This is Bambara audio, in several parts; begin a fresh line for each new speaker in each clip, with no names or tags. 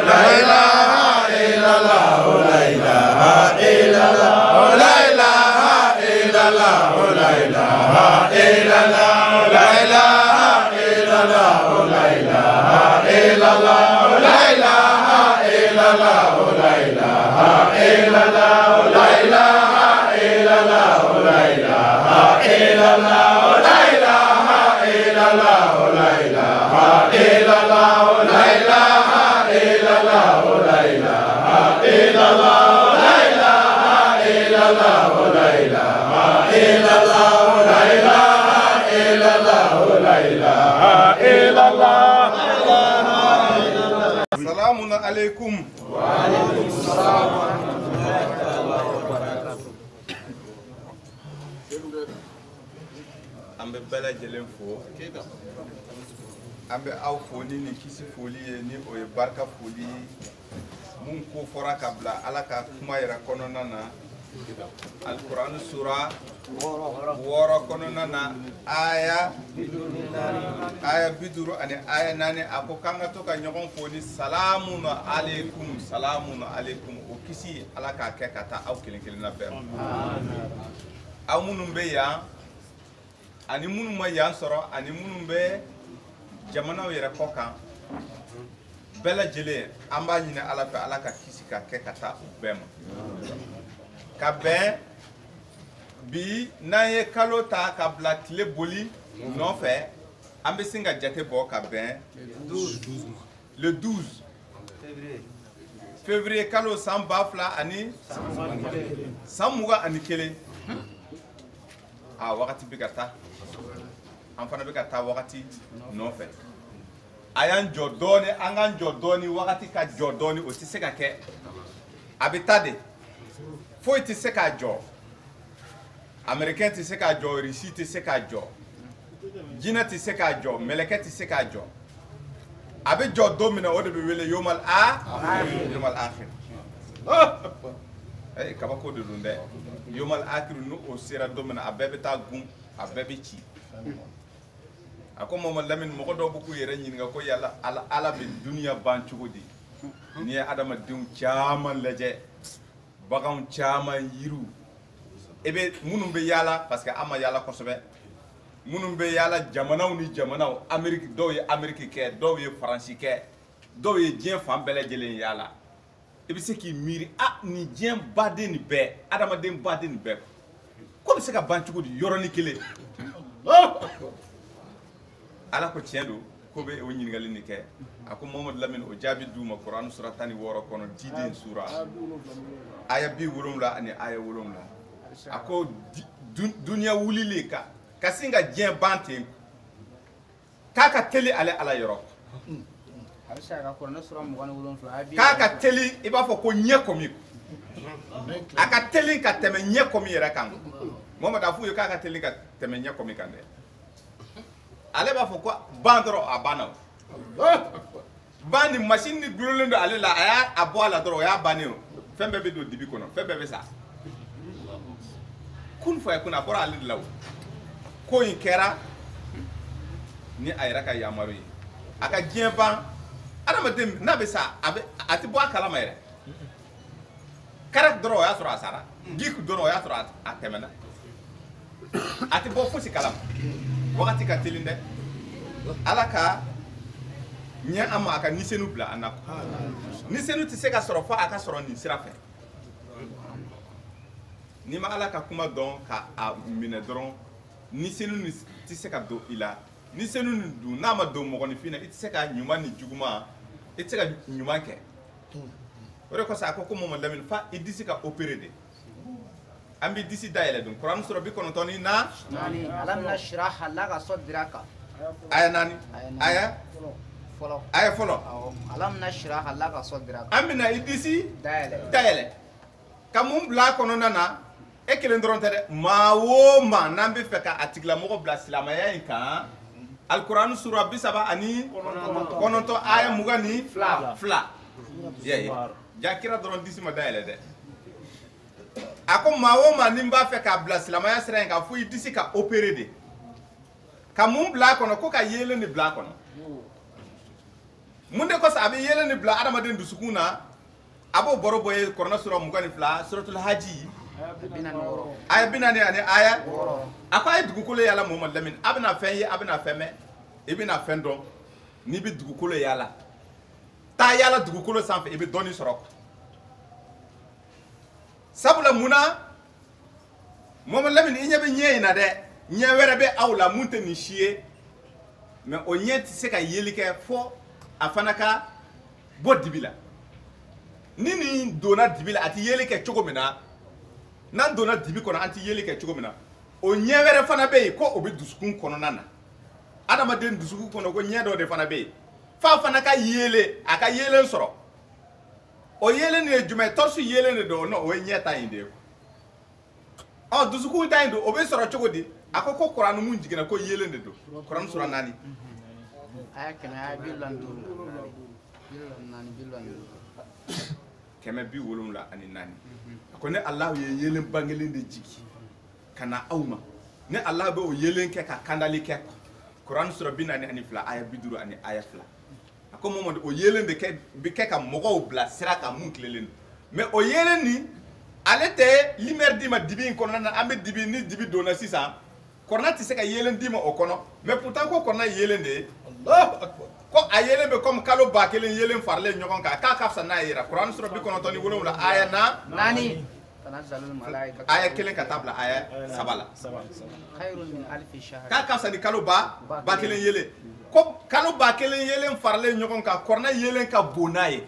La Assalamu alaikum.
Wa alaikum assalam wa rahmatullahi wa barakatuh.
Ambe bela jelen fo. Ambe aw foli ni kisi foli ni o ye barka foli. Mun ko fora kabla ala ka kuma yira konona na Al-Quran sura woro konona na aya biduru ani aya nani ako kanga to ka nyogon foni salamun alaikum o kisi ala ka ke kata aw kelen na be aw munum be ya ani munum ma ya soro ani munum be jamana yere kokan bela jele amba nyine ala fe ala ka kisi ka ke kata ubema ka ben bi na ye kalo ta ka bla tile boli non fait ambe singa jate bo ka ben le 12 février kalo san bafla ani samuga ani kele wakati bigata amfana bigata wakati non fait ayan jodoni angan jodoni wakati ka jodoni o ti se ka ke abitade faut ti se ka jo américain ti se ka jo Russie ti se ka jo Jina ti se ka jo meleke ti se ka jo abi jo domina o de be wele yomal akhir kaba ko de lunde yomal akhir no o sera domina abebe ta gum abebe ci ako momo lamin mo do bu ko yere nyin nga ko yalla ala bi dunya ban cugudi ni adama dum chaman leje bagam chaman yiru ebe munum be yala parce que ama yala kosobe munum be yala jamanaw ni jamanaw Amerique do ye Amerique ke do ye France ke do ye dien fam bele jelen yala ebe se ki miri ni dien bade ni be adama dem bade ni be ko be se ka ban cugudi yoroni kele ala ko tiendo ko be o nyingal ni ke ako Mohammed Lamine o jabi duma Quran sura tani woro kono diden sura aya bi wolumla ani aya wolumla ako dunya wulile ka kasinga dien bante kaka teli ale ala yoro kaka teli iba fo ko nye komi aka teli ka teme nye komi yera kan Mohammed afu yo kaka teli ka teme nye komi kan de ale b'a fɔ ko ban dɔrɔn a banna ban ni machine ni dulolen don ale la a y'a bɔ a la dɔrɔn o y'a bannen o fɛn bɛɛ bɛ don dibi kɔnɔ fɛn bɛɛ bɛ sa kun fɔ ye kun a bɔra ale de la o ko in kɛra ni a yɛrɛ ka yamaru ye a ka diɲɛ ban adamaden n'a bɛ sa a tɛ bɔ a kalama yɛrɛ kɛra dɔrɔn o y'a sɔrɔ a sara gik dɔrɔn o y'a sɔrɔ a tɛmɛna a tɛ bɔ fosi kalama wakati ka telin dɛ ala ka ɲɛ an ma a ka nisenu bila an na nisenu tɛ se ka sɔrɔ fo a ka sɔrɔ nin sira fɛ n'i ma ala ka kuma dɔn ka a minɛ dɔrɔn nisenu tɛ se ka don i la nisenu nin dun n'a ma don mɔgɔninfin na i tɛ se ka ɲuman ni juguman i tɛ se ka ɲuman kɛ o de kosɔn a ko Mohammed Lamine fa i disi ka opérer de an bɛ disi dayɛlɛ dun Kuran sura 99 na
alam nashrah laka sadraka
aya naani aya fɔlɔ
alam nashrah laka sadraka
an bɛna i disi dayɛlɛ ka mun bila a kɔnɔna na e kelen dɔrɔn tɛ dɛ maa o maa n'an bɛ fɛ ka a tigilamɔgɔ bila silamɛya in kan Al-Quran sura 39 aya 22 jakira dɔrɔn disi ma dayɛlɛ dɛ a ko maa o maa ni n b'a fɛ k'a bila silamɛya sira in kan fo i disi ka opérer de ka mun bila a kɔnɔ ko ka yeelen ni bila a kɔnɔ mun de kosɔn a bɛ yeelen ni bila adamaden dusukun na a b'o baro bɔ ye Kuranɛ sura 22 suratul Haji aya 40 ani aya a ko a ye dugukolo yaala Mohammed Lamine a bɛna fɛn ye a bɛna fɛn mɛn i bɛna fɛn dɔn n'i bɛ dugukolo yaala taa yaala dugukolo sanfɛ i bɛ dɔɔni sɔrɔ sabula mun na Mohamed Lamine i ɲɛ bɛ ɲɛ in na dɛ ɲɛ wɛrɛ bɛ aw la mun tɛ nin si ye mais o ɲɛ tɛ se ka yeli kɛ fɔ a fana ka bɔ dibi la ni nin donna dibi la a tɛ yeli kɛ cogo min na n'an donna dibi kɔnɔ an tɛ yeli kɛ cogo min na o ɲɛ wɛrɛ fana bɛ yen ko o bɛ dusukun kɔnɔna na adamaden dusukun kɔnɔ ko ɲɛ dɔ de fana bɛ yen f'a fana ka yele a ka yelen sɔrɔ o yelen ye jumɛn tɔrɔsi yelen de don o ye ɲɛ ta in de ye ɔ dusukun ta in don o bɛ sɔrɔ cogo di a ko kuranɛ mun jiginna ko yelen de don kuranɛ sura 4 kɛmɛ 74 a ko ne Allah ye yelen bangelen de jigi ka na aw ma ne Allah bɛ o yelen kɛ ka kandali kɛ kuranɛ sura 42 aya 50 ani aya 2 a ko Mamadu o yelen de bɛ kɛ ka mɔgɔw bila sira kan mun tilelen mais o yelen ni ale tɛ lumière di ma dibi in kɔnɔna na an bɛ dibi ni dibi donna sisan kuranɛ tɛ se ka yelen di ma o kɔnɔ mais pourtant ko kuranɛ yelen de ye Allahu akbar ko a yelen bɛ comme kalo 1000 yelen faralen ɲɔgɔn kan k'a ka fisa n'a ye yɛrɛ kuranɛ sura 97 aya 4 aya 1 ka taa bila aya 3 la k'a ka fisa ni kalo 1000 yelen ko kalo 1000 yelen faralen ɲɔgɔn kan kuranɛ yelen ka bon n'a ye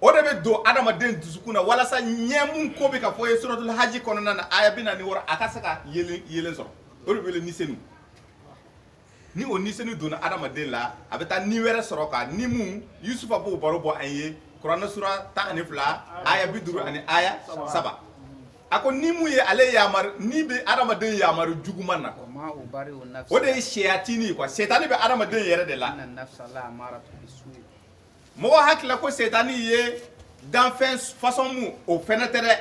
o de bɛ don adamaden dusukun na walasa ɲɛ mun ko bɛ ka fɔ ye suratul haji kɔnɔna na aya 46 a ka se ka yelen sɔrɔ o de wele nisenu ni o nisenu donna adamaden la a bɛ taa ni wɛrɛ sɔrɔ ka ni mun Yusufa b'o baro bɔ an ye kuranɛ sura 12 aya 50 ani aya 3 a ko ni mun ye ale yamaru ni bɛ adamaden yamaru juguman na o de ye seyatini quoi setani bɛ adamaden yɛrɛ de la mɔgɔ hakila ko setani ye danfɛn façon mun o fɛnɛ tɛ dɛ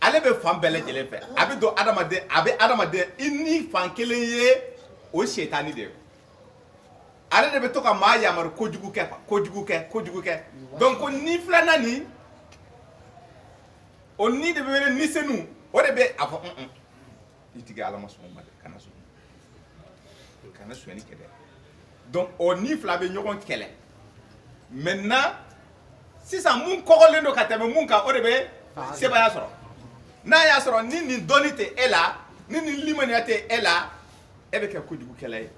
ale bɛ fan bɛɛ lajɛlen fɛ a bɛ don adamaden a bɛ adamaden i ni fan kelen ye o setani de ye ale de bɛ to ka maa yamaru kojugu kɛ donc ni filanan nin o ni de bɛ wele nisenu o de bɛ a fɔ i tigi ala ma sɔn o ma dɛ kana sonyani kɛ dɛ donc o ni fila bɛ ɲɔgɔn kɛlɛ maintenant sisan mun kɔgɔlen don ka tɛmɛ mun kan o de bɛ sebaya sɔrɔ n'a y'a sɔrɔ ni nin dɔnni tɛ e la ni nin limaniya tɛ e la e bɛ kɛ kojugukɛla ye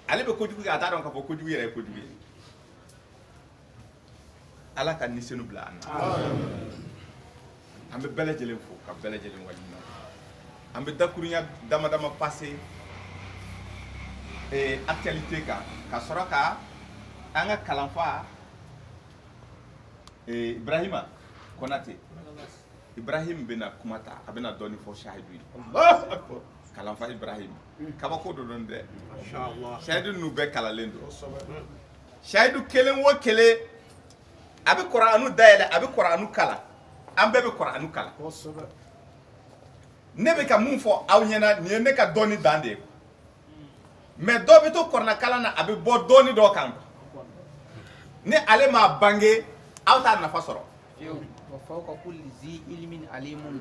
ale bɛ kojugu kɛ a t'a dɔn k'a fɔ kojugu yɛrɛ ye kojugu ye ala ka nisenu bila an na an bɛ bɛɛ lajɛlen fo ka bɛɛ lajɛlen waliɲuman an bɛ dakurunya dama dama passé actualité kan ka sɔrɔ ka an ka kalanfa Ibrahima Konate Ibrahim bɛna kuma ta a bɛna dɔɔni fɔ shahidu ye Allahu akbar kalanfa Ibrahim kabako do don dɛ inshallah shahidu nu bɛɛ kalalen don shahidu kelen o kelen a bɛ Kur'anu dayɛlɛ a bɛ Kur'anu kala an bɛɛ bɛ Kur'anu kala ne bɛ ka mun fɔ aw ɲɛna nin ye ne ka dɔɔni dan de ye mais dɔw bɛ to Kur'an kalan na a bɛ bɔ dɔɔni dɔ kan ni ale m'a bange aw t'a nafa sɔrɔ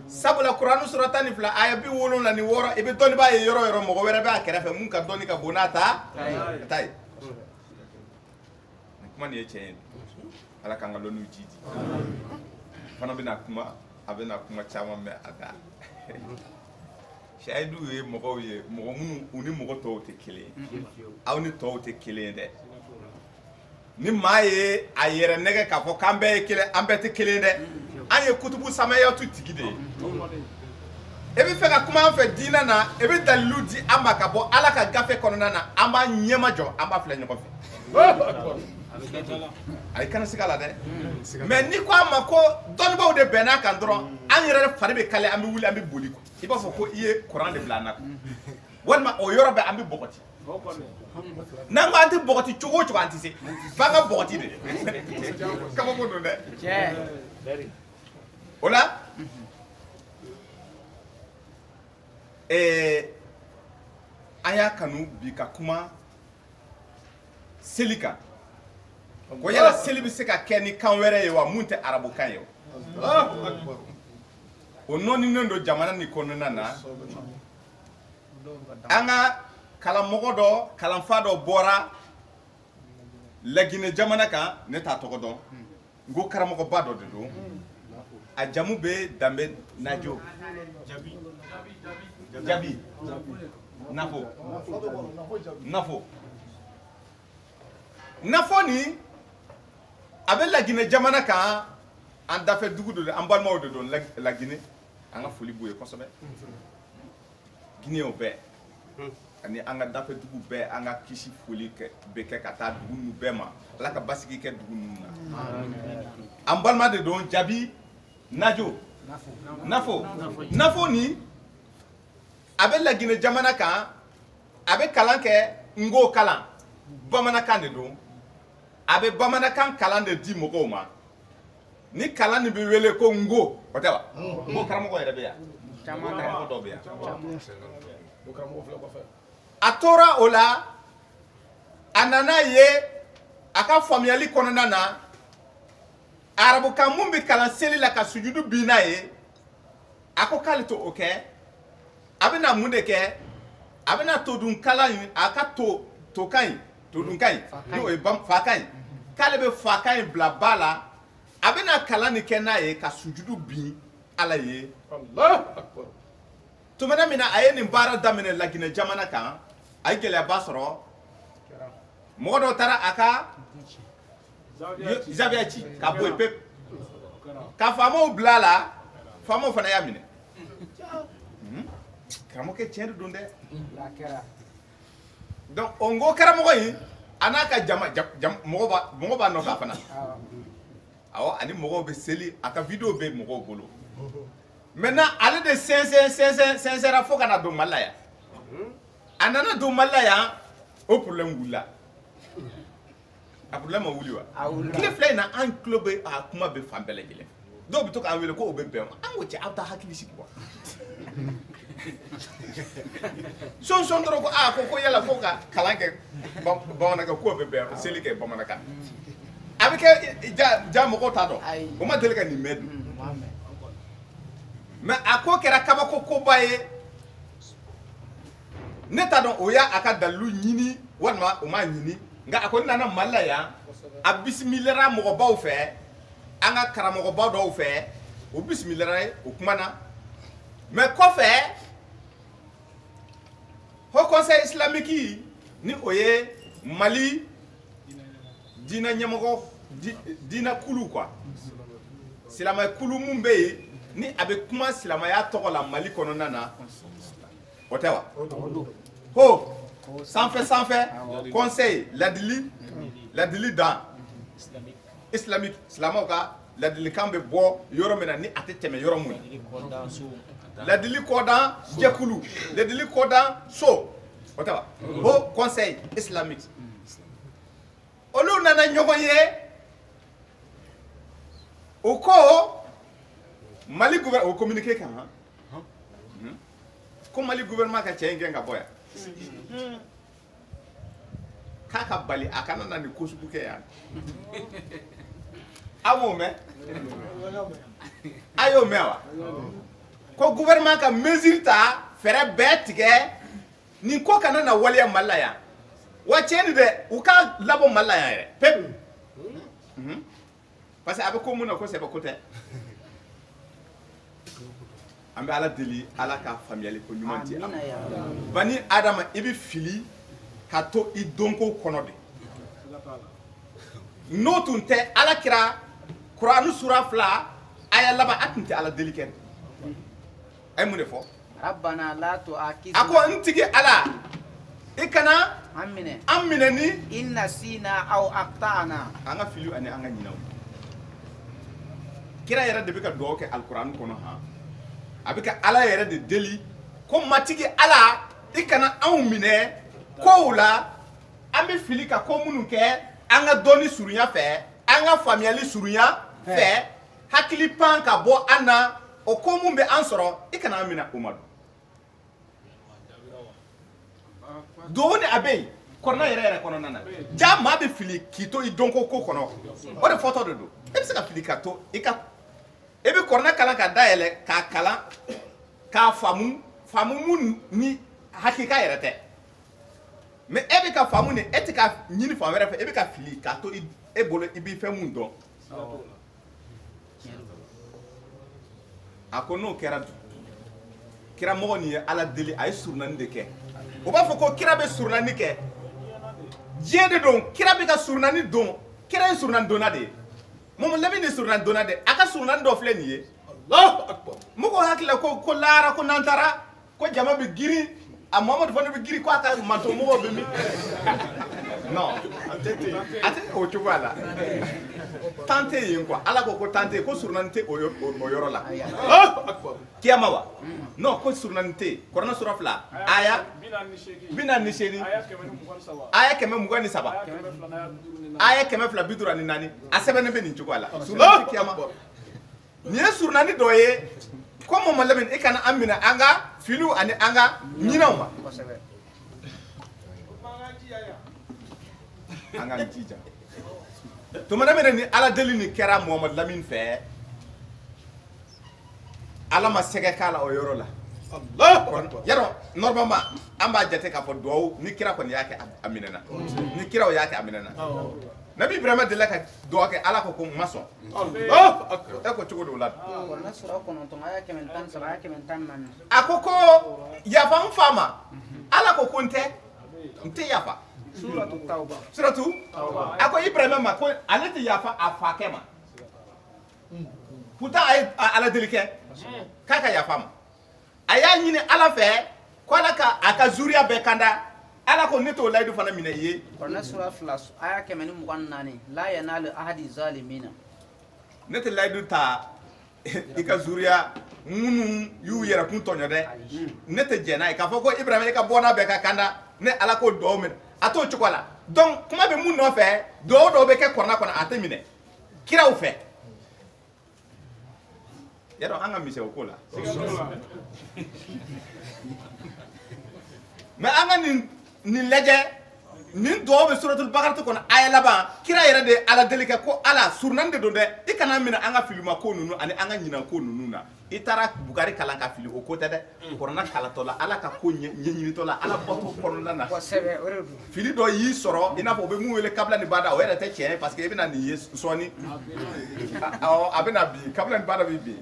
sabula Kur'anu sura 12 aya 76 ni 6 i bɛ dɔnnibaa ye yɔrɔ yɔrɔ mɔgɔ wɛrɛ b'a kɛrɛfɛ mun ka dɔnni ka bon n'a ta ye kuma nin ye tiɲɛ ye ala k'an ka lɔnniw jidi fana bɛna kuma a bɛna kuma caman mɛn a da shahidu ye mɔgɔw ye mɔgɔ minnu u ni mɔgɔ tɔw tɛ kelen ye aw ni tɔw tɛ kelen ye dɛ ni maa ye a yɛrɛ nɛgɛ k'a fɔ k'an bɛɛ ye kelen an bɛɛ tɛ kelen dɛ an ye kutubu samayatu tigi de ye e bɛ fɛ ka kuma an fɛ diinɛ na e bɛ dalilu di an ma ka bɔ ala ka gafe kɔnɔna na an b'a ɲɛma jɔ an b'a filɛ ɲɔgɔn fɛ ayi kana siga la dɛ mais ni ko a ma ko dɔnnibaw de bɛnn'a kan dɔrɔn an yɛrɛ fari bɛ kale an bɛ wuli an bɛ boli i b'a fɔ ko i ye kuran de bila an na walima o yɔrɔ bɛɛ an bɛ bɔgɔti n'an ko an tɛ bɔgɔti cogo o cogo an tɛ se f'an ka bɔgɔti de kabako don dɛ o la an y'a kanu bi ka kuma seli kan ko yala seli bɛ se ka kɛ ni kan wɛrɛ ye wa mun tɛ arabukan ye o nɔninen don jamana nin kɔnɔna na an ka kalanmɔgɔ dɔ kalanfa dɔ bɔra Laginɛ jamana kan ne t'a tɔgɔ dɔn n ko karamɔgɔba dɔ de don a jamu bɛ danbe najo jabi nafo ni a bɛ Laginɛ jamana kan an dafɛ dugu de don an balimaw de don Laginɛ an ka foli b'u ye kosɛbɛ Guinéen bɛɛ ani an ka dafɛ dugu bɛɛ an ka kisi foli bɛ kɛ ka taa dugu ninnu bɛɛ ma Ala ka basigi kɛ dugu ninnu na an balima de don jabi najo nafo ni a bɛ Laginɛ jamana kan a bɛ kalan kɛ ngo kalan bamanankan de don a bɛ bamanankan kalan de di mɔgɔw ma ni kalan nin bɛ wele ko ngo o tɛ wa ngo karamɔgɔ yɛrɛ bɛ yan karamɔgɔ dɔw bɛ yan a tora o la a nana ye a ka faamuyali kɔnɔna na arabukan mun bɛ kalan seli la ka sujudu bin n'a ye a ko k'ale to o kɛ a bɛna mun de kɛ a bɛna todunkalan in a ka tokan in todunkan in n'o ye fakan in k'ale bɛ fakan in bila ba la a bɛna kalan nin kɛ n'a ye ka sujudu bin Ala ye tumana min na a ye nin baara daminɛ Laginɛ jamana kan a ye gɛlɛyaba sɔrɔ mɔgɔ dɔw taara a ka zabiya ci ka bɔ yen pepu ka faamaw bila a la faamaw fana y'a minɛ karamɔgɔkɛ tiɲɛ de don dɛ donc o ngo karamɔgɔ in a n'a ka jama mɔgɔ b'a nɔfɛ fana awɔ ani mɔgɔw bɛ seli a ka video bɛ mɔgɔw bolo maintenant ale de sɛnsɛra fo ka na don Mali la yan a nana don Mali la yan o problème wulila a problème ma wuli wa tile fila in na an tulo bɛ a kuma bɛ fan bɛɛ lajɛlen dɔw bɛ to k'an wele ko o bɛ bɛn an ko cɛ aw ta hakili sigi wa sɔn dɔrɔn ko ko yala ko ka kalan kɛ bamanankan ko bɛ bɛn seli kɛ bamanankan a bɛ kɛ ja mɔgɔw t'a dɔn o ma deli ka nin mɛn dun mais a ko kɛra kabako koba ye ne t'a dɔn o y'a ka dalilu ɲini walima o m'a ɲini nka a ko nana Mali la yan a bisimilara mɔgɔbaw fɛ an ka karamɔgɔba dɔw fɛ o bisimilara ye o kumana mais kɔfɛ Haut Conseil islamique ni o ye Mali diinɛ ɲɛmɔgɔ diinɛ kulu quoi silamɛ kulu mun bɛ yen ni a bɛ kuma silamɛya tɔgɔ la Mali kɔnɔna na o tɛ wa ho sanfɛ conseil ladili dan islamique silamɛw ka ladilikan bɛ bɔ yɔrɔ min na ni a tɛ tɛmɛ yɔrɔ mun ye ladili kɔdan jɛkulu ladili kɔdan so o tɛ wa ho conseil islamique olu nana ɲɔgɔn ye o ko Mali gouvernement o communiqué kan ko Mali gouvernement ka cɛ in gɛn ka bɔ yan k'a ka bali a kana na nin ko sugu kɛ yan a m'o mɛn a y'o mɛn wa ko gouvernement ka mesure ta fɛɛrɛ bɛɛ tigɛ nin ko kana na waleya Mali la yan wa tiɲɛ ni dɛ u ka labɔ Mali la yan yɛrɛ pepu parce que a bɛ ko mun na ko sɛbɛ ko tɛ an bɛ Ala deli Ala ka faamuyali ko ɲuman di an ma bani Adama i bɛ fili ka to i donko kɔnɔ de n'o tun tɛ Ala kira Kurani sura 2 aya laban a tun tɛ Ala deli kɛ a ye mun de fɔ a ko n tigi Ala i kana an minɛ ni
inna sina aw aqta'na
an ka fili ani an ka ɲinɛw kira yɛrɛ de bɛ ka dugawu kɛ Alkurani kɔnɔ a bɛ ka Ala yɛrɛ de deli ko matigi Ala i kana anw minɛ kow la an bɛ fili ka ko minnu kɛ an ka dɔnni surunya fɛ an ka faamuyali surunya fɛ hakili pan ka bɔ an na o ko mun bɛ an sɔrɔ i kana an minɛ o ma dugawu ni a bɛ yen kɔrɔna yɛrɛ kɔnɔna na ja maa bɛ fili k'i to i dɔnko ko kɔnɔ o de fɔtɔ de don e bɛ se ka fili ka to i bɛ kɔrɔna kalan ka dayɛlɛ k'a kalan k'a faamu mun ni hakika yɛrɛ tɛ mais e bɛ ka faamu ni e tɛ ka ɲini fan wɛrɛ fɛ e bɛ ka fili k'a to e bolo i b'i fɛn mun dɔn a ko n'o kɛra dun kira mɔgɔ nin ye ala deli a ye surunani de kɛ o b'a fɔ ko kira bɛ surunani kɛ diɲɛ de don kira bɛ ka surunani don kira ye surunani donna de ye Mohamed Lamine ye surunani donna de a ka surunani dɔ filɛ nin ye mɔgɔw hakili la ko lahara ko n'an taara ko jama bɛ girin a Muhamadu fana bɛ girin ko a ka manto mɔgɔw bɛ min non a tɛ o cogoya la tan tɛ yen quoi ala ko tan tɛ yen ko surunani tɛ o yɔrɔ la kiyama wa non ko surunani tɛ yen Kuranɛ sura 2 aya 48 aya 123 aya 254 a sɛbɛnnen bɛ nin cogoya la surunani tɛ kiyama nin ye surunani dɔ ye ko Mohamed Lamine e kana an minɛ an ka filiw ani an ka ɲinɛw ma an k'an jija tumana min ni ala deli ni kɛra Mohamed Lamine fɛ ala ma sɛgɛ k'a la o yɔrɔ la yarɔ normalement an b'a jate k'a fɔ duwawu ni kira kɔni y'a kɛ a minɛna ni kiraw y'a kɛ a minɛna Nabi Ibrahima delila ka duwawu kɛ ala ko ma sɔn e ko cogo do la a ko yafa n fa ma ala ko n tɛ yafa suratu a ko Ibrahima ma ko ale tɛ yafa a fakɛ ma pourtant a ye ala deli kɛ k'a ka yafa ma a y'a ɲini ala fɛ ko ala ka a ka zuriya bɛɛ kanda ala ko ne t'o layidu fana minɛ i ye
Kuranɛ sura 2 aya 124 la yanalu ahadi zalimina
ne tɛ layidu ta i ka zuriya minnu y'u yɛrɛ kun tɔɲɔ dɛ ne tɛ jɛn n'a ye k'a fɔ ko Ibrahima i ka bɔnna bɛɛ ka kanda ne ala ko duwawu minɛ a t'o cogo la donc kuma bɛ mun nɔfɛ duwawu dɔw bɛ kɛ Kuranɛ kɔnɔ a tɛ minɛ kiraw fɛ yarɔ an ka misɛn o ko la mais an ka nin lajɛ nin duwawu bɛ suratul Bakara kɔnɔ aya laban kira yɛrɛ de ala deli kɛ ko ala surunani de don dɛ i kana minɛ an ka filima ko ninnu ani an ka ɲinan ko ninnu na i taara Bugari kalan ka fili o ko tɛ dɛ Kuranɛ kalatɔ la ala ka ko ɲɛɲinitɔ la ala bɔtɔ kɔnɔna na fili dɔ y'i sɔrɔ i n'a fɔ o bɛ mun wele kabila ni bada o yɛrɛ tɛ tiɲɛ ye parce que i bɛna nin ye sɔɔni a bɛna bin kabila ni bada bɛ bin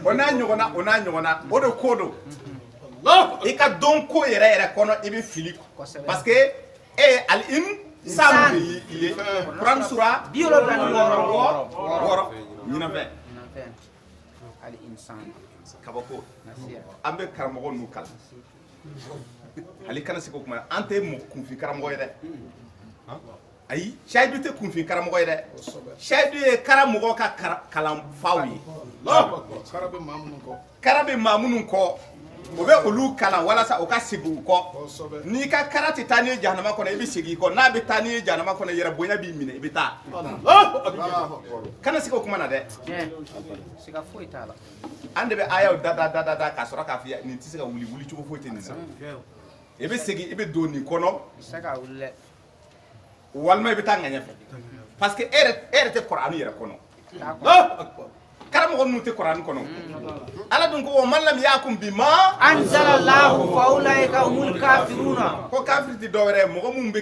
o n'a ɲɔgɔnna o de ko don i ka dɔn ko yɛrɛ kɔnɔ i bɛ fili parce que al-insan de ye Kuranɛ sura 76 ɲinafɛ al-insan kabako an bɛ karamɔgɔ ninnu kalan hali kana se k'o kuma an tɛ kunfin karamɔgɔ ye dɛ ayi sayidu tɛ kunfin karamɔgɔ ye dɛ sayidu ye karamɔgɔ ka kalanfaw ye kara bɛ maa minnu kɔ o bɛ olu kalan walasa o ka segin u kɔ n'i ka kara tɛ taa n'i ye jahanama kɔnɔ i bɛ segin i kɔ n'a bɛ taa n'i ye jahanama kɔnɔ yɛrɛ bonya b'i minɛ i bɛ taa kana se k'o kuma na dɛ
siga foyi t'a la
an de bɛ ayaw da ka sɔrɔ k'a fɔ nin tɛ se ka wuli cogo foyi tɛ nin na i bɛ segin i bɛ don nin kɔnɔ walima i bɛ taa ŋaɲɛ fɛ parce que e yɛrɛ tɛ Kuranɛ yɛrɛ kɔnɔ karamɔgɔ ninnu tɛ Kuranɛ kɔnɔ ala dun ko man lam yakum bima
anzalallahu fa ulaika humul kafiruna
ko kafiri tɛ dɔwɛrɛ ye mɔgɔ minnu bɛ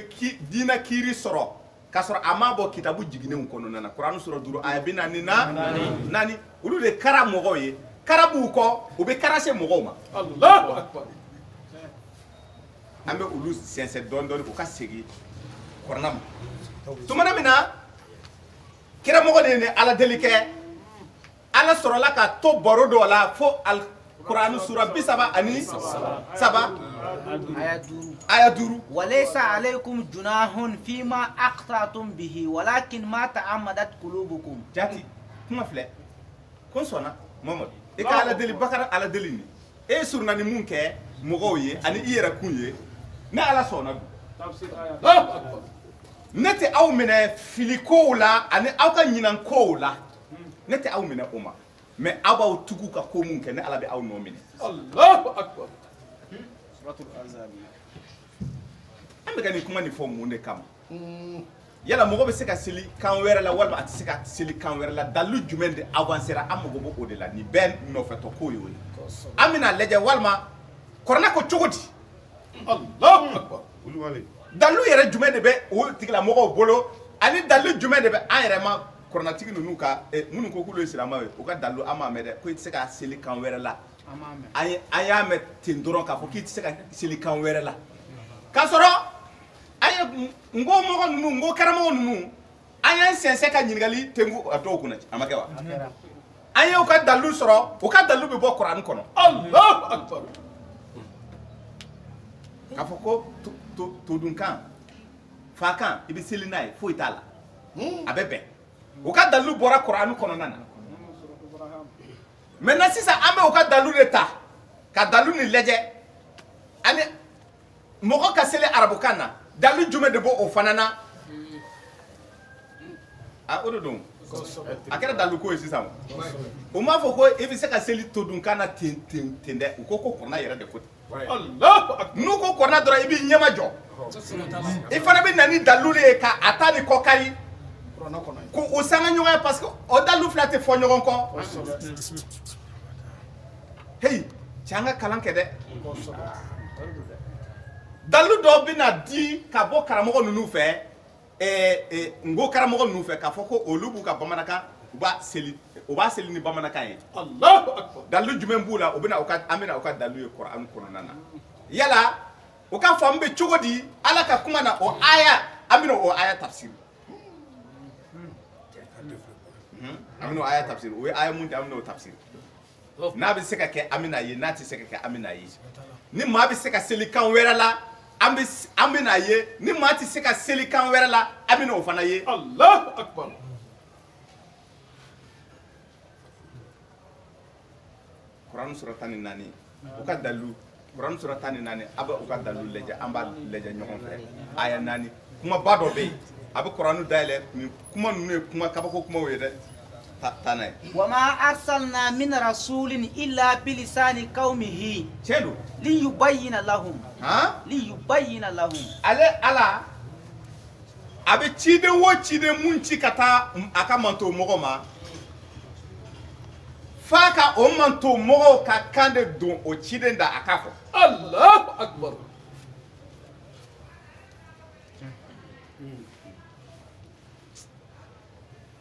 diinɛ kiiri sɔrɔ k'a sɔrɔ a m'a bɔ kitabu jiginnenw kɔnɔna na Kuranɛ sura 5 aya 44 olu de kara mɔgɔw ye kara b'u kɔ u bɛ kara se mɔgɔw ma an bɛ olu sɛnsɛn dɔɔni u ka segin Kuranɛ ma tumana min na kiramɔgɔ de ye ala deli kɛ ala sɔrɔla ka to baro dɔ la fo Kuranɛ sura 37 aya 5
walaysa alaykum junahun fima aqtatum bihi walakin ma ta'ammadat qulubukum
jati kuma filɛ ko sɔnna Mamadu i ka ala deli Bakara ala deli ni e ye surunani mun kɛ mɔgɔw ye ani i yɛrɛ kun ye ne ala sɔnna don ne tɛ aw minɛ fili kow la ani aw ka ɲinan kow la ne tɛ aw minɛ o ma mais aw b'aw tugu ka ko mun kɛ ne ala bɛ aw nɔ minɛ Allahu Akbar an bɛ ka nin kuma nin fɔ mun de kama yala mɔgɔ bɛ se ka seli kan wɛrɛ la walima a tɛ se ka seli kan wɛrɛ la dalu jumɛn de avancera an mago bɛ o de la nin bɛɛ nɔfɛtɔ ko ye o ye an bɛna lajɛ walima Kuranɛ ko cogo di Allahu Akbar dalu yɛrɛ jumɛn de bɛ o tigilamɔgɔw bolo ani dalu jumɛn de bɛ an yɛrɛ ma kɔrɔnatigi ninnu ka minnu ko k'olu ye silamɛw ye u ka dalu an m'a mɛn dɛ ko i tɛ se ka seli kan wɛrɛ la an y'a mɛn ten dɔrɔn k'a fɔ k'i tɛ se ka seli kan wɛrɛ la k'a sɔrɔ an ye n ko mɔgɔ ninnu n ko karamɔgɔ ninnu an y'an sɛnsɛn ka ɲininkali tengu a dɔw kunna a ma kɛ wa an ye u ka dalu sɔrɔ u ka dalu bɛ bɔ kuranɛ kɔnɔ Allahu Akbar k'a fɔ ko todunkan fakan i bɛ seli n'a ye foyi t'a la a bɛ bɛn u ka dalu bɔra kuranɛ kɔnɔna na maintenant sisan an bɛ u ka dalu de ta ka dalu nin lajɛ ani mɔgɔ ka seli arabukan na dalu jumɛn de b'o o fana na a o de don a kɛra dalu ko ye sisan o m'a fɔ ko i bɛ se ka seli todunkan na ten dɛ u ko ko kuranɛ yɛrɛ de ko ten n'u ko kuranɛ dɔrɔn i b'i ɲɛma jɔ i fana bɛ na ni dalu de ye ka a ta ni kɔ kari ko o sanga ɲɔgɔn ye parce que o dalu fila tɛ fɔ ɲɔgɔn kɔ hey cɛ an ka kalan kɛ dɛ dalu dɔw bɛ na di ka bɔ karamɔgɔ ninnu fɛ n ko karamɔgɔ ninnu fɛ k'a fɔ ko olu b'u ka bamanankan u b'a seli ni bamanankan ye dalu jumɛn b'u la an bɛna u ka dalu ye kuranɛ kɔnɔna na yala o ka faamu bɛ cogo di ala ka kuma na o aya an bɛna o aya tafsiri an bɛna o aya tafsiri o ye aya mun di an bɛna o tafsiri n'a bɛ se ka kɛ an bɛna ye n'a tɛ se ka kɛ an bɛna ye ni maa bɛ se ka seli kan wɛrɛ la an bɛna ye ni maa tɛ se ka seli kan wɛrɛ la an bɛna o fana ye Allahu Akbar kuranɛ sura 14 u ka dalu kuranɛ sura 14 a bɛ u ka dalu lajɛ an b'a lajɛ ɲɔgɔn fɛ aya 4 kumaba dɔ bɛ yen a bɛ kuranɛ dayɛlɛ nin kuma ninnu ye kuma kabako kumaw ye dɛ
وما أرسلنا من رسول إلا بلسان قومه ليبين لهم
ale ala a bɛ ciden o ciden mun ci ka taa a ka manto mɔgɔ ma f'a ka o manto mɔgɔw ka kan de don o ciden da a ka fɔ Allahu Akbar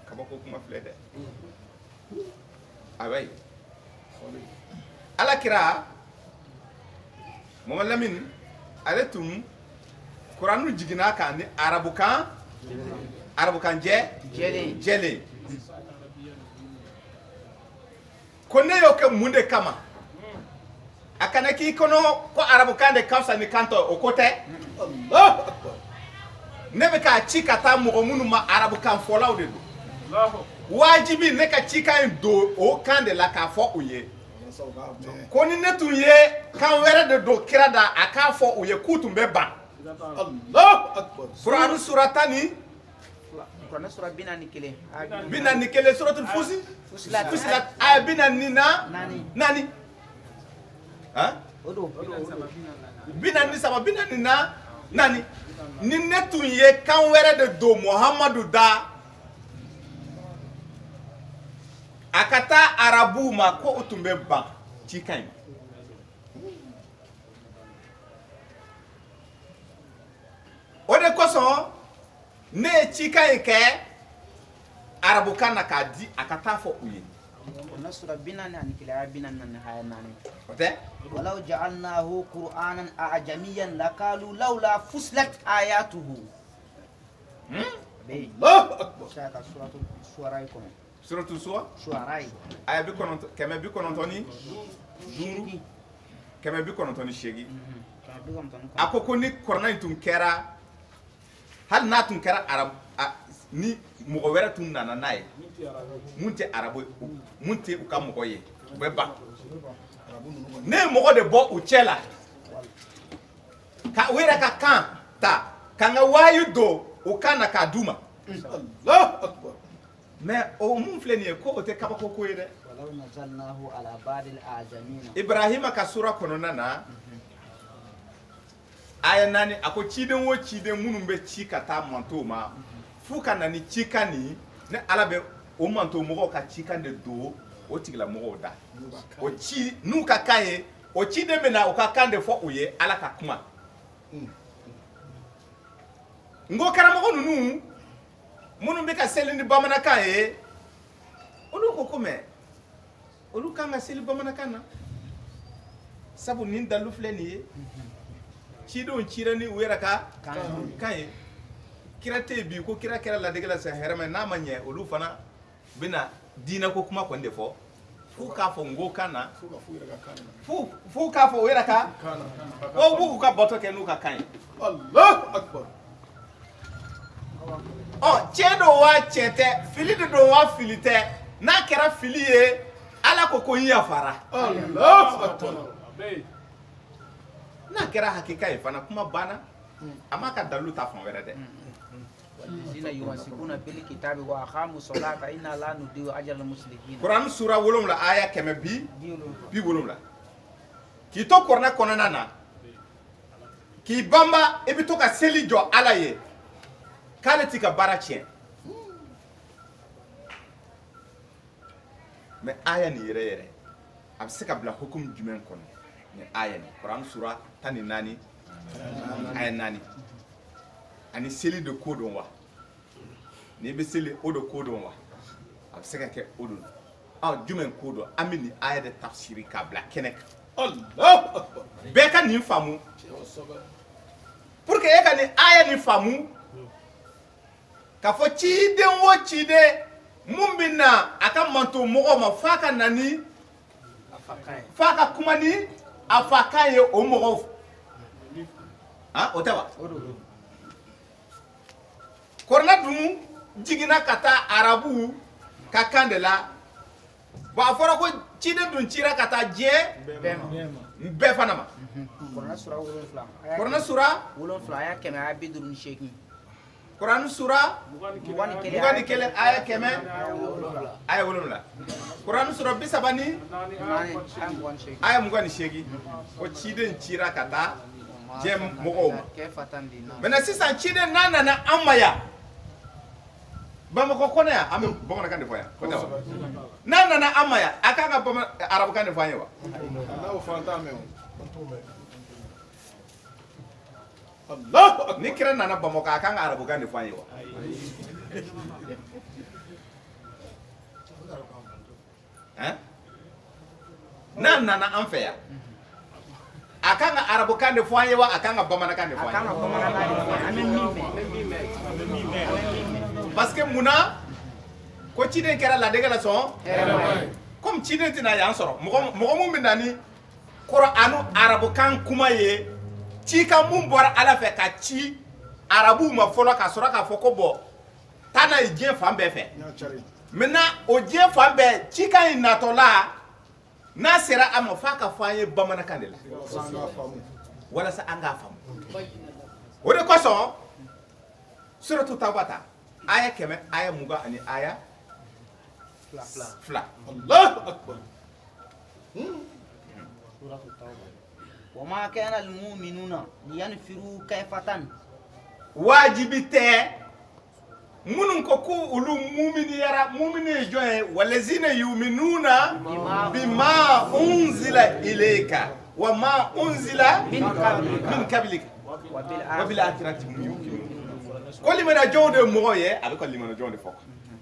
kabako kuma filɛ dɛ ayi ala kira Mamadu Lamini ale tun kuranu jiginna kan ni arabukan jɛlen ko ne y'o kɛ mun de kama a kana k'i kɔnɔ ko arabukan de ka fisa ni kan tɔ o ko tɛ ne bɛ k'a ci ka taa mɔgɔ minnu ma arabukan fɔlaw de don wajibi ne ka cikan in don o kan de la k'a fɔ u ye ko ni ne tun ye kan wɛrɛ de don kira da a k'a fɔ u ye k'u tun bɛ ban Kuranu sura 10
kuranɛ sura 41
41 suratul Fusilat aya 44 44 ni ne tun ye kan wɛrɛ de don Muhamadu da a ka taa arabuw ma ko o tun bɛ ban cikan in o de kosɔn ne ye cikan in kɛ arabukan na k'a di a ka taa fɔ u ye
sura 41 aya 44
o tɛ
ولو جعلناه قرآنا أعجميا لقالوا لولا فصلت آياته
الله أكبر
سورة الشعراء
aya 95 8 a ko ko ni kuranɛ in tun kɛra hali n'a tun kɛra arabu ni mɔgɔ wɛrɛ tun nana n'a ye mun tɛ arabu mun tɛ u ka mɔgɔ ye u bɛ ban ne ye mɔgɔ de bɔ u cɛ la ka u yɛrɛ ka kan ta ka n ka waayu don u kan na k'a d'u ma mais o mun filɛ nin ye ko o tɛ kabako ko ye dɛ Ibrahima ka sura kɔnɔna na aya 4 a ko ciden o ciden minnu bɛ ci ka taa mantow ma f'u ka na ni cikan nin ne ala bɛ o manto mɔgɔw ka cikan de don o tigilamɔgɔw da o ci n'u ka kan ye o ciden bɛ na o ka kan de fɔ u ye ala ka kuma ngo karamɔgɔ ninnu minnu bɛ ka seli ni bamanankan ye olu ko ko mɛ olu kan ka seli bamanankan na sabu nin dalu filɛ nin ye cidenw cira ni u yɛrɛ ka kan ye kira tɛ yen bi ko kira kɛra ladegela sa hɛrɛ mɛ n'a ma ɲɛ olu fana bɛna diinɛ ko kuma kɔni de fɔ f'u k'a fɔ ngo kan na f'u k'a fɔ u yɛrɛ ka o b'u ka bato kɛ n'u ka kan ye
Allahu akbar.
Cɛ don wa cɛ tɛ fili de don wa fili tɛ n'a kɛra fili ye ala ko ko n yafara
Allahu akbar.
n'a kɛra hakika ye fana kuma banna a m'a ka dalu ta fan wɛrɛ dɛ
والذين يمسكون بالكتاب وأقاموا الصلاة إنا لا نضيع أجر المصلحين.
Kuran sura 7 aya 170 k'i to kuranɛ kɔnɔna na k'i banba i bɛ to ka seli jɔ ala ye k'ale t'i ka baara tiɲɛ mais aya nin yɛrɛ yɛrɛ a bɛ se ka bila hukumu jumɛn kɔnɔ ni aya nin Kuran sura 14 aya 4 ani seli de ko don wa n'i bɛ seli o de ko don wa a bɛ se ka kɛ o don jumɛn ko don an bɛ nin aya de tafsiri k'a bila kɛnɛ kan
Allahu akbar.
bɛɛ ka nin faamu pour que e ka nin aya nin faamu k'a fɔ ciden o ciden mun bɛ na a ka manto mɔgɔw ma f'a ka na ni f'a ka kuma ni a fa kan ye o mɔgɔw o tɛ wa kuranɛ dun jiginna ka taa arabu ka kan de la bon a fɔra ko ciden dun cira ka taa diɲɛ bɛɛ fana ma
Kuran sura 7.
Kuran sura
7 aya 158.
Kuran sura 21 aya 100 aya 7 Kuran sura 30 aya 28 ko ciden cira ka taa diɲɛ mɔgɔw ma maintenant sisan ciden n'a nana an ma yan Bamakɔ kɔnɔ yan an bɛ bamanankan de fɔ yan ko tɛ wa n'a nana an ma yan a kan ka arabukan de fɔ an ye wa
Allahu fanta me. Allahu akbar.
ni kira nana Bamakɔ a kan ka arabukan de fɔ an ye wa n'a nana an fɛ yan a kan ka arabukan de fɔ an ye wa a kan ka bamanankan de fɔ an ye parce que munna ko ciden kɛra ladege la sɔn comme ciden tɛna yan sɔrɔ mɔgɔ mun bɛ na ni Kur'anu arabukan kuma ye cikan mun bɔra ala fɛ ka ci arabuw ma fɔlɔ ka sɔrɔ k'a fɔ ko bɔn taa n'a ye diɲɛ fan bɛɛ fɛ maintenant o diɲɛ fan bɛɛ cikan in natɔla n'a sera a ma f'a ka fɔ an ye bamanankan de la walasa an k'a faamu o de kosɔn suratu Tawbata aya 100 aya 20 ani aya 2
Allahu akbar.
وما كان المؤمنون لينفروا كافة.
wajibi tɛ minnu ko ko olu muminiyara mumini ye jɔn ye walazina yuminuna bima unzila ilayka wa ma unzila min kablika wa bil akhirati hum yuqinun ko limana jɔnw de ye mɔgɔ ye a bɛ ka limana jɔnw de fɔ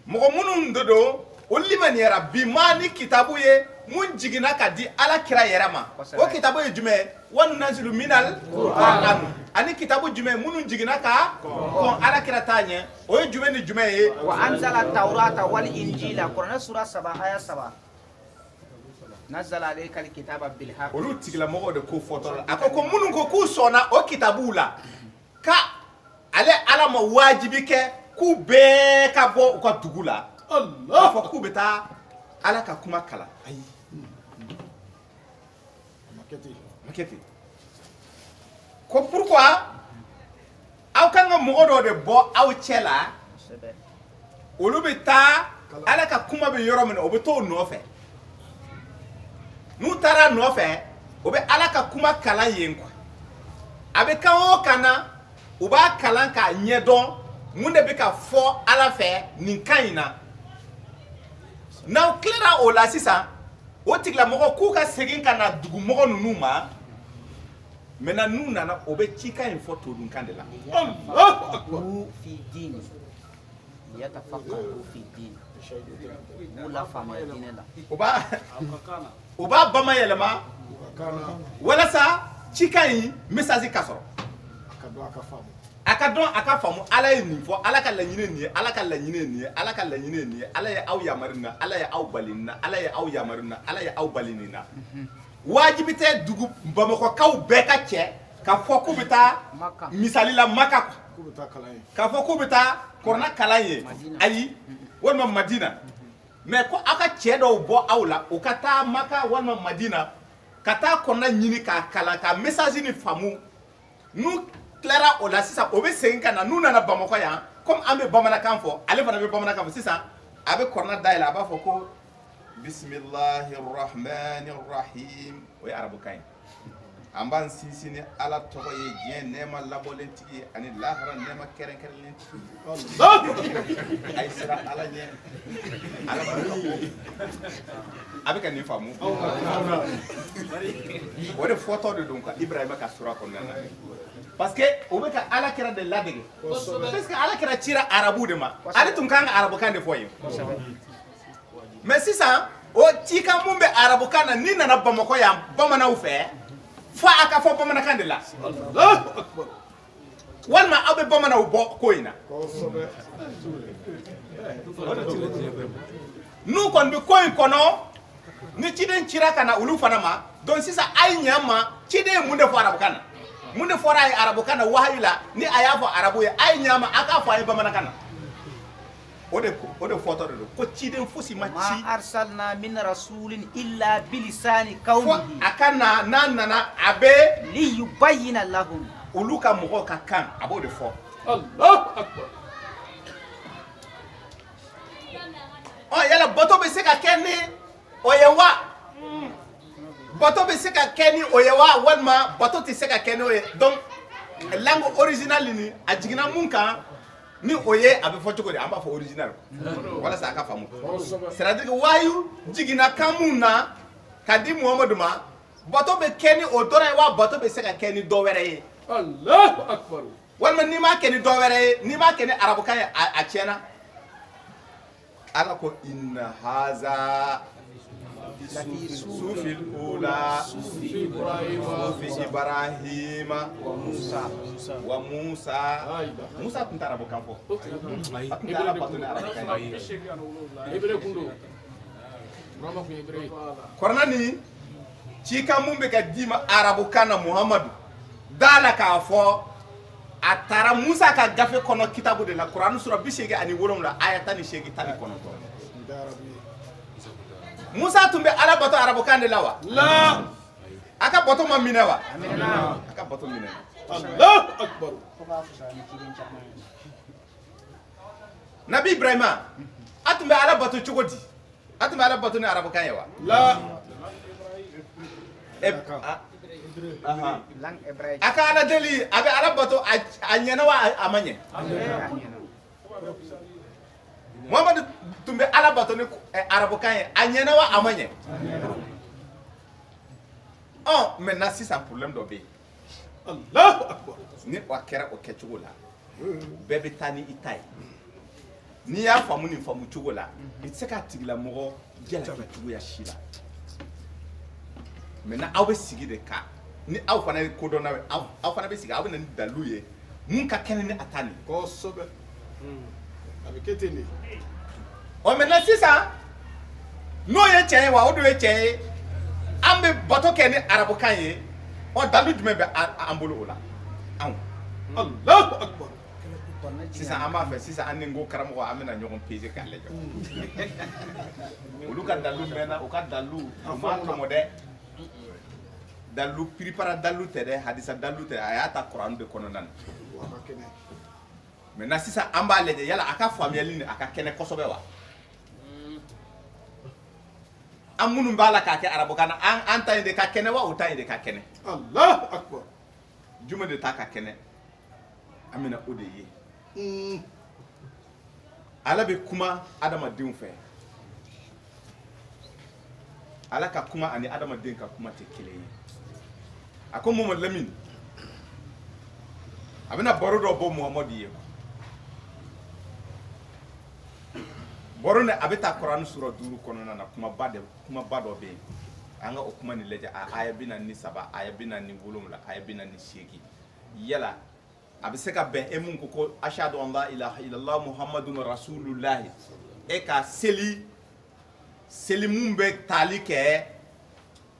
mɔgɔ minnu de don o limaniyara bima ni kitabu ye mun jiginna ka di ala kira yɛrɛ ma o kitabu ye jumɛn ye wa nunazzilu minal qur'an ani kitabu jumɛn minnu jiginna ka kɔn ala kira t'a ɲɛ o ye jumɛn ni jumɛn ye
وأنزل التوراة والإنجيل قرآن سورة 7 آية 7 نزل عليك الكتاب بالحق.
olu tigilamɔgɔw de ko fɔtɔ la a ko minnu ko k'u sɔnna o kitabuw la ka ale ala ma wajibi kɛ k'u bɛɛ ka bɔ u ka dugu la k'a fɔ k'u bɛ taa ala ka kuma kalan ayi ma kɛ ten ko pourquoi aw kan ka mɔgɔ dɔ de bɔ aw cɛ la olu bɛ taa ala ka kuma bɛ yɔrɔ min na o bɛ t'o nɔfɛ n'u taara nɔfɛ o bɛ ala ka kuma kalan yen quoi a bɛ kan o kan na u b'a kalan k'a ɲɛdɔn mun de bɛ ka fɔ ala fɛ nin kan in na n'aw tilara o la sisan o tigilamɔgɔ k'u ka segin ka na dugumɔgɔ ninnu ma maintenant nous nana o be ci kan fo to dun kan de la
Allahu akbar.
في دين يتفقهوا في الدين ولا فهم الدين لا
o ba bama yelema
Kana
wala sa ci kan yi message ka soro
akado akafamu.
aka dɔn a ka faamu ala ye nin fɔ ala ka laɲini nin ye ala ka laɲini nin ye ala ka laɲini nin ye ala ye aw yamaru na ala ye aw bali nin na ala ye aw yamaru na ala ye aw bali nin na wajibi tɛ dugu bamakɔkaw bɛɛ ka cɛ ka fɔ k'u bɛ taa
Maka.
misali la maka
Ku bɛ taa kalan ye.
k'a fɔ k'u bɛ taa kɔrɔna kalan ye
Madina.
ayi walima madina mais ko aw ka cɛ dɔw bɔ aw la u ka taa maka walima madina ka taa kɔrɔna ɲini k'a kalan ka message ni faamu n'u tilara o la sisan o bɛ segin ka na n'u nana bamakɔ yan comme an bɛ bamanankan fɔ ale fana bɛ bamanankan fɔ sisan a bɛ kɔrɔna dayɛlɛ a b'a fɔ ko bismillahirrahmanirrahim o ye arabukan ye an b'an sinsin ni ala tɔgɔ ye diɲɛ nɛɛma labɔlen tigi ye ani lahara nɛɛma kɛrɛnkɛrɛnlen tigi ye
Allahu akbar.
a ye siran ala ɲɛ ala barika bɔ a bɛ ka nin faamu o de fɔtɔ de don ka ibrahima ka sura kɔnɔna na parce que o bɛ ka ala kɛra de ladege parce que ala kɛra cira arabu de ma ale tun kan ka arabukan de fɔ yen mais sisan o cikan mun bɛ arabukan na ni nana bamakɔ yan bamananw fɛ fo a ka fɔ bamanankan de la
Allahu akbar.
walima aw bɛ bamananw bɔ ko in na
Kosɛbɛ.
n'u kɔni bɛ ko in kɔnɔ ni ciden cira ka na olu fana ma donc sisan a ye ɲɛ ma ciden ye mun de fɔ arabukan na mun de fɔra a ye arabukan na wahayi la ni a y'a fɔ arabu ye a ye ɲɛ ma a k'a fɔ a ye bamanankan na o de fɔtɔ de don ko ciden fosi ma
ما
ci
أرسلنا من رسول إلا بلسان
fo
قومه
a ka na n'a nana a bɛ
ليبين لهم
olu ka mɔgɔw ka kan a b'o de fɔ
Allahu akbar.
ɔ yala bato bɛ se ka kɛ ni o ye wa bato bɛ se ka kɛ ni o ye wa walima bato tɛ se ka kɛ ni o ye donc langue originale ni a jiginna mun kan ni o ye a bɛ fɔ cogo di an b'a fɔ original walasa a ka faamu c'est à dire que wayu jiginna kan mun na ka di muhamadu ma bato bɛ kɛ ni o dɔrɔn ye wa bato bɛ se ka kɛ ni dɔ wɛrɛ ye
Allahu akbar.
walima n'i m'a kɛ ni dɔ wɛrɛ ye n'i m'a kɛ ni arabukan ye a tiɲɛna ala ko inna haza sufil ula sufi ibrahima wa musa musa tun tɛ arabukan fɔ a tun tɛ ala bato ni arabukan ye
Ibere kundo. Rama kun ibere.
kɔrɔna ni cikan mun bɛ ka d'i ma arabukan na muhamadu da la k'a fɔ a taara musa ka gafe kɔnɔ kitabu de la kurani sura 87 aya 18 19 musa tun bɛ ala bato arabukan de la wa
La.
a ka bato ma minɛ wa
أمرنا
a ka bato minɛ
Allahu akbar.
nabi ibrahima a tun bɛ ala bato cogo di a tun bɛ ala bato ni arabukan ye wa
La.
لان إبراهيم
a ka ala deli a bɛ ala bato a ɲɛna wa a ma ɲɛ muhamadu tun bɛ ala bato ni arabukan ye a ɲɛna wa a ma ɲɛ maintenant sisan problème dɔ bɛ yen
Allahu akbar.
ni a kɛra o kɛcogo la bɛɛ bɛ taa ni i ta ye n'i y'a faamu nin faamu cogo la i tɛ se k'a tigilamɔgɔ jalaki cogoya si la maintenant aw bɛ sigi de ka ni aw fana ye kodɔnnaw ye aw fana bɛ sigi aw bɛ na ni dalilu ye mun ka kɛnɛ ni a ta nin
Kosɛbɛ. A bɛ kɛ ten de.
maintenant sisan n'o ye tiɲɛ ye wa o de ye tiɲɛ ye an bɛ bato kɛ ni arabukan ye dalilu jumɛn bɛ an bolo o la anw
Allahu akbar.
sisan an b'a fɛ sisan an ni n ko karamɔgɔ an bɛna ɲɔgɔn pese k'a lajɛ olu ka dalilu mɛnna u ka dalilu u m'a tɔmɔ dɛ dalilu piripara dalilu tɛ dɛ hadisa dalilu tɛ a y'a ta kuranu de kɔnɔna na
Wa ka kɛnɛ.
maintenant sisan an b'a lajɛ yala a ka faamuyali ni a ka kɛnɛ kosɛbɛ wa an minnu b'a la k'a kɛ arabukan na an ta in de ka kɛnɛ wa u ta in de ka kɛnɛ
Allahu akbar.
jumɛn de ta ka kɛnɛ an bɛna o de ye ala bɛ kuma adamadenw fɛ ala ka kuma ani adamaden ka kuma tɛ kelen ye a ko Mamadu Lamini a bɛna baro dɔ bɔ muhamadu ye baro ni a bɛ taa kuranɛ sura 5 kɔnɔna na kumaba dɔ bɛ yen an ka o kuma ni lajɛ a aya 43 aya 47 aya 48 yala a bɛ se ka bɛn e mun ko ashhadu an la ilaha illallah muhammadun rasulullah e ka seli mun bɛ tali kɛ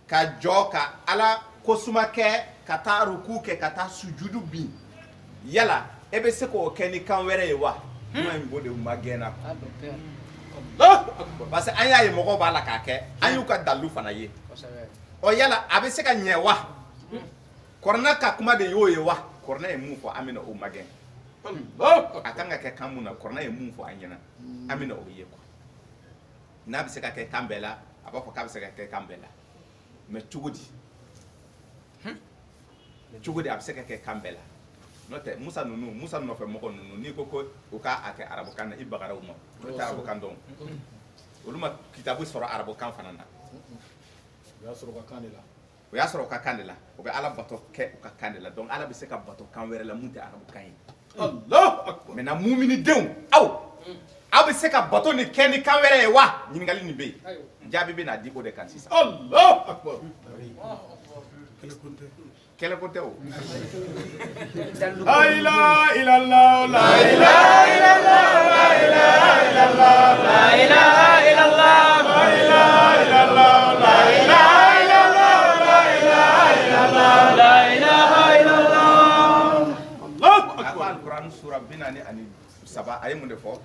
ka jɔ ka ala kosuma kɛ ka taa ruku kɛ ka taa sujudu bin yala e bɛ se k'o kɛ ni kan wɛrɛ ye wa kuma in b'o de ma gɛnna parce que an y'a ye mɔgɔw b'a la k'a kɛ an y'u ka dalilu fana ye ɔ yala a bɛ se ka ɲɛ wa kɔrɔna ka kuma de y'o ye wa kɔrɔna ye mun fɔ an bɛna o ma gɛn a kan ka kɛ kan mun na kɔrɔna ye mun fɔ an ɲɛna an bɛna o ye quoi n'a bɛ se ka kɛ kan bɛɛ la a b'a fɔ k'a bɛ se ka kɛ kan bɛɛ la mais cogo di a bɛ se ka kɛ kan bɛɛ la n'o tɛ musa nɔfɛ mɔgɔ ninnu n'i ko ko u k'a kɛ arabukan na i bagara u ma o tɛ arabukan dɔn olu ma kitabu sɔrɔ arabukan fana na
o y'a sɔrɔ u ka kan de la
o y'a sɔrɔ u ka kan de la o bɛ ala bato kɛ u ka kan de la donc ala bɛ se ka bato kan wɛrɛ la mun tɛ arabukan ye
Allahu akbar
maintenant muminidenw aw bɛ se ka bato ni kɛ ni kan wɛrɛ ye wa ɲininkali nin bɛ yen jaabi bɛ na di o de kan sisan
Allahu akbar
kɛlɛ ko tɛ o
la ilaha illallah la ilaha illallah la ilaha illallah la ilaha illallah la ilaha illallah la ilaha illallah la ilaha illallah la ilaha illallah Allahu akbar
alquran sura 47 aye mun de fɔ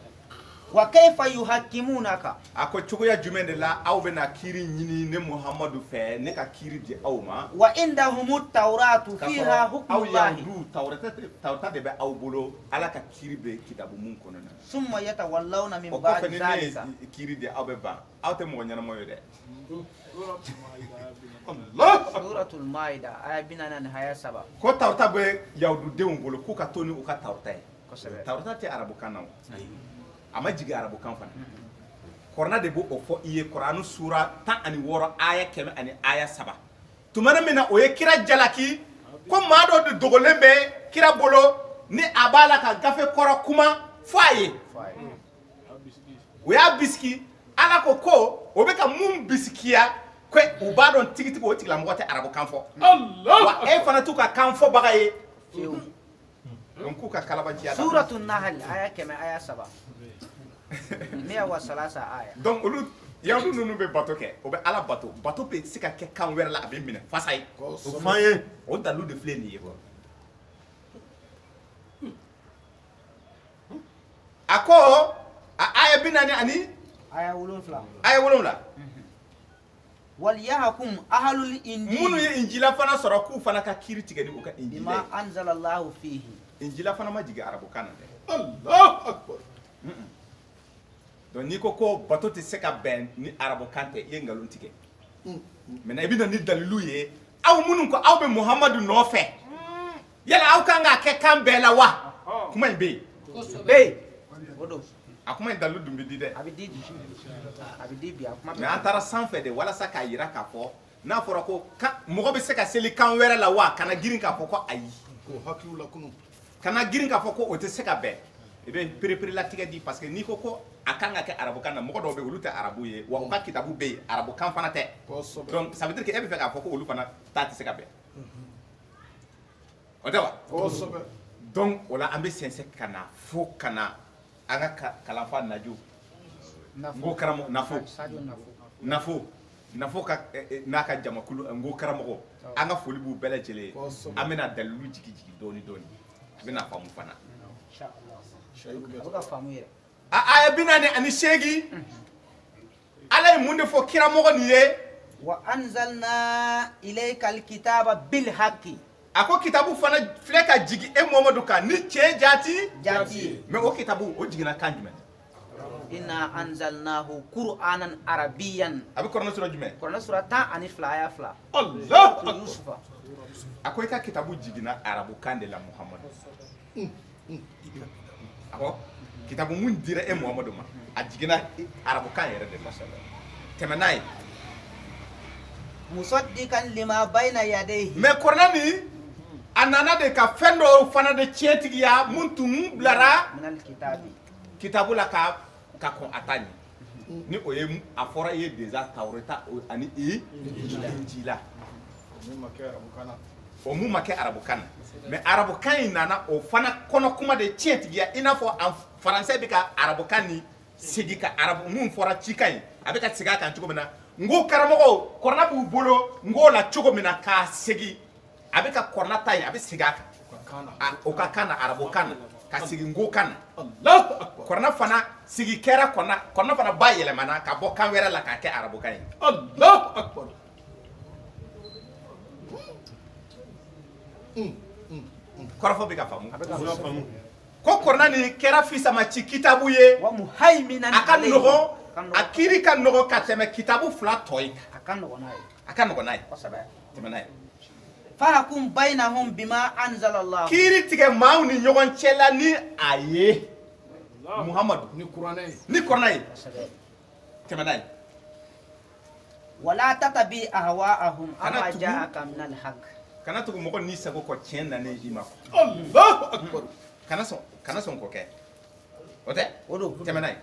wa kayfa yuhakkimunaka
a ko cogoya jumɛn de la aw bɛna kiiri ɲini ne muhamadu fɛ ne ka kiiri di aw ma
wa indahumut tawratu fiha
aw
hukmullahi
yahudu tawrata de bɛ aw bolo ala ka kiiri bɛ kitabu mun kɔnɔ na
summa yatawallawna min
o kɔfɛ
ba'di
ni ne
dhalika
ye kiiri di aw bɛ ban aw tɛ mɔgɔ ɲɛnama ye dɛ
suratul maida aya 47
ko tawrata bɛ yahududenw bolo k'u ka to ni u ka tawrata ye
kosɛbɛ
tawrata tɛ arabukan na o a ma jigin arabukan fana kɔrɔna de b'o fɔ i ye kuranu sura 16 aya 100 ani aya 3 tumana min na o ye kira jalaki ko maa dɔ de dogolen bɛ kira bolo ni a b'a la ka gafe kɔrɔ kuma fɔ a ye o y'a bisiki ala ko o bɛ ka mun bisikiya ko u b'a dɔn tigitigi o tigilamɔgɔ tɛ arabukan fɔ wa e fana t'u ka kan fɔbaga ye donc k'u ka kalabanciya la
suratul nahl aya 100 aya 7 miya wa salasa aya
donc olu yahudu ninnu bɛ bato kɛ o bɛ ala bato bɛ se ka kɛ kan wɛrɛ la a bɛ minɛ fasa ye o f'an ye o dalilu de filɛ nin ye quoi a ko a aya 40 ani
aya 7
aya 7
wal yahkum ahlul injil
minnu ye injila fana sɔrɔ k'u fana ka kiiri tigɛ ni u ka injila
bima anzalallahu fihi
injila fana ma jigin arabukan na dɛ
Allahu akbar
donc n'i ko bato tɛ se ka bɛn ni arabukan tɛ i ye nkalon tigɛ maintenant i bɛ na ni dalilu ye aw minnu ko aw bɛ muhamadu nɔfɛ yala aw kan k'a kɛ kan bɛɛ la wa kuma in bɛ yen
be odo
a kuma in dalilu dun bɛ di dɛ
abidi bi akuma
mais an taara sanfɛ de walasa k'a jira k'a fɔ n'a fɔra ko mɔgɔ bɛ se ka seli kan wɛrɛ la wa kana girin k'a fɔ ko ayi
ko hakiliw la kunu
kana girin k'a fɔ ko o tɛ se ka bɛn i bɛ perepere latigɛ di parce que n'i ko a kan ka kɛ arabukan na mɔgɔ dɔw bɛ yen olu tɛ arabu ye wa u ka kitabu bɛ yen arabukan fana tɛ donc ça veut dire que e bɛ fɛ k'a fɔ ko olu fana ta tɛ se ka bɛn o tɛ wa donc o la an bɛ sɛnsɛn ka na fo ka na an ka kalanfa naju n ko karamɔgɔ nafo ka n'a ka jamakulu n ko karamɔgɔ an ka foli b'u bɛɛ lajɛlen ye an bɛna dalilu jigi dɔɔni dɔɔni a bɛna faamu fana a aya 48 ala ye mun de fɔ kiramɔgɔ nin ye
wa anzalna ilayka alkitaba bil haqqi
a ko kitabu fana filɛ ka jigi e muhamadu kan ni tiɲɛ jaati mais o kitabu o jiginna kan jumɛn
inna anzalnahu qur'anan arabiyyan
a bɛ kɔrɔnɛ sura jumɛn
kɔrɔnɛ sura 10 ani 2 aya 2
Allah
yusufa
a ko i ka kitabu jiginna arabukan de la muhamadu a ko kitabu mun dira e muhamadu ma a jiginna arabukan yɛrɛ de la tɛmɛ n'a ye
musaddiqan lima bayna yadayhi
mais kɔrɔnɛ nin anana de ka fendo fana de tietigiya muntu blara
من الكتاب
kitabula ka kon atani ni o ye a fɔra ye déjà Taurata ani Injila o mu make arabukan mais arabukan in nana o fana kono kuma de tietigiya ina fɔ en français bi ka arabukan ni sigi ka arabu mun fɔra cikan a bɛ ka siga kan cogo min na ngo karamɔgɔ kɔrɔna b'u bolo ngo la cogo min na k'a segi a bɛ ka kɔrɔna ta ye a bɛ sigi a kan o ka kan na arabukan na ka sigi ngo kan na kɔrɔna fana sigi kɛra kɔrɔna fana ba yɛlɛmana ka bɔ kan wɛrɛ la k'a kɛ arabukan ye
Allahu Akbar.
kɔrɔfɔ bɛ ka faamu ko kɔrɔna ni kɛra fisama ci kitabu ye
ومهيمنا
a ka
عليه
nɔgɔ a kiiri ka nɔgɔ ka tɛmɛ kitabu fila tɔ ye
أكن غناي
a ka nɔgɔ n'a ye
وسبع
tɛmɛ n'a ye
فحكم بينهم بما أنزل الله
kiiri tigɛ maaw ni ɲɔgɔn cɛ la ni a ye muhamadu
Ni kuranɛ ye.
ni kɔrɔna ye
وسبع
tɛmɛ n'a ye
ولا تتبع أهواءهم
أنا
أما
تقول-
جاءك من الحق
kana tugu mɔgɔ ni sago kɔ tiɲɛ nanen i ma
Allahu Akbar.
kana sɔn k'o kɛ o tɛ
ودو
tɛmɛ n'a ye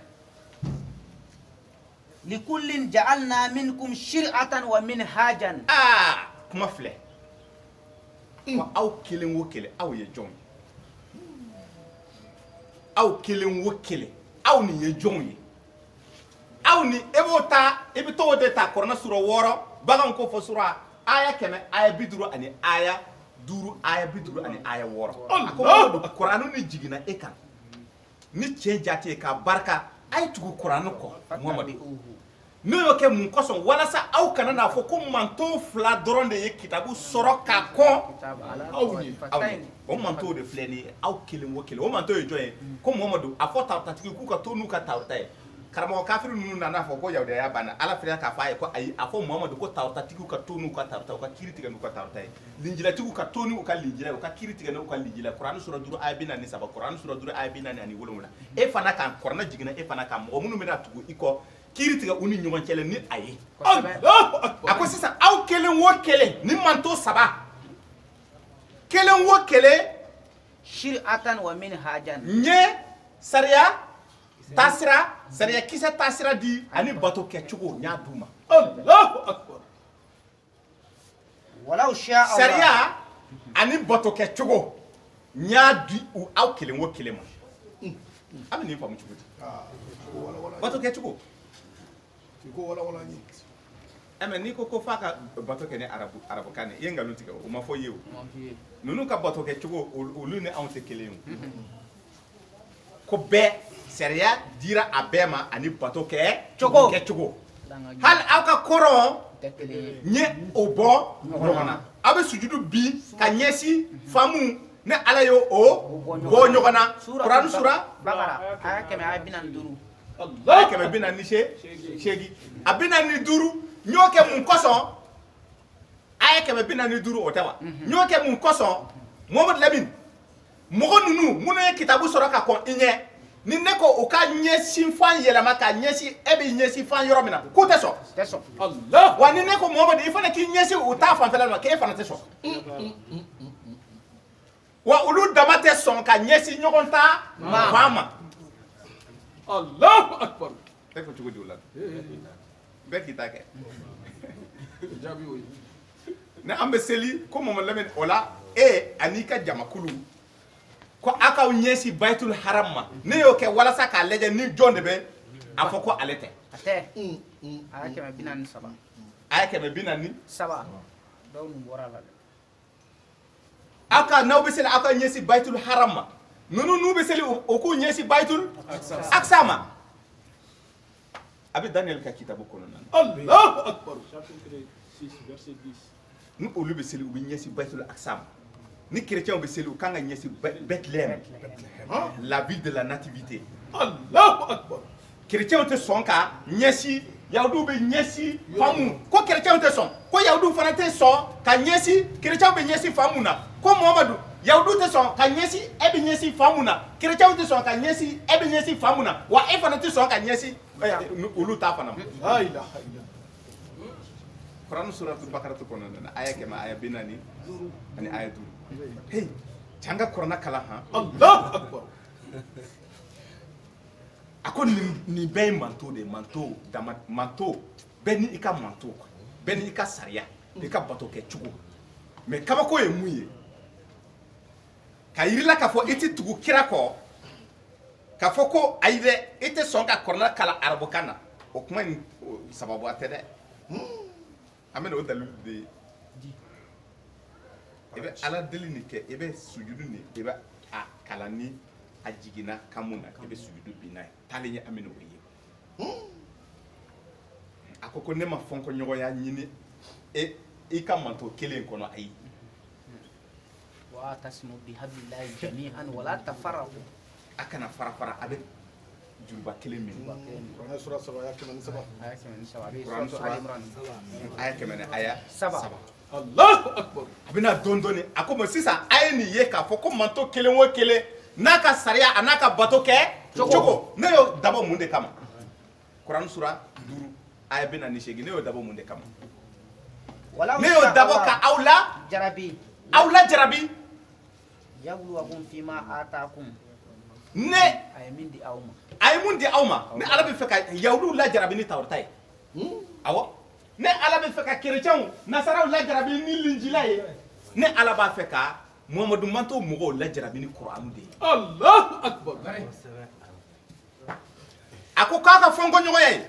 لكل جعلنا منكم شرعة ومنهاجا
aa kuma filɛ ko aw kelen o kelen aw ye jɔnw ye aw kelen o kelen aw nin ye jɔnw ye aw ni e b'o ta i bɛ t'o de ta kɔrɔna sura 6 baganw ko fɔ sura aya 100 aya 50 ani aya 5 aya 50 ani aya 6 a ko Mamadu kuranu ni jiginna e kan ni tiɲɛ jaate ye k'a barika a ye tugu kuranu kɔ Mamadu n'o y'o kɛ mun kosɔn walasa aw kana n'a fɔ ko manto 2 dɔrɔn de ye kitabu sɔrɔ ka kɔn
كتاب على
أو ني.
aw ye o manto de filɛ nin ye aw kelen o kelen o manto ye jɔn ye ko Mamadu a fɔ tawuratigi k'u ka to n'u ka tawurata ye karamɔgɔ kafiri ninnu nana fɔ ko yahudiya banna ala filɛ k'a fɔ a ye ko ayi a fɔ Mamadu ko tawuratigiw ka to n'u ka tawurata u ka kiiri tigɛ n'u ka tawurata ye linjilatigiw ka to n'u ka linjila ye u ka kiiri tigɛ n'u ka linjila kurani sura 5 aya 43 kurani sura 5 aya 47 e fana kan kɔrɔna jiginna e fana kan mɔgɔ minnu bɛna tugu i kɔ kiiri tigɛ u ni ɲɔgɔn cɛ la ni a ye
Allahu Akbar.
a ko sisan aw kelen o kelen ni manto 3 kelen o kelen
شرعة ومنهاجا
n ye sariya taasira sariya kisɛ taasira di ani bato kɛcogo n y'a d'u ma
Allahu Akbar.
ولو شاء الله
sariya ani bato kɛcogo n y'a di aw kelen o kelen ma a bɛ nin faamu cogo di
Ko wala wala.
bato kɛcogo
Ko wala wala ni.
mɛ n'i ko f'a ka bato kɛ ni arabukan ye i ye nkalon tigɛ o ma fɔ i ye o ninnu ka bato kɛcogo olu ni anw tɛ kelen ye o ko bɛɛ sariya dira a bɛɛ ma ani bato kɛcogo hali aw ka kɔrɔn n ye o bɔ ɲɔgɔn na aw bɛ sujudu bi ka ɲɛsin faamu ne ala ye o bɔ ɲɔgɔn na kurani sura
بقرة آية كم آية بنا ندرو
a ye 448 a 45 n y'o kɛ mun kosɔn a ye 445 o tɛ wa n y'o kɛ mun kosɔn Mamadu Lamini mɔgɔ ninnu minnu ye kitabu sɔrɔ ka kɔn i ɲɛ ni ne ko u ka ɲɛsin fan yɛlɛma ka ɲɛsin e bɛ ɲɛsin fan yɔrɔ min na k'u tɛ sɔn
تسو
Allah.
wa ni ne ko Mamadu i fana k'i ɲɛsin u ta fanfɛla ma k'e fana tɛ sɔn wa olu dama tɛ sɔn ka ɲɛsin ɲɔgɔn ta fan ma
Allahu Akbar.
e ko cogo di o la bɛɛ k'i ta kɛ
Jaabi o ye.
ne an bɛ seli ko Mamadu Lamini o la e an'i ka jamakulu ko aw k'aw ɲɛsin Baitul Haram ma ne y'o kɛ walasa k'a lajɛ ni jɔn de bɛ a fɔ ko ale tɛ
أتى آية كم بنا نسبة
a ye 440
سبعة دون مبارا لا
aw ka n'aw bɛ seli aw ka ɲɛsin Baitul Haram ma ninnu n'u bɛ seli o k'u ɲɛsin Baitul Aqsa ma a bɛ Daniel ka kitabu kɔnɔna na
Allahu Akbar.
Chapitre 6, verset 10.
ni olu bɛ seli u bɛ ɲɛsin Baitul Aqsa ma ni chrétiens bɛ seli u kan ka ɲɛsin Bethléem la ville de la nativité
Allahu Akbar.
chrétiens tɛ sɔn ka ɲɛsin yahudiw bɛ ɲɛsin faamu ko chrétiens tɛ sɔn ko yahudiw fana tɛ sɔn ka ɲɛsin chrétiens bɛ ɲɛsin faamu na ko Mamadu yahudiw tɛ sɔn ka ɲɛsin e bɛ ɲɛsin faamu na chrétiens tɛ sɔn ka ɲɛsin e bɛ ɲɛsin faamu na wa e fana tɛ sɔn ka ɲɛsin olu ta fana ma
La ilaha illa.
Kurani suratul Baqara kɔnɔna na aya 100 aya 40 ani aya 5 hey changa korona kala ha
Allahu akbar.
ako ni bɛɛ ye manto de manto dama manto bɛɛ ni i ka manto bɛɛ ni i ka sariya i ka bato kɛ cogo mais kabako ye mun ye ka yirila k'a fɔ i tɛ tugu kira kɔ k'a fɔ ko ayi dɛ i tɛ sɔn ka korona kala arabukan na o kuma in sababu a tɛ dɛ an bɛna o dalilu de ye i bɛ ala deli nin kɛ i bɛ sujudu nin i bɛ a kalan ni a jiginna kan mun na i bɛ sujudu bin n'a ye taalen ye an bɛna o ye a ko ne ma fɔ ko ɲɔgɔnya ɲini i ka manto kelen kɔnɔ ayi
wa tasmu bihablillahi jami'an wala tafarraqu
a kana fara fara a bɛ juruba kelen min
Kuranɛ sura 3 aya 107.
aya 107
Quran
suratu Ali Imran
aya 100 ni aya 7
Allahu akbar.
a bɛna dɔɔni dɔɔni a ko sisan a ye nin ye k'a fɔ ko manto kelen o kelen n'a ka sariya a n'a ka bato kɛ cogo ne y'o dabɔ mun de kama Quran sura 5 aya 48 ne y'o dabɔ mun de kama
walau
ne y'o dabɔ ka aw la jarabi
yabluwakum fima atakum
ne
ay min di awma
a ye mun di aw ma ne ala bɛ fɛ ka yahudiw lajarabi ni tawrata ye awɔ ne ala bɛ fɛ ka kerecɛnw nasaraw lajarabi ni linjila ye ne ala b'a fɛ ka muhamadu manto mɔgɔw lajarabi ni kuranu de ye
Allahu akbar.
a ko k'a ka fɔ n ko ɲɔgɔnya ye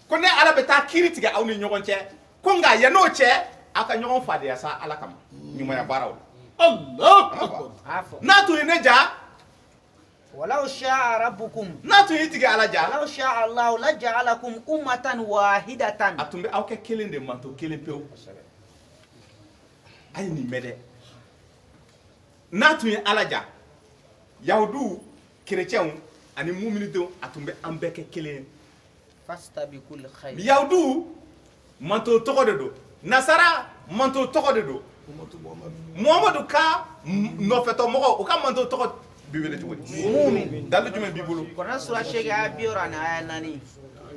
ko ne ala bɛ taa kiiri tigɛ aw ni ɲɔgɔn cɛ ko nka yann'o cɛ aw ka ɲɔgɔn fadenya sa ala kama ɲumanya baaraw la
Allahu akbar.
afo
n'a tun ye ne ja
walau sha'a rabbukum
n'a tun y'i tigɛ ala ja
walau sha'a Allah la ja'alakum ummatan wahidatan
a tun bɛ aw kɛ kelen de manto kelen pewu a ye nin mɛn dɛ n'a tun ye ala ja yahudiw kerecɛnw ani muminidenw a tun bɛ an bɛɛ kɛ kelen ye
fastabiqul khayr
yahudiw manto tɔgɔ de don nasara manto tɔgɔ de don muhamadu ka nɔfɛtɔ mɔgɔ u ka manto tɔgɔ bi wele cogo di
mu'min
dalu jumɛn b'i bolo
Quran sura shege aya 40 aya 9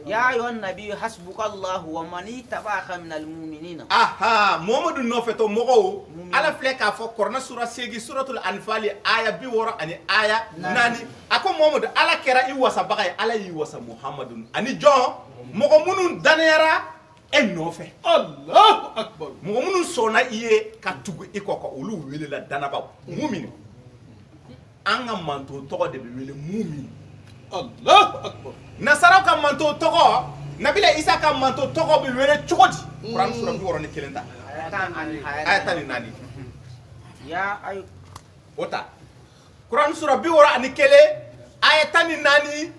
ya ayyuhan nabiyyu hasbukallahu wa man ittaba'aka minal mu'minina
aha muhamadu nɔfɛtɔ mɔgɔw ala filɛ k'a fɔ kɔrɔna sura 8 suratul anfal aya 60 ani aya 4 a ko muhamadu ala kɛra i wasabaga ye ala y'i wasa muhamadu ani jɔn mɔgɔ minnu danayara e nɔfɛ
Allahu akbar.
mɔgɔ minnu sɔnna i ye ka tugu i kɔ ka olu welela danabaw mumin an ka manto tɔgɔ de bɛ wele mumin
Allahu akbar.
nasaraw ka manto tɔgɔ nabila isa ka manto tɔgɔ bɛ wele cogo di kuran sura 61 ta aya 14
ya ay
o ta kuran sura 61 aya 14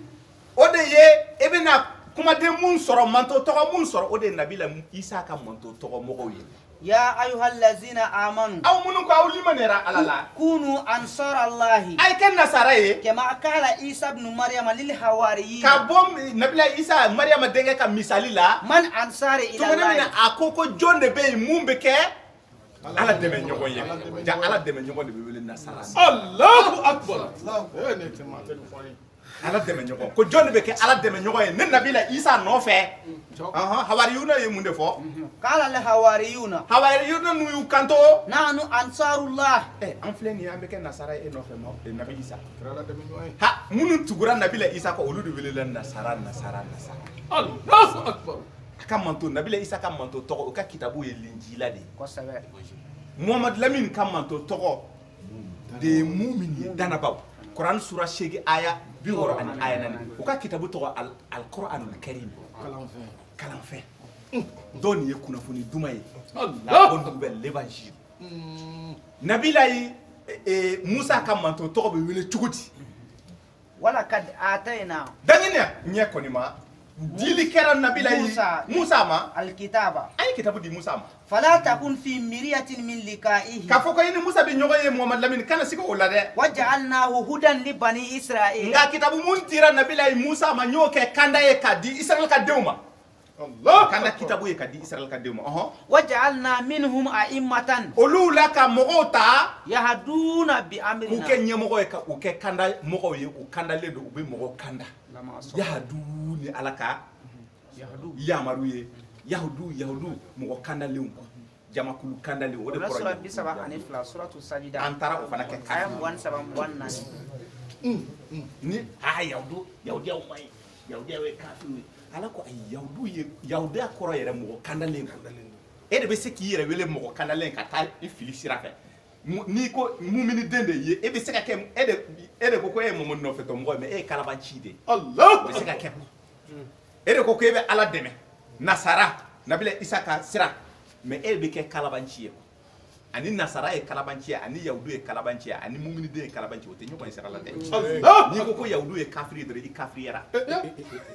o de ye e bɛna kumaden mun sɔrɔ manto tɔgɔ mun sɔrɔ o de ye nabila isa ka manto tɔgɔ mɔgɔw ye
ya ayyuhallazina amanu
aw minnu ko aw limaniyara ala la
kunu ansarallahi
a ye kɛ nasara ye
kama qala Isa ibn Maryam lil hawariyin
ka bɔ nabila isa mariama denkɛ ka misali la
man ansari ila
tuguni mina
Allah
a ko jɔn de bɛ yen mun bɛ kɛ ala dɛmɛ ɲɔgɔn ye ja ala dɛmɛ ɲɔgɔn de bɛ wele nasara
Allahu akbar. Eh ne te ma te fɔ ye.
ala dɛmɛ ɲɔgɔn ko jɔn de bɛ kɛ ala dɛmɛ ɲɔgɔn ye ne nabila isa nɔfɛ hawariyuna ye mun de fɔ
qala al hawariyuna
hawariyuna n'u y'u kanto
nahnu ansarullah
an filɛ nin ye an bɛ kɛ nasara ye e nɔfɛ nabi isa
Kira dɛmɛ ɲɔgɔn ye.
ha minnu tugura nabila isa kɔ olu de welela nasara
Allahu akbar.
a ka manto nabila isa ka manto tɔgɔ o ka kitabu ye linjila de ye
kosɛbɛ
muhamadu lamini ka manto tɔgɔ de ye mumin ye danabaw kuran sura 8 aya 60 ani aya 4 o ka kitabu tɔgɔ alquranul karim kalanfɛn dɔ nin ye kunnafoni duman ye la bonne nouvelle l'évangile nabila yi musa ka manto tɔgɔ bɛ wele cogo di
wala kad atayna
dangina ɲɛ kɔni ma dili kɛra nabila yi musa ma
alkitaba
an ye kitabu di musa ma
fala takun fi miryatin min liqa'ihi
k'a fɔ ko i ni musa bɛ ɲɔgɔn ye muhamadu lamini kana sigi o la dɛ
waja'alnahu hudan li bani isra'il
nka kitabu mun dira nabila yi musa ma n y'o kɛ kanda ye k'a di israɛl ka denw ma
Allah.
kanda kitabu ye k'a di israɛl ka denw ma
waja'alna minhum a'immatan
olu la ka mɔgɔw ta
yahduna bi
k'u
amrina
kɛ ɲɛmɔgɔ ye ka u kɛ kanda mɔgɔw ye u kandalen don u bɛ mɔgɔw kanda yahadu ni ala ka yamaru ye yahudu mɔgɔ kandalenw jamakulu kandale o de
Kurana sura
kɔrɔ
32 suratu sajida
an taara o fana kɛ
aya 27
ni yahudiya ma ye yahudiya ye kafiri ye ala ko ayi yahudiya kɔrɔ yɛrɛ mɔgɔ kandalen e de bɛ se k'i yɛrɛ wele mɔgɔ kandalen ka taa i fili sira fɛ n'i ko mumini den de ye e bɛ se ka kɛ e de ko e ye mɔmɔ nɔfɛtɔ mɔgɔ ye mais e ye kalabanci de ye
Allah
o bɛ se ka kɛ e de ko e bɛ ala dɛmɛ nasara nabila isa ka sira mais e bɛ kɛ kalabanci ye ani nasara ye kalabanci ye ani yahudu ye kalabanci ye ani mumini den ye kalabanci ye o tɛ ɲɔgɔn ye sira la dɛ n'i ko yahudu ye kafiri dɔrɔn i kafiriyara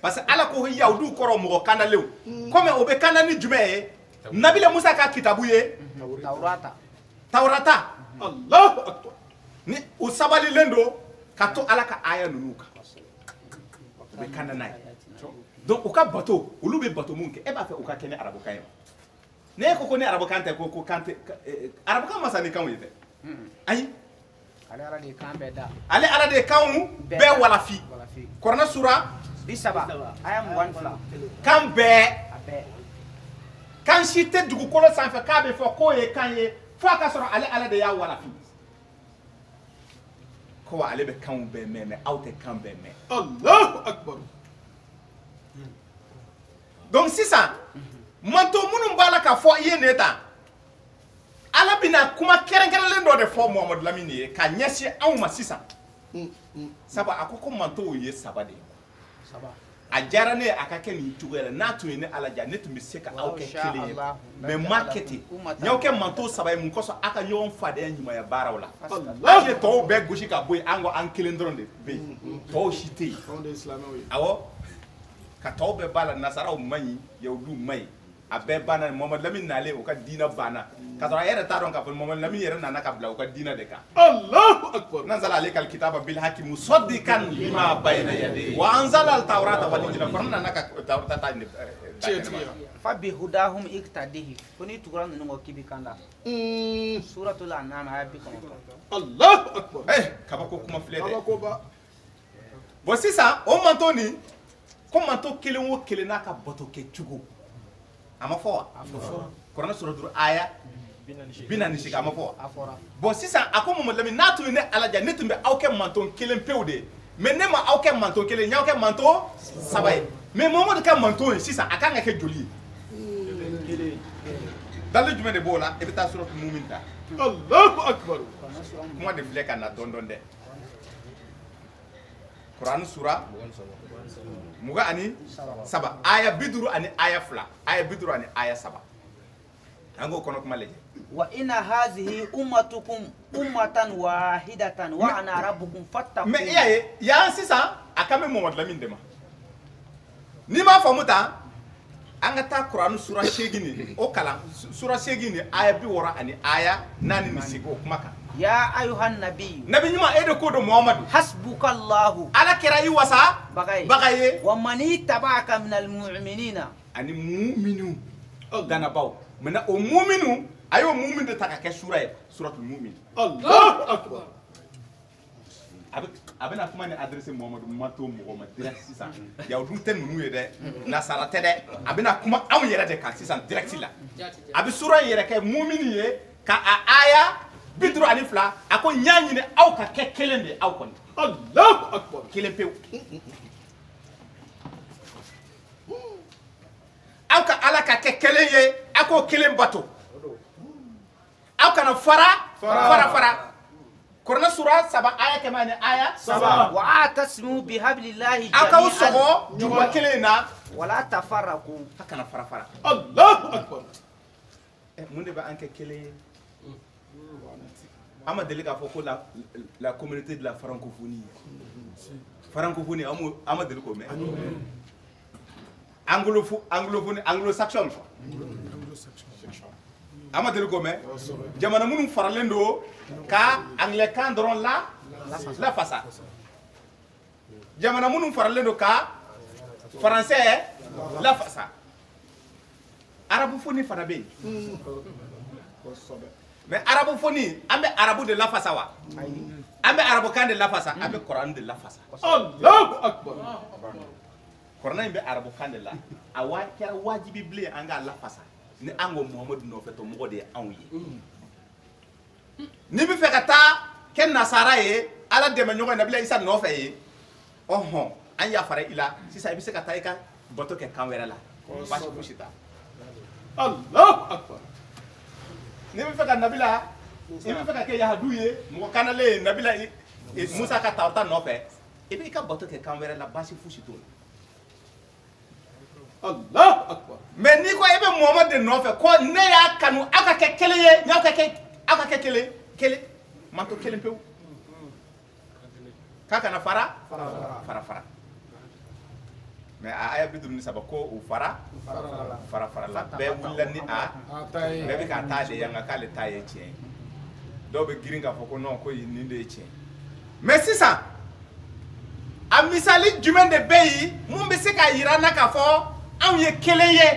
parce que ala ko yahudu kɔrɔ mɔgɔ kandalenw comme o bɛ kanda ni jumɛn ye nabila musa ka kitabu ye tawrata
Allahu akbar
ni o sabalilen don ka to ala ka aya ninnu kan o bɛ kanda n'a ye donc u ka bato olu bɛ bato mun kɛ e b'a fɛ u ka kɛ ni arabukan ye ne ko ni arabukan tɛ ko kan tɛ arabukan ma sa ni kanw ye dɛ ayi
ale ala de kan bɛɛ da
ale ala de kanw bɛɛ walafi kuranɛ sura
30 aya 22
kan bɛɛ
a bɛɛ
kan si tɛ dugukolo sanfɛ k'a bɛ fɔ k'o ye kan ye fo a ka sɔrɔ ale ala de y'a walafi ko ale bɛ kanw bɛɛ mɛn mais aw tɛ kan bɛɛ mɛn
Allahu akbar
donc sisan manto minnu b'a la ka fɔ i ye nin ta ala bɛna kuma kɛrɛnkɛrɛnlen dɔ de fɔ Muhamadu Lamini ye ka ɲɛsin anw ma sisan sabu a ko mantow ye saba de ye a diyara ne ye a ka kɛ nin cogoya la n'a tun ye ne ala diya ne tun bɛ se ka aw kɛ kelen ye mais n m'a kɛ ten n y'aw kɛ manto saba ye mun kosɔn a ka ɲɔgɔn fadenya ɲumanya baaraw la an ye tɔw bɛɛ gosi ka bɔ yen an ko an kelen dɔrɔn de bɛ yen tɔw si tɛ yen
on est islamien
awɔ ka tɔw bɛɛ b'a la nasaraw man ɲi yahudiw man ɲi a bɛɛ banna Muhamadu Lamini nalen o ka diinɛ banna ka sɔrɔ a yɛrɛ t'a dɔn k'a fɔ Muhamadu Lamini yɛrɛ nana ka bila o ka diinɛ de kan
Allahu akbar
nazala alaykal kitaba bil haqqi musaddiqan lima bayna yadayhi wa anzala al tawrata wal injila kuran nana ka tawrata ta ni
fa bi hudahum iktadihi kuni tugura nunu ko kibi kanda suratul an'am aya 19
Allahu akbar
kabako kuma filɛ dɛ
kabako ba
bon sisan o manto ni ko manto kelen o kelen n'a ka bato kɛ cogo a ma fɔ wa kuranɛ sura 5 aya 48 a ma fɔ wa bon sisan a ko Muhamadu Lamini n'a tun ye ne ala diya ne tun bɛ aw kɛ manto kelen pewu de ye mais ne ma aw kɛ manto kelen n y'aw kɛ manto saba ye mais Muhamadu ka manto ye sisan a kan ka kɛ joli ye dalili jumɛn de b'o la i bɛ taa suratul mumin ta
Allahu akbar
kuma de filɛ ka na dɔn dɔn dɛ kuranɛ sura 27 aya 50 ani aya 2 aya 50 ani aya 7 an k'o kɔnɔ kuma lajɛ
wa inna hadhihi ummatukum ummatan wahidatan wa ana rabbukum fattaqun
mais iya ye yan sisan a kan bɛ Muhamadu Lamini de ma n'i m'a faamu tan an ka taa kuranɛ sura 8 ni o kalan sura 8 ni aya 60 ani aya 4 ni 8 o kuma kan
ya ayuhan nabi
nabi ɲuman e de ko don Muhamadu
hasbukallahu
ala kɛra i wasa baga ye
wa man ittaba'aka minal mu'minina
ani mu'minu danabaw maintenant o mu'minu a y'o mu'min de ta ka kɛ sura ye suratul mu'min
Allahu akbar
a bɛna kuma ni adresse Muhamadu manto mɔgɔ ma direct sisan yahudu tɛ ninnu ye dɛ nasara tɛ dɛ a bɛna kuma anw yɛrɛ de kan sisan direct la a bɛ sura in yɛrɛ kɛ mu'mini ye ka a aya 50 ani 2 a ko n y'a ɲini aw ka kɛ kelen de aw kɔni
Allahu akbar
kelen pewu aw ka ala ka kɛ kelen ye aw k'o kelen bato aw kana fara kuranɛ sura 7 aya 100 ani aya 7
wa atasimu bihablillahi
aw k'aw
jami'an
sɔgɔ juba kelen na
wala tafarraqu
a kana fara
Allahu akbar
mun de bɛ an kɛ kelen ye an ma deli k'a fɔ ko la communauté de la francophonie an ma deli k'o mɛn anglophone anglo-saxon an ma deli k'o mɛn jamana minnu faralen don ka anglais kan dɔrɔn lafasa jamana minnu faralen don ka français lafasa arabophonie fana bɛ yen mais arabophonie an bɛ arabu de lafasa wa an bɛ arabukan de lafasa an bɛ kuran de lafasa
Allahu akbar
kuran in bɛ arabukan de la a kɛra wajibi bilen an k'a lafasa ni an ko Muhamadu nɔfɛ to mɔgɔ de ye anw ye ni bɛ fɛ ka taa kɛ nasara ye ala dɛmɛ ɲɔgɔn nabila Isa nɔfɛ ye ɔhɔn an yafara i la sisan i bɛ se ka taa i ka bato kɛ kan wɛrɛ la baasi fosi t'a
Allahu akbar.
ni bɛ fɛ ka nabila i bɛ fɛ ka kɛ yahadu ye mɔgɔ kanalen nabila Musa ka taa nɔfɛ i bɛ i ka bato kɛ kan wɛrɛ la baasi fosi t'o la
Allahu akbar.
mais n'i ko i bɛ Muhamadu de nɔfɛ ko ne y'a kanu aw ka kɛ kelen ye n'aw ka kɛ kelen manto kelen pewu k'a kana fara mais a aya 53 ko u fara la bɛɛ wulila ni a bɛɛ bɛ ka taa de yan nka k'ale ta ye tiɲɛ dɔw bɛ girin k'a fɔ ko non ko nin de ye tiɲɛ mais sisan a misali jumɛn de bɛ yen mun bɛ se ka yira n na k'a fɔ anw ye kelen ye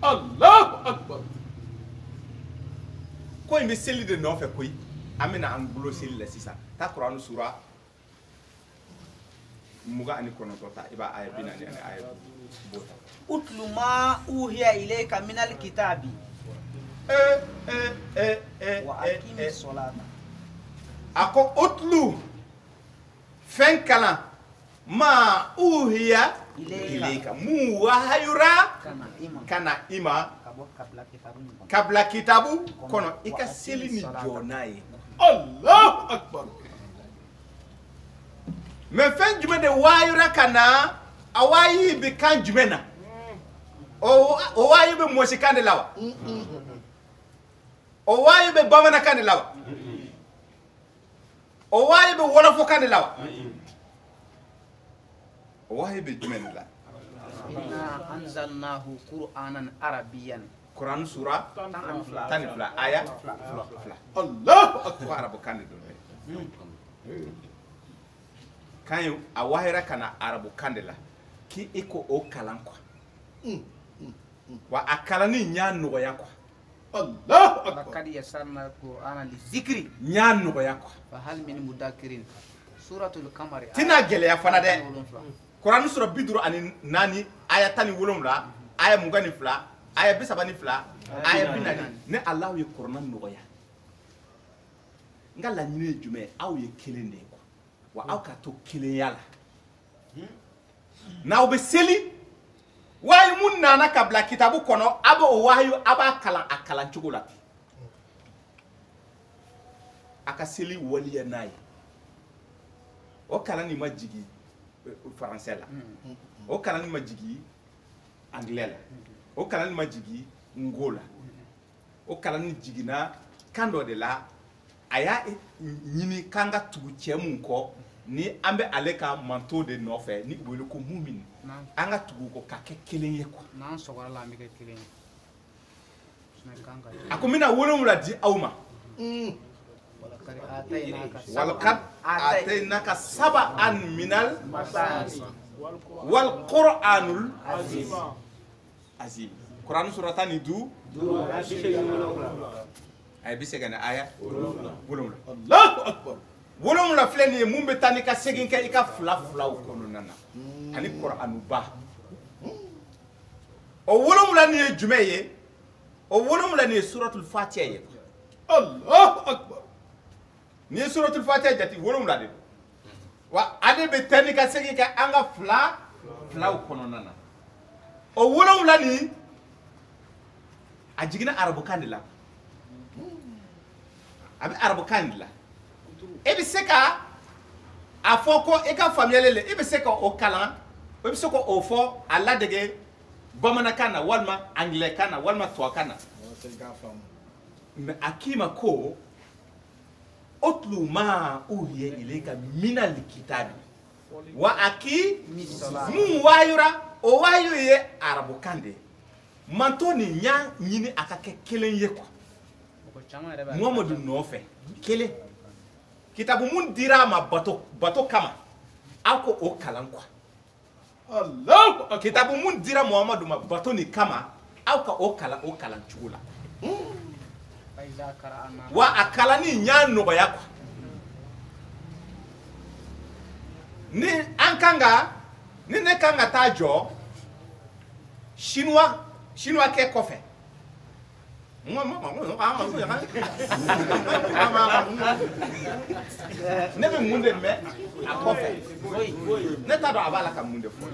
Allahu akbar.
ko in bɛ seli de nɔfɛ koyi an bɛna an bolo seli la sisan taa Kurani sura 29 ta i b'a aya 40 ani aya 5 ta
utlu ma uhiya ilayka min alkitabi wa aqimi salata
a ko utlu fɛn kalan ma uhiya ilayka mun wahayura kana ima kabla kitabu kɔnɔ i ka seli ni jɔ n'a ye
Allahu akbar.
mais fɛn jumɛn de wahayura kana a wayi bɛ kan jumɛn na o wayi bɛ mɔsikan de la wa o wayi bɛ bamanankan de la wa o wayi bɛ wɔlɔfɔkan de la wa o wayi bɛ jumɛn de la
inna anzalnahu qur'anan arabiyyan
Quran sura 12 aya 2
Allahu akbar.
ko arabukan de don kan ye a wahira kana arabukan de la ki i ko o kalan quoi wa a kalani ɲa nɔgɔya quoi
Allahu akbar.
laqad yassarna qur'ana lizikri
ɲa nɔgɔya quoi
fa hal min mudakkirin suratul qamari
tina gɛlɛya fana dɛ Quran sura 54 aya 17 aya 22 aya 32 aya 40 ne Allah ye Quran nɔgɔya nka laɲini ye jumɛn aw ye kelen de ye quoi wa aw ka to kelenya la n'aw bɛ seli wayi mun nana ka bila kitabu kɔnɔ a bɛ o wahayu a b'a kalan a kalan cogo la ten a ka seli waliya n'a ye o kalan nin ma jigi faransɛ la o kalan nin ma jigi anglais la o kalan nin ma jigi ngo la o kalan nin jiginna kan dɔ de la a y'a ɲini k'an ka tugu cɛ mun kɔ ni an bɛ ale ka manto de nɔfɛ ni u wele ko mumin an ka tugu ko ka kɛ kelen ye quoi
n'an sɔgɔla la an bɛ kɛ kelen ye
a ko n bɛna 7 di aw ma walaqad ataynaka sab'an minal wal qur'anul azim Quran sura 12 ay bi segene aya 7
Allahu akbar.
7 filɛ nin ye mun bɛ taa ni ka segin kɛ i ka filaw kɔnɔna na ani Qur'anu ba o 7 nin ye jumɛn ye o 7 nin ye suratul fatiha ye
Allahu akbar.
ni ye suratul fatiha jate 7 de wa ale bɛ taa ni ka segin kɛ an ka filaw kɔnɔna na o 7 nin a jiginna arabukan de la a bɛ arabukan de la e bɛ se ka a fɔ ko e ka faamuyali le e bɛ se ka o kalan e bɛ se ka o fɔ a ladege bamanankan na walima anglais na walima tubabukan na mais a k'i ma ko utlu ma uhiya ilayka minal kitabi wa aki mun wayura o wayu ye arabukan de manto ni ɲa ɲini a ka kɛ kelen ye quoi Muhamadu nɔfɛ kelen kitabu mun dira ma bato kama aw ko o kalan quoi
Allahu akbar.
kitabu mun dira Muhamadu ma bato ni kama aw ka o kalan cogo la wa a kalani ɲa nɔgɔya quoi ni ne kan ka taa jɔ chinois kɛ kɔfɛ ne bɛ mun de mɛn a kɔfɛ ne t'a dɔn a b'a la ka mun de fɔ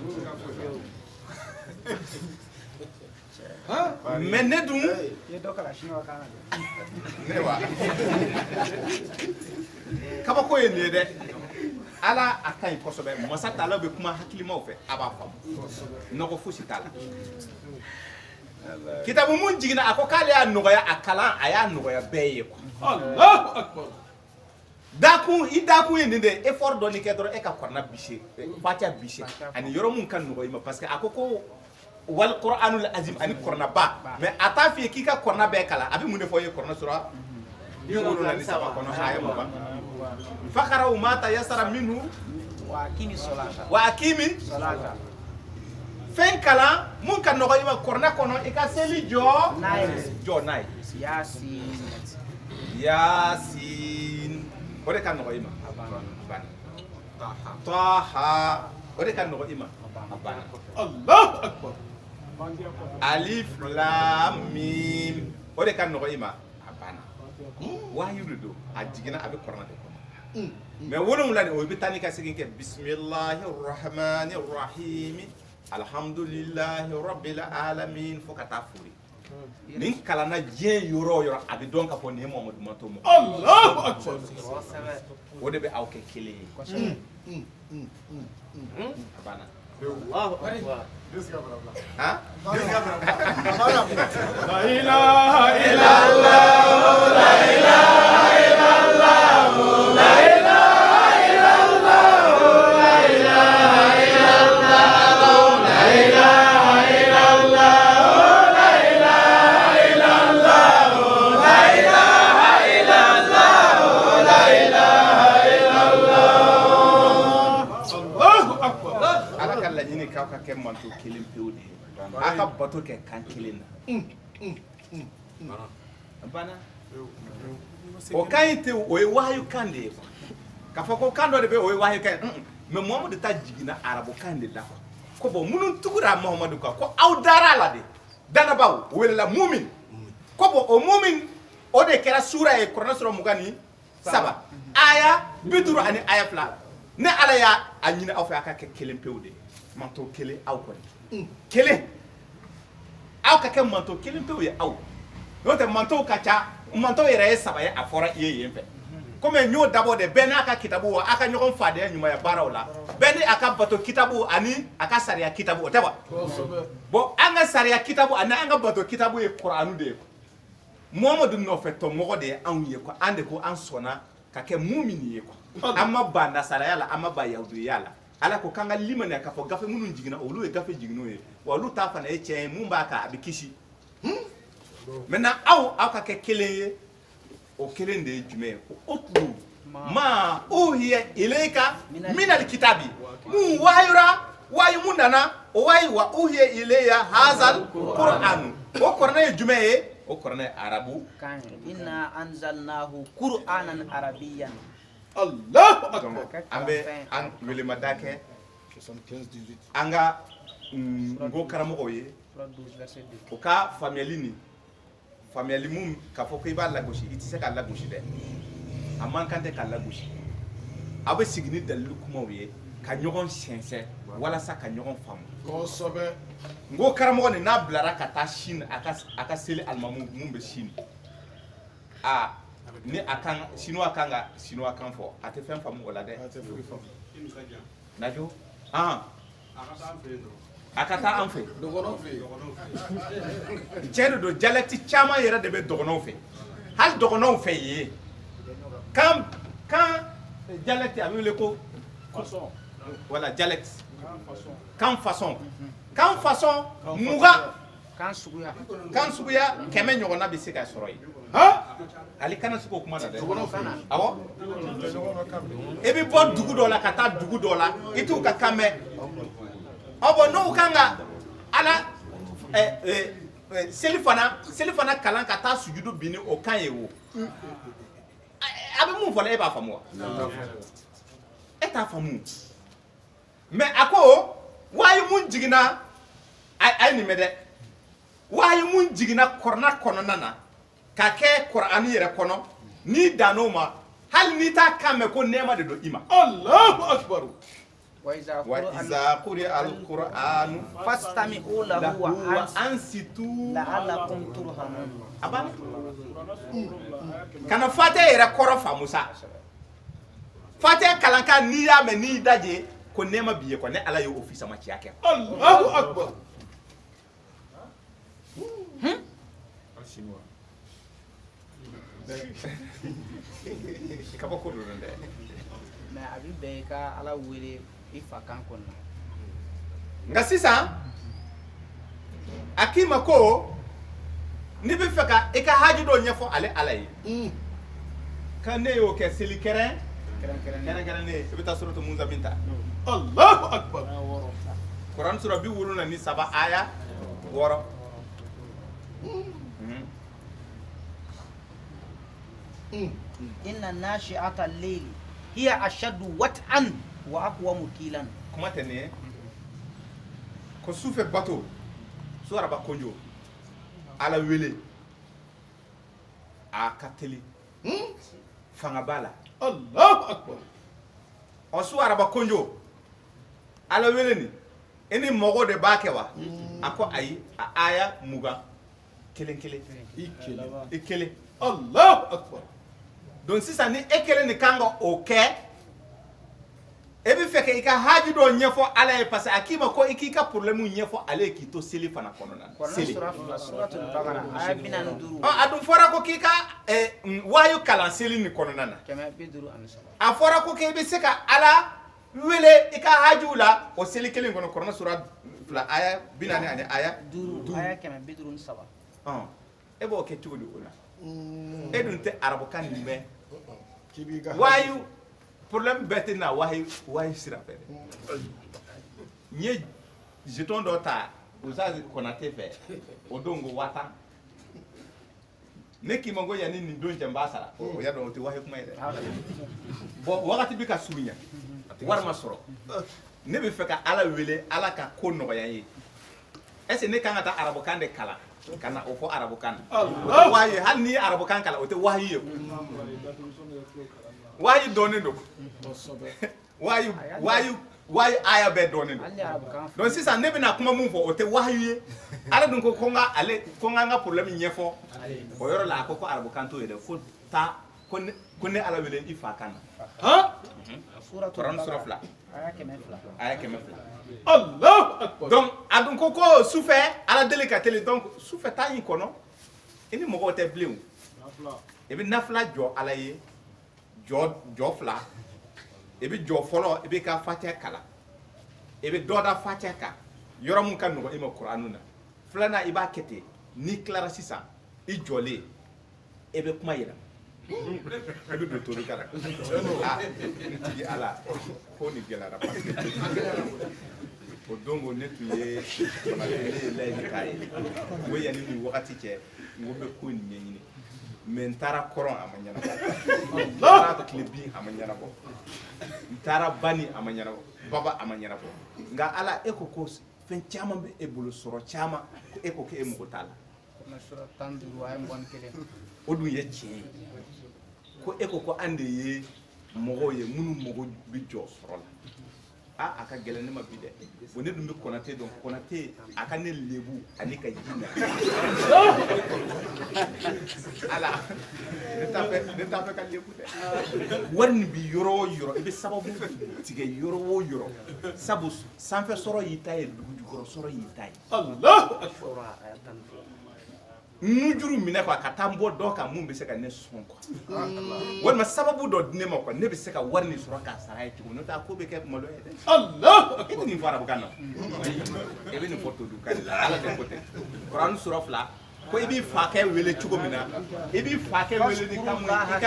mais ne dun ne wa kabako ye nin ye dɛ ala a ka ɲi kosɛbɛ masa taala bɛ kuma hakilimaw fɛ a b'a faamu nɔgɔ fosi t'a la kitabu mun jiginna a ko k'ale y'a nɔgɔya a kalan a y'a nɔgɔya bɛɛ ye
Allahu Akbar.
dakun i dakun ye nin de effort dɔ ni kɛ dɔrɔn e ka kɔrɔna bise fatiha bise ani yɔrɔ mun ka nɔgɔ i ma parce que a ko ko wal qur'anul azim ani kɔrɔna ba mais a t'a f'i ye k'i ka kɔrɔna bɛɛ kalan a bɛ mun de fɔ i ye kɔrɔna sura 73 kɔnɔ aya 20 fakaraw ma tayassara minhu
wa akimi salata
wa akimi
salata
fɛn kalan mun ka nɔgɔ i ma kɔrɔna kɔnɔ i ka seli jɔ jɔ n'a ye
yasin
yasin o de ka nɔgɔ i ma a banna taha o de ka nɔgɔ i ma a banna
Allahu Akbar.
alif lam mim o de ka nɔgɔ i ma a banna wahyu de don a jiginna a bɛ kɔrɔna de kɔnɔ mais wolonwula nin o bɛ taa ni ka segin kɛ bisimilahi rahmani rahim alhamdulilahi rabbil alamin fo ka taa fori nin kalanna diɲɛ yɔrɔ o yɔrɔ a bɛ dɔn ka fɔ nin ye Mamadu Mato mɔ
Allahu Akbar.
o de bɛ aw kɛ kelen ye a banna
Allahu Akbar.
han
La ilaha illallah. La ilaha illallah. La ilaha illallah. La ilaha illallah. La ilaha illallah. La ilaha illallah. La ilaha illallah. La ilaha illallah. Allahu Akbar.
ala ka laɲini k'aw ka kɛ manto kelen pewu de ye a ka bato kɛ kan kelen na a banna o kan in tɛ o ye wahyu kan de ye k'a fɔ ko kan dɔ de bɛ o ye wahyu kan ye mais Muhamadu ta jiginna arabu kan de la ko bon minnu tugura Muhamadu kan ko aw dara a la de danabaw o welela mumin ko bon o mumin o de kɛra sura ye kuranɛ sura 27 aya 50 ani aya 2 ne ala y'a a ɲini aw fɛ a ka kɛ kelen pewu de ye manto kelen aw kɔni kelen aw ka kɛ manto kelen pewu ye aw n'o tɛ mantow ka ca mantow yɛrɛ ye 3 ye a fɔra i ye yen fɛ komi n y'o dabɔ de bɛɛ n'a ka kitabu a ka ɲɔgɔn fadenya ɲumanya baaraw la bɛɛ ni a ka bato kitabu ani a ka sariya kitabu o tɛ wa bon an ka sariya kitabu ani an ka bato kitabu ye kuranu de ye Muhamadu nɔfɛ tɔmɔgɔ de ye anw ye quoi an de ko an sɔnna ka kɛ mumin ye quoi an ma ba nasaraya la an ma ba yahudiya la ala ko k'an ka limaniya k'a fɔ gafe minnu jiginna olu ye gafe jiginniw ye wa olu ta fana ye tiɲɛ ye mun b'a kan a bɛ kisi maintenant aw ka kɛ kelen ye o kelen de ye jumɛn ye ko utlu ma uhiya ilayka minal kitabi mun wahayura wahyu mun nana o wahyu wa uhiya ilayya hazal qur'an o kuranɛ ye jumɛn ye o kuranɛ ye arabu
kan inna anzalnahu qur'anan arabiyyan
Allahu Akbar.
an bɛ an welemada kɛ
75-18.
an ka ngo karamɔgɔw ye
sura 12 verset 2
o ka faamuyali mun k'a fɔ ko i b'a lagosi i tɛ se k'a lagosi dɛ a man kan tɛ k'a lagosi aw bɛ sigi ni dalilu kumaw ye ka ɲɔgɔn sɛnsɛn walasa ka ɲɔgɔn faamu
Kosɛbɛ.
ngo karamɔgɔ nin n'a bilara ka taa Chine a ka seli alimamu mun bɛ Chine ni a kan Chinois kan ka Chinois kan fɔ a tɛ fɛn faamu o la dɛ
A tɛ foyi faamu.
najo a ka taa an fɛ
Dɔgɔnɔw fɛ yen.
tiɲɛ de don dialecte caman yɛrɛ de bɛ dɔgɔnɔw fɛ hali dɔgɔnɔw fɛ yen kan dialecte a bɛ wele ko voilà dialecte kan façon mugan
kan suguya
kan suguya 100 ɲɔgɔnna bɛ se ka sɔrɔ yen ali kana se k'o kuma na dɛ awɔ i bɛ bɔ dugu dɔ la ka taa dugu dɔ la i t'u ka kan mɛn bon n'u kan ka ala seli fana kalan ka taa sujudu bin ni o kan ye o a bɛ mun fɔ la e b'a faamu wa e t'a faamu mais a ko wahyu mun jiginna a ye nin mɛn dɛ wahyu mun jiginna kuranɛ kɔnɔna na ka kɛ Qur'an yɛrɛ kɔnɔ ni dan'o ma hali ni t'a kan mɛn ko nɛɛma de don i ma.
Allahu akbar.
wa iza quri'a al-Qur'anu
fastami'u lahu wa
ansitu
la'allakum turhamun.
abana kana Fatiha yɛrɛ kɔrɔ faamu sa. Fatiha kalankan n'i y'a mɛn n'i daje ko nɛɛma b'i ye quoi ne Ala ye office ma ciya kɛ.
Allahu akbar.
Kaba ko don dɛ.
Mais a bi bɛn i ka Ala wele i fa kan kɔnɔ.
Nka sisan a k'i ma ko n'i bɛ fɛ ka i ka haji dɔ ɲɛfɔ ale Ala ye. Ka ne y'o kɛ seli kɛrɛnkɛrɛnnen ye i bɛ taa suratu Muzammil ta.
Allahu akbar.
Quran sura 77 aya 6.
Inna nashi'ata al-layli hiya ashaddu wat'an wa aqwamu qilan.
Kuma tɛ nin ye ko sufɛ bato su araba konjo Ala wele a ka teli fanga b'a la.
Allahu akbar.
O su araba konjo Ala wele ni i ni mɔgɔ de b'a kɛ wa a ko ayi a aya 20 kelen i kelen.
Allahu akbar.
Donc sisan ni e kelen ni kan ka o kɛ e bɛ fɛ ka i ka haji dɔ ɲɛfɔ Ala ye parce que a k'i ma ko i k'i ka problème ɲɛfɔ ale ye k'i to seli fana kɔnɔna na. Seli.
Suratul Baqara aya 45.
A dun fɔra ko k'i ka wayu kalan seli ni kɔnɔna na.
153.
A fɔra ko k'i bɛ se ka Ala wele i ka hajiw la o seli kelen kɔnɔ Kuranɛ sura 2 aya 40 ani aya
5 aya 153.
E b'o kɛ cogo di o la? E dun tɛ arabukan nin mɛn. Wayu problème bɛɛ tɛ na wayu sira fɛ dɛ. N ye jeton dɔ ta Uzazi Konate fɛ o don ko 5000. Ne k'i ma ko yanni nin don cɛ n b'a sara o y'a dɔn o tɛ wayu kuma ye dɛ. Bon wagati bɛ ka surunya wari ma sɔrɔ ne bɛ fɛ ka Ala wele Ala ka ko nɔgɔya n ye. Est ce que ne kan ka taa arabukan de kalan ka na o fɔ arabukan na. O tɛ wayu ye hali n'i ye arabukan kalan o tɛ wayu ye. Wayu dɔnnen don. Wayu aya bɛɛ dɔnnen don. Donc sisan ne bɛna kuma mun fɔ o tɛ wayu ye. Ala dun ko n ka problème ɲɛfɔ o yɔrɔ la a ko arabukan t'o ye dɛ ko taa ko ne Ala wele i fa kan na. Kuranɛ sura 2 aya 100.
Allahu akbar.
Donc a dun ko sufɛ Ala deli ka teli donc sufɛ ta in kɔnɔ i ni mɔgɔw tɛ bilen o. I bɛ nafila jɔ Ala ye jɔ 2 i bɛ jɔ fɔlɔ i bɛ ka Fatiha kalan i bɛ dɔ da Fatiha kan yɔrɔ mun ka nɔgɔ i ma Kuranu na. Filanan i b'a kɛ ten n'i tilara sisan i jɔlen i bɛ kuma yira. I bɛ don torika la. N tigi Ala ko nin gɛlɛyara parce que o don ne tun ye layidu k'a ye ko yanni nin wagati cɛ n ko bɛ ko nin ɲɛɲini mais n taara kɔrɔn a ma ɲɛnabɔ n taara tile bin a ma ɲɛnabɔ n taara bani a ma ɲɛnabɔ baba a ma ɲɛnabɔ nka Ala e ko fɛn caman bɛ e bolo sɔrɔ caman ko e ko k'e mago t'a la o dun ye tiɲɛ ye ko e ko an de ye mɔgɔw ye minnu mago bɛ jɔ sɔrɔ la. A ka gɛlɛn ne ma bi dɛ o ne dun bɛ Konate dɔn Konate a ka ne lebu ani ka ji na Ala ne t'a fɛ ka lebu dɛ wari nin bi yɔrɔ o yɔrɔ i bɛ sababu tigɛ yɔrɔ o yɔrɔ sabu sanfɛ sɔrɔ y'i ta ye dugujukɔrɔ sɔrɔ y'i ta ye.
Allahu akbar.
Nujuru minɛ quoi ka taa n bɔ dɔ kan mun bɛ se ka ne sɔn quoi walima sababu dɔ di ne ma quoi ne bɛ se ka wari nin sɔrɔ k'a sara ye cogo n'o tɛ a ko bɛ kɛ malo ye dɛ.
Allahu akbar.
I tɛ nin fɔ arabukan na i bɛ nin fɔ todukan de la Ala tɛ ko tɛ Kuranɛ sura 2 ko i b'i fakɛ wele cogo min na i b'i fakɛ wele ni kan mun i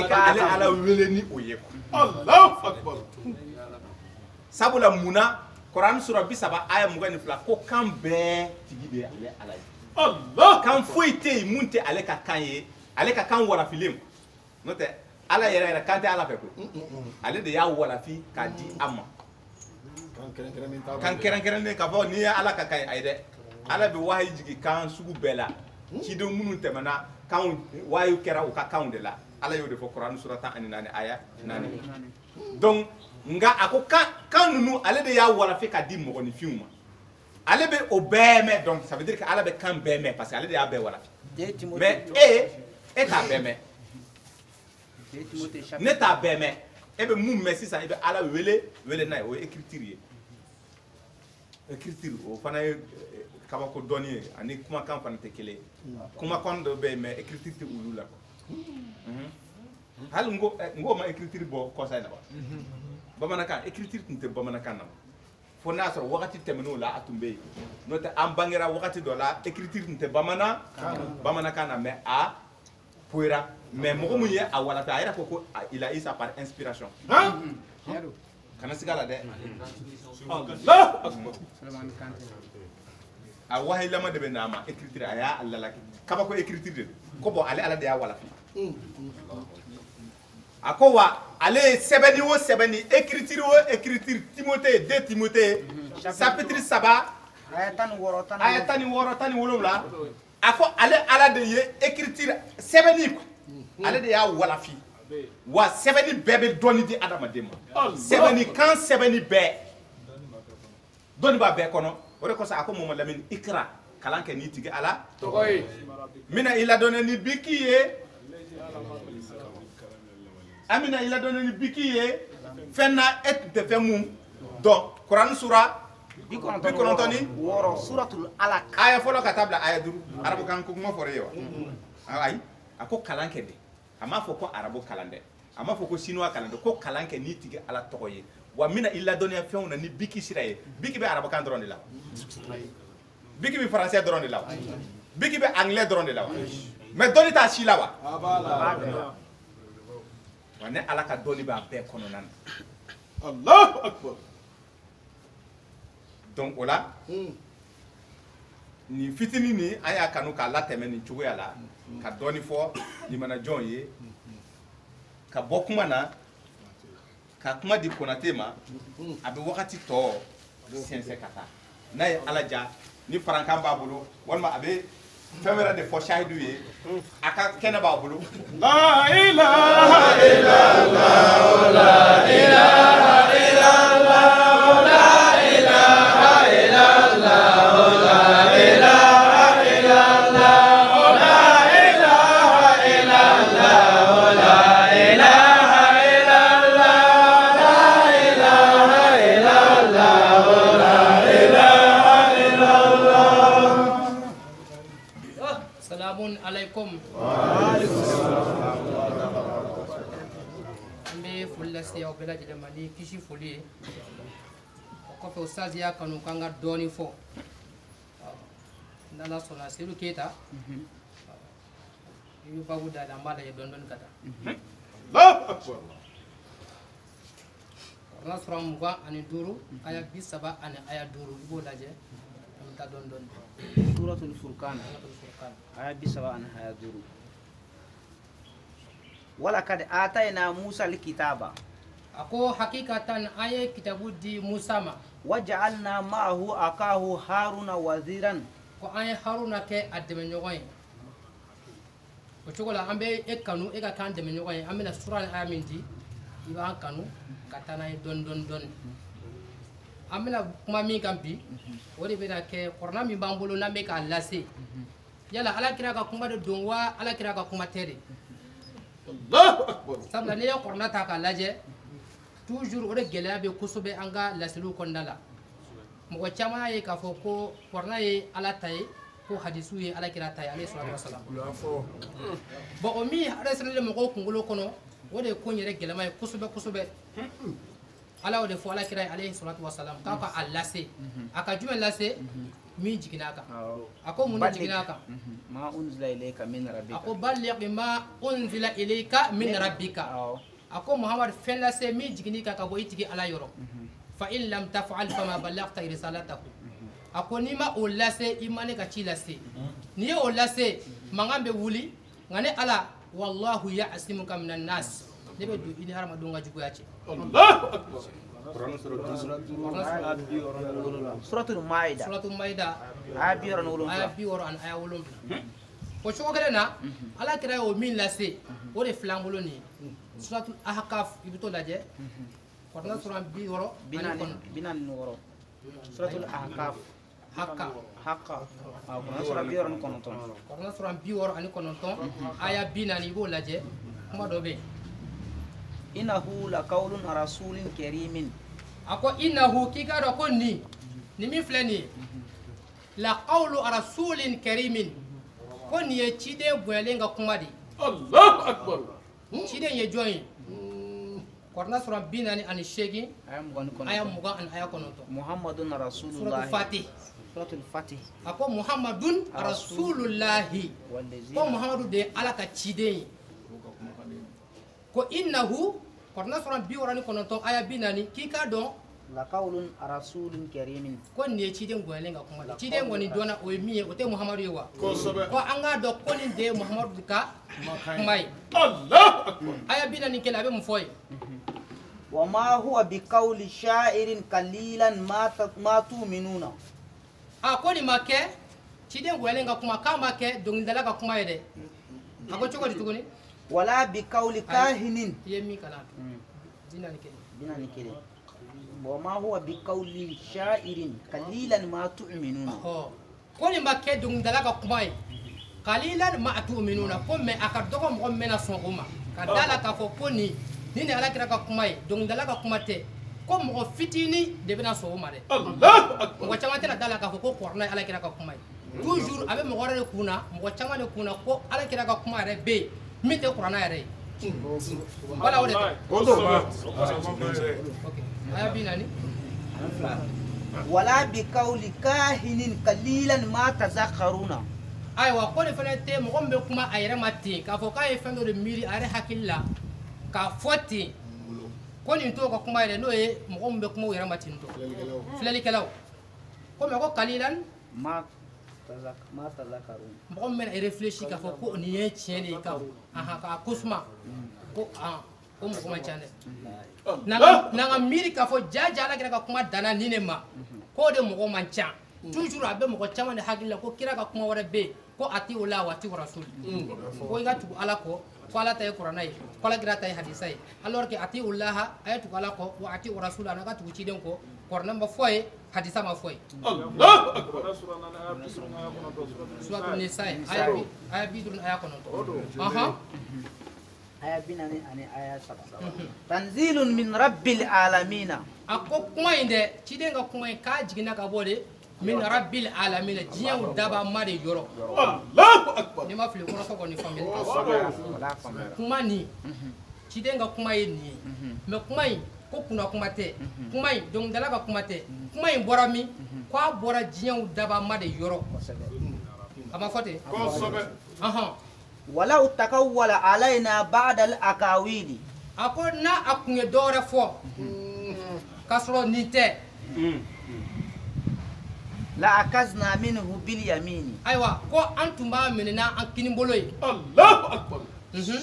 ka ale Ala wele ni o ye quoi.
Allahu akbar.
Sabula munna Kuranɛ sura 30 aya 22 ko kan bɛɛ tigi de ye ale Ala ye.
Allah
kan foyi tɛ yen mun tɛ ale ka kan ye ale ka kan warafilen n'o tɛ Ala yɛrɛ kan tɛ Ala fɛ koyi ale de y'a warafi k'a di an ma kan kɛrɛnkɛrɛnnen k'a fɔ n'i ye Ala ka kan ye ayi dɛ Ala bɛ wahayi jigin kan sugu bɛɛ la ci do munun temana kaun wayu kera u ka kaun de la ala yo de fo Quran surata ani aya nani donc nga ako kan nunu ale de ya wala fe ka di mo ni fiuma ale be obeme donc ça veut dire que ala be kan beme parce que ale de ya be wala mais et ta beme ne ta beme e be mum merci ça e be ala wele na o écriture o fana kaba ko doni ani kuma kan fana te kele kuma kon do be mais écriture te ulula hal ngo ma écriture bo ko say na ba bamanaka écriture te bamanaka na fo na so wakati temeno la atumbe note am bangera wakati do la écriture te bamanaka na mais a poira mais mo mu ye a wala ta ira ko il a eu ça par inspiration kana sigala de Allah akbar a wahi lama de be nama écriture aya Allah la kaba ko écriture de ko bo ale ala de ya wala fi akowa ale sebeni écriture Timothée 2 Timothée chapitre 7 ayatani woro tani wolowla ako ale ala de ye écriture sebeni ko ale de ya wala fi wa sebeni bebe doni di adama dema sebeni kan sebeni be doni ba be kono ore ko sa ako mo lamin ikra kalanke ni tigi ala tokoy mina ila doni ni bikiye amina ila donné ni bikiye fenna et de femu donc Quran sura bi konontoni
woro suratul alaq
aya folo katabla aya duru arabu kan ko mo fore yo ay ako kalanke de ama fo ko arabu kalande ama fo ko chinois kalande ko kalanke ni tigi ala tokoye wa mina ila donné fewna ni biki siraye biki be arabu kan dronde la biki be français dronde la biki be anglais dronde la mais doni ta shilawa abala wane ala ka doni ba be kono nan Allahu akbar donc ola ni fitini ni aya kanu ka la teme ni chugo yala ka doni fo ni mana jonye ka bokuma na ka kuma di konatema abe wakati to sense kata na ala ja ni franka babulo wonma abe femera de fo shahidu ye aka kena babulo la ilaha illallah la ilaha illallah la ilaha illallah la ilaha illallah la ilaha illallah la ilaha illallah la ilaha illallah la ilaha illallah.
Salamun alaikum. Ambe fulla siya obela jida mali kishi fuli. Okofe ustazi ya kanu kanga doni fo. Nana sona siru kita. Ibu babu da lambada ya don kata.
Allahu akbar.
Karena surah muka ani duru ayat bisaba ani ayat duru ibu daje. Minta don.
suratul furqan aya bisaba an aya duru wala kad atayna musa alkitaba
ako hakikatan aya kitabu di Musa ma
waja'alna ma'ahu akahu haruna waziran
ko aya haruna ke ademe nyogoy ko chogola ambe e kanu e ka kan deme nyogoy amina sura aya minti iba kanu katana don amina kuma mi kampi wodi be da ke korna mi bambolo na me ka lase yala ala kira ka kuma de donwa ala kira ka kuma tere
Allahu akbar.
sabla ne korna ta ka laje toujours ode gele be kusobe anga laselu kondala mo chama ye ka fo ko korna ye ala tay ko hadisu ye ala kira tay alayhi salatu wassalam bo o mi ala sele mo ko kungulo kono wode ko nyere gele may kusobe ala ode fo ala kira alayhi salatu wassalam ka ka allase aka jume lase mi jiginaka ako mun jiginaka
ma unzila ilayka min rabbika
ako balligh bima unzila ilayka min rabbika ako muhammad fellase mi jiginika ka bo itigi ala yoro fa in lam taf'al fama ballaghta risalatahu ako nima ulase imane ka chilase niye ulase mangambe wuli ngane ala wallahu ya'simuka minan nas debe du ini harama dunga jugo yace
Allahu akbar.
suratul maida
suratul maida
aya bi
aya bi woro an aya wolum o cogo kelen na ala kira y'o min lase o de filan bolo nin suratul ahqaf i bɛ t'o lajɛ kɔrɔna sura 60
suratul ahqaf
haka
kɔrɔna sura 69
kɔrɔna sura 69 aya 40 i b'o lajɛ kuma dɔ bɛ yen
innahu laqawlun rasulin karimin
a ko innahu k'i k'a dɔn ko nin min filɛ nin ye la qawlu rasulin karimin ko nin ye ciden bonyalen ka kuma de
Allahu akbar.
ciden ye jɔn ye kɔrɔna sura 48 aya 20 ani aya 9
muhammadun
suratul
rasulullah
fatih
suratul fatih
a ko muhammadun rasulullahi ko muhammadu de ye ala ka ciden ye ko innahu kɔrɔna sura 69 aya 40 k'i k'a dɔn
laqawlun rasulin karimin
ko nin ye ciden bonyalen ka kuma de ciden kɔni dɔnna o ye min ye o tɛ muhamadu ye wa
Kosɛbɛ.
ko an k'a dɔn ko nin de ye muhamadu ka kuma ye
Allahu akbar.
aya 40 kelen a bɛ mun fɔ ye
wa ma huwa biqawli sha'irin qalilan ma tu'minuna
a ko nin ma kɛ ciden bonyalen ka kuma k'a ma kɛ dɔnkilidala ka kuma ye dɛ a ko cogo di tuguni
wala biqawli kahinin
i ye min kalan dinani kelen
binani kele wa ma huwa biqawli sha'irin qalilan ma tu'minuna
ɔ ko nin ma kɛ dɔnkilidala ka kuma ye kalilan ma tu'minuna ko mɛ a ka dɔgɔ mɔgɔ min bɛna sɔn o ma ka da la k'a fɔ ko nin de alakira ka kuma ye dɔnkilidala ka kuma tɛ ko mɔgɔ fitinin de bɛna sɔn o ma dɛ
Allahu akbar.
mɔgɔ caman tɛna da la k'a fɔ ko kɔrɔna ye alakira ka kuma ye toujours a bɛ mɔgɔ wɛrɛ de kunna mɔgɔ caman de kunna ko alakira ka kuma yɛrɛ bɛ yen min tɛ kuranna yɛrɛ ye wala o de tɛ ok aya 40
wala biqawli kahinin qalilan ma tazakkaruna
ayiwa ko nin fana tɛ mɔgɔ min bɛ kuma a yɛrɛ ma ten k'a fɔ k'a ye fɛn dɔ de miiri a yɛrɛ hakili la k'a fɔ ten ko nin t'o ka kuma yɛrɛ n'o ye mɔgɔ min bɛ kuma u yɛrɛ ma ten tɔ filɛlikɛlaw ko mɛ ko kalilan
ma tazakkaruna
mɔgɔ min bɛna réfléchir k'a fɔ ko nin ye tiɲɛ de ye ka k'a ko suma ko o mɔgɔ man ca dɛ n'an ka miiri k'a fɔ jaja ala kira ka kuma danna nin de ma k'o de mɔgɔ man ca toujours a bɛ mɔgɔ caman de hakili la ko kira ka kuma wɛrɛ bɛ yen ko a ti o la wa a ti o rasul ko i ka tugu ala kɔ ko ala ta ye kuranna ye ko ala kira ta ye hadisa ye alors que a ti o laha a ye tugu ala kɔ wa a ti o rasul a n'a ka tugu ciden kɔ kuranna ma fɔ ye hadisa ma fɔ ye
Allahu akbar.
suratul nisa ye aya 50 aya 9
aya binani ani aya 7 tanzilun min rabbil alamina
a ko kuma in dɛ ciden ka kuma in k'a jiginna ka bɔ de min rabbil alamina diɲɛw daba ma de yɔrɔ
Allahu akbar.
n'i ma fili kɔrɔfɔ kɔni faamuyali ka
wala famara
kuma nin ciden ka kuma ye nin ye mɛ kuma in ko kunna kuma tɛ kuma in dɔnkilidala ka kuma tɛ kuma in bɔra min k'a bɔra diɲɛw daba ma de yɔrɔ a ma fɔ ten
Kosɛbɛ.
walau takawwala alaina ba'da al akawili
a ko n'a a kun ye dɔwɛrɛ fɔ k'a sɔrɔ nin tɛ
la akazna minhu bil yamini
ayiwa ko an tun b'a minɛ n'an kini bolo ye
Allahu akbar.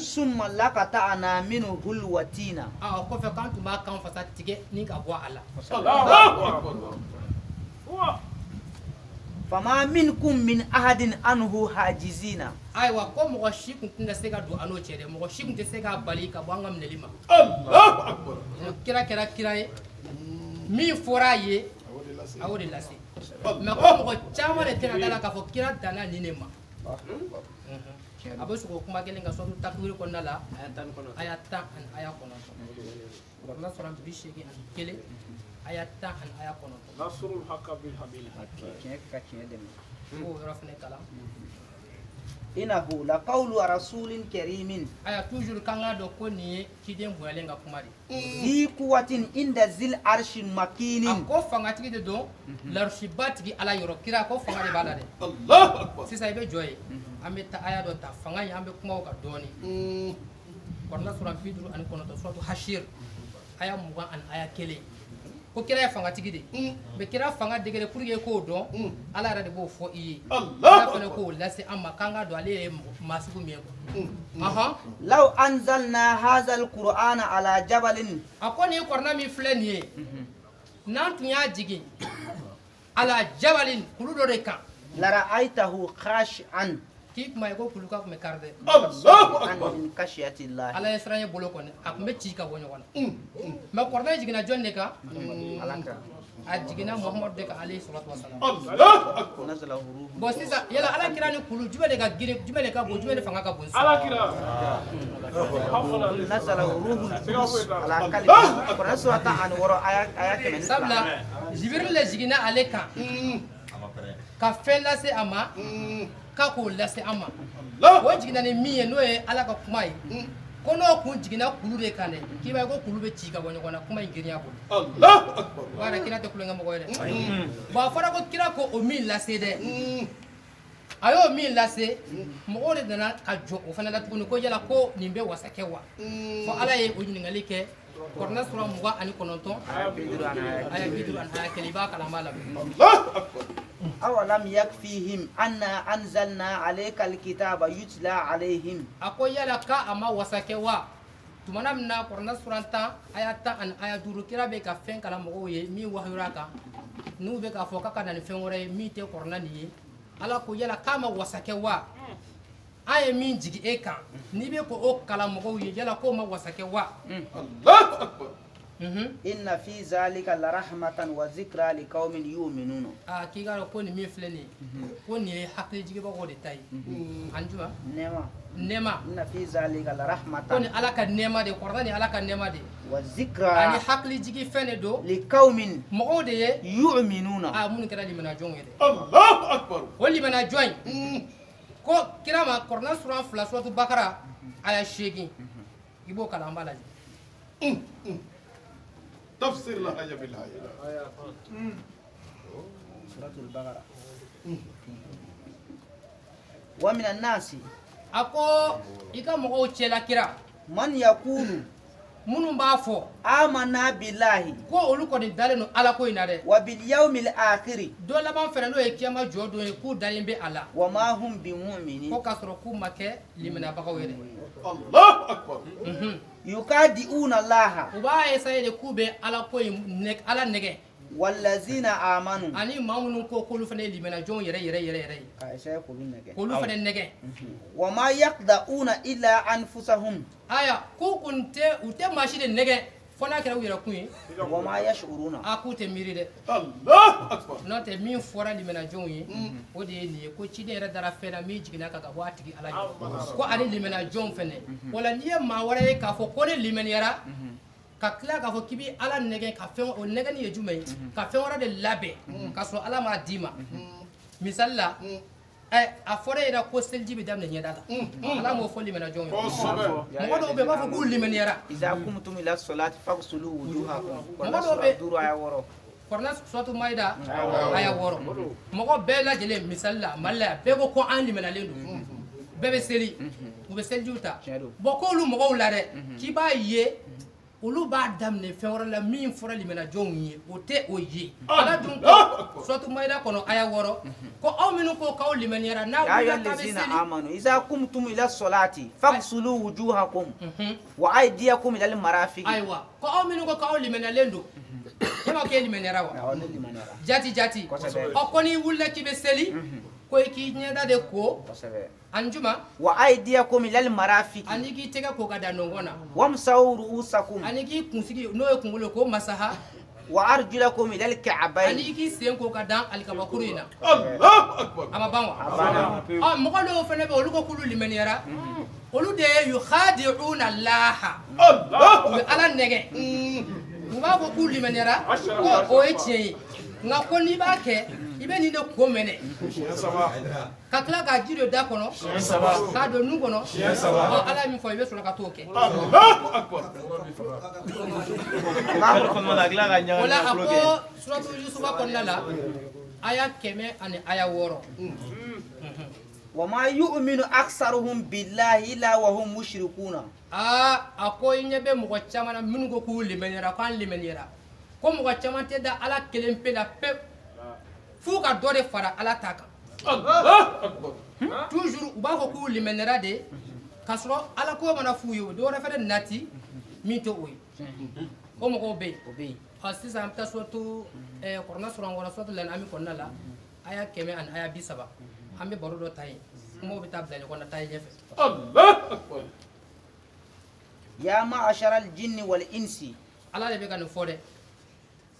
summa laqata'na minhu hulwatina
a kɔfɛ k'an tun b'a kan fasa tigɛ ni ka bɔ a la
Allahu akbar.
fama minkum min ahadin anhu hajizina
ayiwa ko mɔgɔ si kun tɛna se ka don an n'o cɛ dɛ mɔgɔ si kun tɛ se k'a bali ka bɔ an ka minɛli ma
Allahu akbar.
kira kɛra kira ye min fɔra a ye a y'o de lase mɛ ko mɔgɔ caman de tɛna da la k'a fɔ kira danna nin de ma a bɛ sogo kuma kelen ka sɔrɔ takbiri kɔnɔna la aya 10 ani aya 9 warna sɔrɔ 81 aya 10 ani aya 9
Nasrul Haqqa bil Habil.
tiɲɛ ka tiɲɛ dɛmɛ
o yɔrɔ fana kalan
innahu laqawlu rasulin karimin
aya toujours kan k'a dɔn ko nin ye ciden bonyalen ka kuma de
zi quwwatin inda zil arshin
a
makinin
ko fangatigi de don larusiba tigi ala yɔrɔ kira ko fanga de b'a la dɛ
Allahu akbar.
sisan i bɛ jɔ ye an bɛ taa aya dɔ ta fanga in an bɛ kuma o kan dɔɔni kɔrɔna sura 59 suratu hashir aya 20 ani aya 1 ko kira ye fangatigi de mɛ kira fanga degere pour que k'o dɔn ala yɛrɛ de b'o fɔ i ye ala fana k'o lase an ma k'an ka dɔn ale ye maa sugu min ye
law anzalna hadha alqur'ana ala jabalin
a ko nin kɔrɔna min filɛ nin ye n'an tun y'a jigin ala jabalin kulu dɔ de kan
la ra'aytahu khashi'an
k'i kuma ye ko kulu ka kun bɛ kari dɛ
min khashiyatillahi
ala ye siran ye bolo kɔni a kun bɛ ci ka bɔ ɲɔgɔn na mais kɔrɔkɛ jiginna jɔn de kan a jiginna muhamadu de kan alayhi salatu wasalam bon sisan yala ala kira ni kulu jumɛn de ka girin jumɛn de ka bon jumɛn de fanga ka bon
ala kira
nazala ruhul qudus ala kalbi qur'an surata an wara aya kɛmɛ
sabula jibril le jiginna ale kan ka fɛn lase a ma k'a k'o lase an ma o jiginna ni min ye n'o ye ala ka kuma ye ko n'o kun jiginna kulu de kan dɛ k'i b'a ye ko kulu bɛ ci ka bɔ ɲɔgɔn na kuma in girinya bolo bari kira tɛ kulonkɛ mɔgɔ ye dɛ bon a fɔra ko kira ko o min lase dɛ a y'o min lase mɔgɔw de nana ka jɔ o fana la tuguni ko yala ko nin bɛ wasa kɛ wa fo ala ye o ɲininkali kɛ kɔrɔna sura 29 aya 50 ani aya 1 i b'a kalan b'a lamɛn
awalam yakfihim anna anzalna alayka alkitaba yutla alayhim
ako yala ka ama wasake wa tumana mina kɔrɔna sura 10 aya 10 ani aya 5 kira bɛ ka fɛn kala mɔgɔw ye min wahayura kan n'u bɛ k'a fɔ k'a ka na ni fɛn wɛrɛ ye min tɛ kɔrɔna nin ye ala ko yala k'a ma wasake wa an ye min jigi e kan n'i bɛ ko o kala mɔgɔw ye yala k'o ma wasake wa
inna fi zalika la rahmatan wa zikra li qaumin yu'minun
k'i ka ko nin min filɛ nin ye ko nin ye hakili jigibagaw de ta ye anjuma nema
inna fi zalika la rahmatan
ko ni ala ka nɛɛma de kɔrɔna ni ala ka nɛɛma de
wa zikra
ani hakili jigi fɛn de don
li qaumin
mɔgɔw de ye
yu'minun
minnu kɛra limana jɔnw ye dɛ
Allahu akbar.
o limana jɔn in ko kira ma kɔrɔna sura 2 suratu bakara aya 8 i b'o kalan an b'a lajɛ
Tafsir la haya bil haya.
suratul baqara wa min an-nasi
a ko i ka mɔgɔw cɛla kira
man yaqulu
minnu b'a fɔ
amanna billahi
ko olu kɔni dalen don ala ko in na dɛ
wa bil yawmil akhir
don laban fɛnɛ n'o ye kiyama jɔ don ye k'u dalen bɛ a la
wa ma hum bimu'minin
ko k'a sɔrɔ k'u ma kɛ liminabagaw ye dɛ
Allahu akbar.
yukadi'una allaha
u b'a essayer de k'u bɛ ala ko in ala nɛgɛ
wallazina amanu
ani maa minnu ko k'olu fana ye liminajɔnw yɛrɛ ye
ka essayer k'olu nɛgɛ
k'olu fana nɛgɛ
wa ma yaqda'una illa anfusahum
aya k'u kun tɛ u tɛ maa si de nɛgɛ fɔ n'a kɛra u yɛrɛ kun ye
wa ma yash'uruna
k'u tɛ miiri dɛ
Allahu akbar.
n'o tɛ min fɔra liminajɔnw ye o de ye nin ye ko ciden yɛrɛ dara fɛn na min jiginna ka bɔ a tigi ala ɲɛ ko ani liminajɔnw fɛnɛ o la n'i ye maa wɛrɛ ye k'a fɔ ko ne liminiyara ka tila k'a fɔ k'i bɛ ala nɛgɛ ka fɛn o nɛgɛni ye jumɛn ye ka fɛn wɛrɛ de labɛn k'a sɔrɔ ala m'a d'i ma misali la a fɔra yɛrɛ ko seliji bɛ daminɛ ɲɛda la ala m'o fɔ liminajɔnw ye mɔgɔ dɔw bɛ yen u b'a fɔ k'u liminiyara
idza kumtum ila salati faghsulu wujuhakum
Mɔgɔ dɔw bɛ-
duru aya wɔrɔ
kɔrɔna suratu maida aya 6 mɔgɔ bɛɛ lajɛlen misali la mali la yan bɛɛ ko ko an liminalen don bɛɛ bɛ seli u bɛ selijiw ta
Tiɲɛ don.
bɔn k'olu mɔgɔw la dɛ k'i b'a ye olu b'a daminɛ fɛn wɛrɛ la min fɔra liminajɔnw ye o tɛ o ye ala dun ko suratu maida kɔnɔ aya 6 ko aw minnu ko k'aw liminiyara n'a
ya
wulila
ayyuhal
k'a bɛ
ladzina
seli
amanu idza kumtum ila salati faghsulu wujuhakum wa aydiyakum ila al-marafiq
ayiwa ko aw minnu ko k'aw liminiyalen don e ma k'e liminiyara wa
awon limanara
jati
Kosɛbɛ.
ɔ ko n'i wulila k'i bɛ seli ko i k'i ɲɛda de ko
kosɛbɛ
ani juma
wa aydiyakum ila al-marafiq
ani k'i tɛgɛ ko ka da nɔngɔn na
wamsahu ru'usakum
ani k'i kunsigi n'o ye kunkolo ko masaha
wa arjulakum ila al-ka'bayn
ani k'i sen ko ka dan alikabakuru in na
Allahu akbar.
a ma ban wa
Abana.
mɔgɔ dɔw fɛnɛ bɛ olu ko k'olu liminiyara olu de ye yukhadi'una allaha u
Allahu
bɛ ala nɛgɛ u b'a fɔ k'u liminiyara ko o ye tiɲɛ ye nka ko n'i b'a kɛ i bɛ nin de ko mɛnɛ ka tila k'a ji don da kɔnɔ k'a don nun kɔnɔ ala ye min fɔ i bɛ sɔrɔ ka t'o kɛ
Allahu akbar.
o la a ko suratu yusufa kɔnɔna la aya 100 ani aya 6
wa ma yu'minu aktsaruhum billahi illa wa hum mushrikuna
a ko i ɲɛ bɛ mɔgɔ caman na minnu ko k'u liminiyara ko an liminiyara ko mɔgɔ caman tɛ da ala kelen pe la pewu f'u ka dɔ de fara ala ta kan
Allahu akbar.
toujours u b'a fɔ k'u liminiyara de k'a sɔrɔ ala ko mana f'u ye o dɔ wɛrɛ fɛnɛ nati min tɛ o ye o mɔgɔw bɛ yen
o be
sisan an bɛ taa suratu kɔrɔna sura 6 suratu lanami kɔnɔna la aya 100 ani aya 30 an bɛ baro dɔ ta yen kumaw bɛ taa bila ɲɔgɔn na taa ye ɲɛfɛ
Allahu Akbar.
ya ma'ashara al-jinni wal insi
ala de bɛ ka nin fɔ dɛ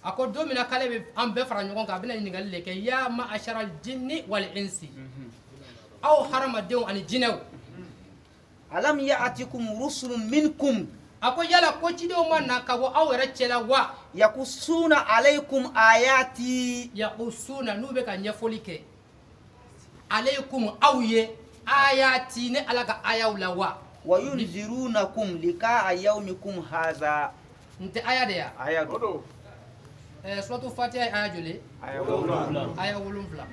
a ko don min na k'ale bɛ an bɛɛ fara ɲɔgɔn kan a bɛna ɲininkali de kɛ ya ma'ashara al-jinni wal insi aw hadamadenw ani jinɛw
alam ya'atikum rusulun minkum
a ko yala ko cidenw ma na ka bɔ aw yɛrɛ cɛla wa
yakussuna alaykum ayati
yaqusuna n'u bɛ ka ɲɛfɔli kɛ alaykum aw ye ayati ne ala ka ayaw la wa
wa yunzirunakum liqa'a yawmikum hadha
n tɛ aya de ya
aya do
suratu fatiha ye aya joli
aya
aya 7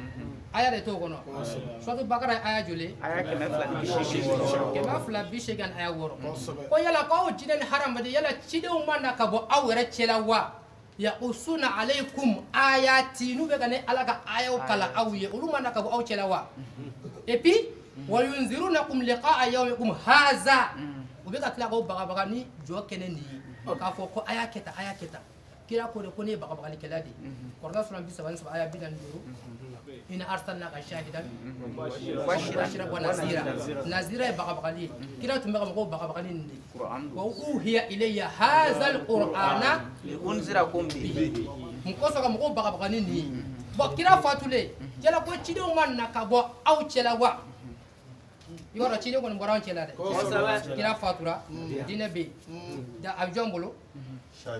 aya de t'o kɔnɔ suratu bakara ye aya joli
aya 280
280 aya 6 ko yala ko aw jinɛ ni hadamaden yala cidenw ma na ka bɔ aw yɛrɛ cɛla wa yaqusuna alaykum ayati n'u bɛ ka ne ala ka ayaw kala aw ye olu ma na ka bɔ aw cɛla wa et puis wa yunzirunakum liqa'a yawmikum haza u bɛ ka tila k'aw bagabaga ni jɔ kɛnɛ nin ye k'a fɔ ko a y'a kɛ tan kira ko de ko ne ye bagabagalikɛla de ye kɔrɔta sura 37 aya 45 ina arsalnaka shahidan mubashiran wa nazira ye bagabagali ye kira tun bɛ ka mɔgɔw bagabagali nin de wa uhiya ilayya hadha alqur'ana
unzirakum bihi
mun kosɔn ka mɔgɔw bagabagali nin ye bon kira fatulen yala ko cidenw ma na ka bɔ aw cɛla wa i b'a dɔn ciden kɔni bɔra anw cɛla dɛ kira fatura diinɛ bɛ yen a bɛ jɔn bolo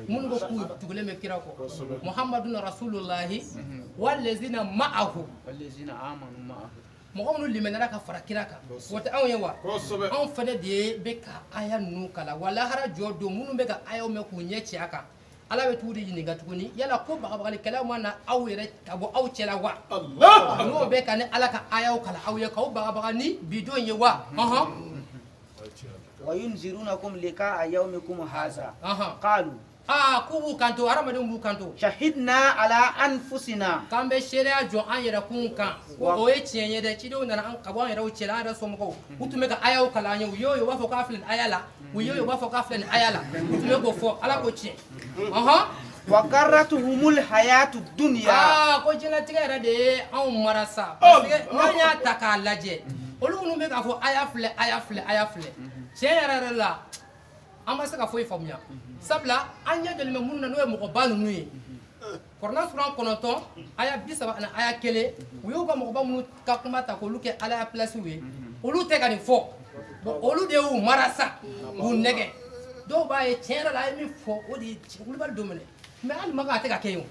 minnu ko k'u tugulen bɛ kira kɔ muhammadun rasulullahi wallazina ma'ahu
wallazina amanu ma'ahu
mɔgɔ minnu limɛnna ka fara kira kan o tɛ anw ye wa anw fɛnɛ de bɛ ka aya ninnu kala wa lahara jɔ don minnu bɛ ka ayaw mɛn k'u ɲɛ ci a kan ala bɛ t'u de ɲininka tuguni yala ko bagabagalikɛlaw ma na aw yɛrɛ ka bɔ aw cɛla wa n'o bɛ ka ne ala ka ayaw kala aw ye k'aw bagabaga ni bidon ye wa
wa yunzirunakum liqa'a yawmikum hadha qalu
k'u b'u kanto hadamadenw b'u kanto
shahidna ala anfusina
k'an bɛ seereya jɔ an yɛrɛ kun kan ko o ye tiɲɛ ye dɛ cidenw nana ka bɔ an yɛrɛw cɛla an yɛrɛ somɔgɔw u tun bɛ ka ayaw kalan an ye u y'o ye u b'a fɔ k'a filɛ nin aya la u y'o ye u b'a fɔ k'a filɛ nin aya la u tun bɛ k'o fɔ ala ko tiɲɛ
wa garratuhumul hayatu dunya
ko diɲɛlatigɛ yɛrɛ de ye anw mara sa parce que n'an y'a ta k'a lajɛ olu minnu bɛ k'a fɔ aya filɛ aya filɛ aya filɛ tiɲɛ yɛrɛ yɛrɛ la an ma se ka foyi faamuya sabula an ɲɛ jɔlen bɛ minnu na n'o ye mɔgɔba ninnu ye kɔrɔna sura 9 aya 30 ani aya 1 u y'u ka mɔgɔba minnu ka kuma ta k'olu kɛ ala ya pilasiw ye olu tɛ ka nin fɔ bon olu de y'u mara sa k'u nɛgɛ dɔw b'a ye tiɲɛ yɛrɛ la a ye min fɔ o de ye Kulibali don minɛ mais hali maka a tɛ ka kɛ yen o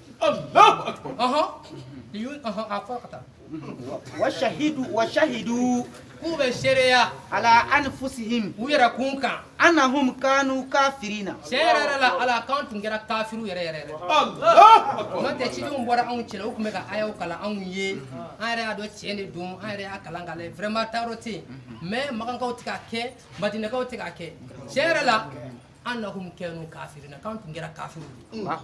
a fɔ ka taa
wa shahidu
k'u bɛ seereya
ala anfusihim
u yɛrɛ kun kan
annahum kanu kafirina
tiɲɛ yɛrɛ la ala k'an tun kɛra kafiru yɛrɛ yɛrɛ n'o tɛ cidenw bɔra anw cɛla u tun bɛ ka ayaw kalan anw ye an yɛrɛ y'a dɔn tiɲɛ de don an yɛrɛ y'a kalan k'a lajɛ vraiment taayɔrɔ tɛ yen mais makankaw tɛ k'a kɛ madinakaw tɛ k'a kɛ tiɲɛ yɛrɛ la annahum kanu kafirina k'an tun kɛra kafiru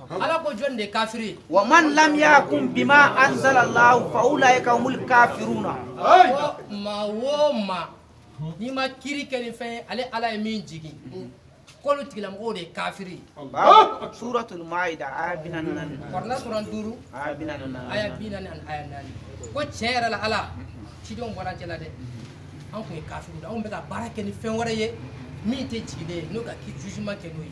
ala ko jɔn de ye kafiri ye
wa man lam yakum bima anzala Allah fa ulaika humul kafiruna
ko maa o maa n'i ma kiri kɛ ni fɛn ye ale ala ye min jigin k'olu tigilamɔgɔw de ye kafiri
suratul maida aya 44
kɔrɔna sura 5
aya 44
aya 40 ani aya 4 ko tiɲɛ yɛrɛ la ala cidenw bɔra cɛla dɛ an tun ye kafiriw de anw bɛ ka baara kɛ ni fɛn wɛrɛ ye min tɛ jigilen ye n'o ka jugement kɛ n'o ye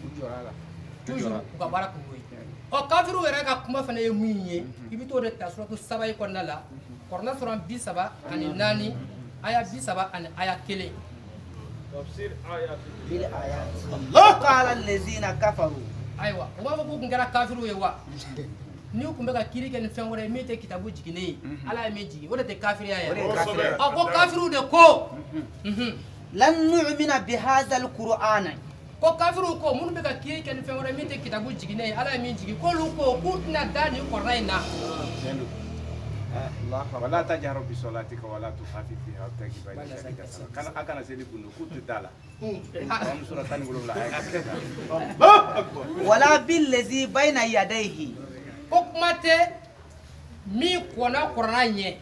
toujours u ka baara kun y'o ye ɔ kafiriw yɛrɛ ka kuma fana ye min ye i bɛ t'o de ta suratu saba yi kɔnɔna la kɔrɔna sura 30 ani 4 aya 30 ani aya 1
تفسير آيات
bil ayat qala allazina kafaru
ayiwa u b'a fɔ k'u tun kɛra kafiriw ye wa ni u tun bɛ ka kiri kɛ ni fɛn wɛrɛ ye min tɛ kitabu jiginnen ye ala ye min jigin o de tɛ kafiriya ye ɔ ko kafiriw de ko
lan nu'mina bi hadzal qur'ana
ko kafiriw ko minnu bɛ ka kiri kɛ ni fɛn wɛrɛ min tɛ kitabu jiginnen ye ala ye min jigin k'olu ko k'u tɛna da nin kɔrɔna in na
wala tajharu bi salatika wala tukhafit biha wabtaghi bayna dhalika sabila kana akana seli bundu kutu dala am sura tan gulum la ayat
wala bil ladhi bayna yadayhi
ko kuma tɛ min kɔnna kɔrɔna ɲɛ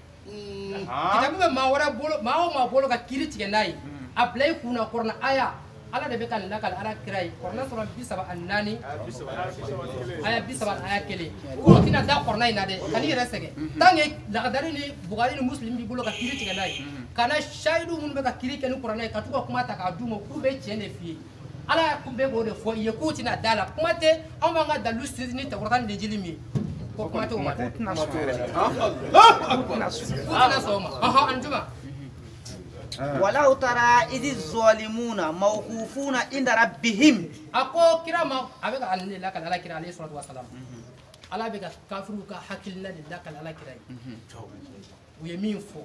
kitabu bɛ maa wɛrɛ bolo maa o maa bolo ka kiri tigɛ n'a ye a bila i kunna kɔrɔna aya ala de be kan la kal ala kirai korna sura bisaba annani aya bisaba aya kele ko tina da korna ina de kali resege tange la dari ni bugari ni muslim bi bulo ka kiri tiga nai kana shaidu mun be ka kiri ken korna ka tuka kuma ta ka dumo ku be chene fi ala ku be go de fo ye ku tina dala kuma te an nga dalu ni ta kortan de jilimi ko kuma te o mate na soma aha anjuma
ولو ترى إذ الظالمون موقوفون عند ربهم
أكو كرام أبيك على لك على كرام عليه الصلاة والسلام على بيك كافرو كحكيلنا لك على كرام ويمين فو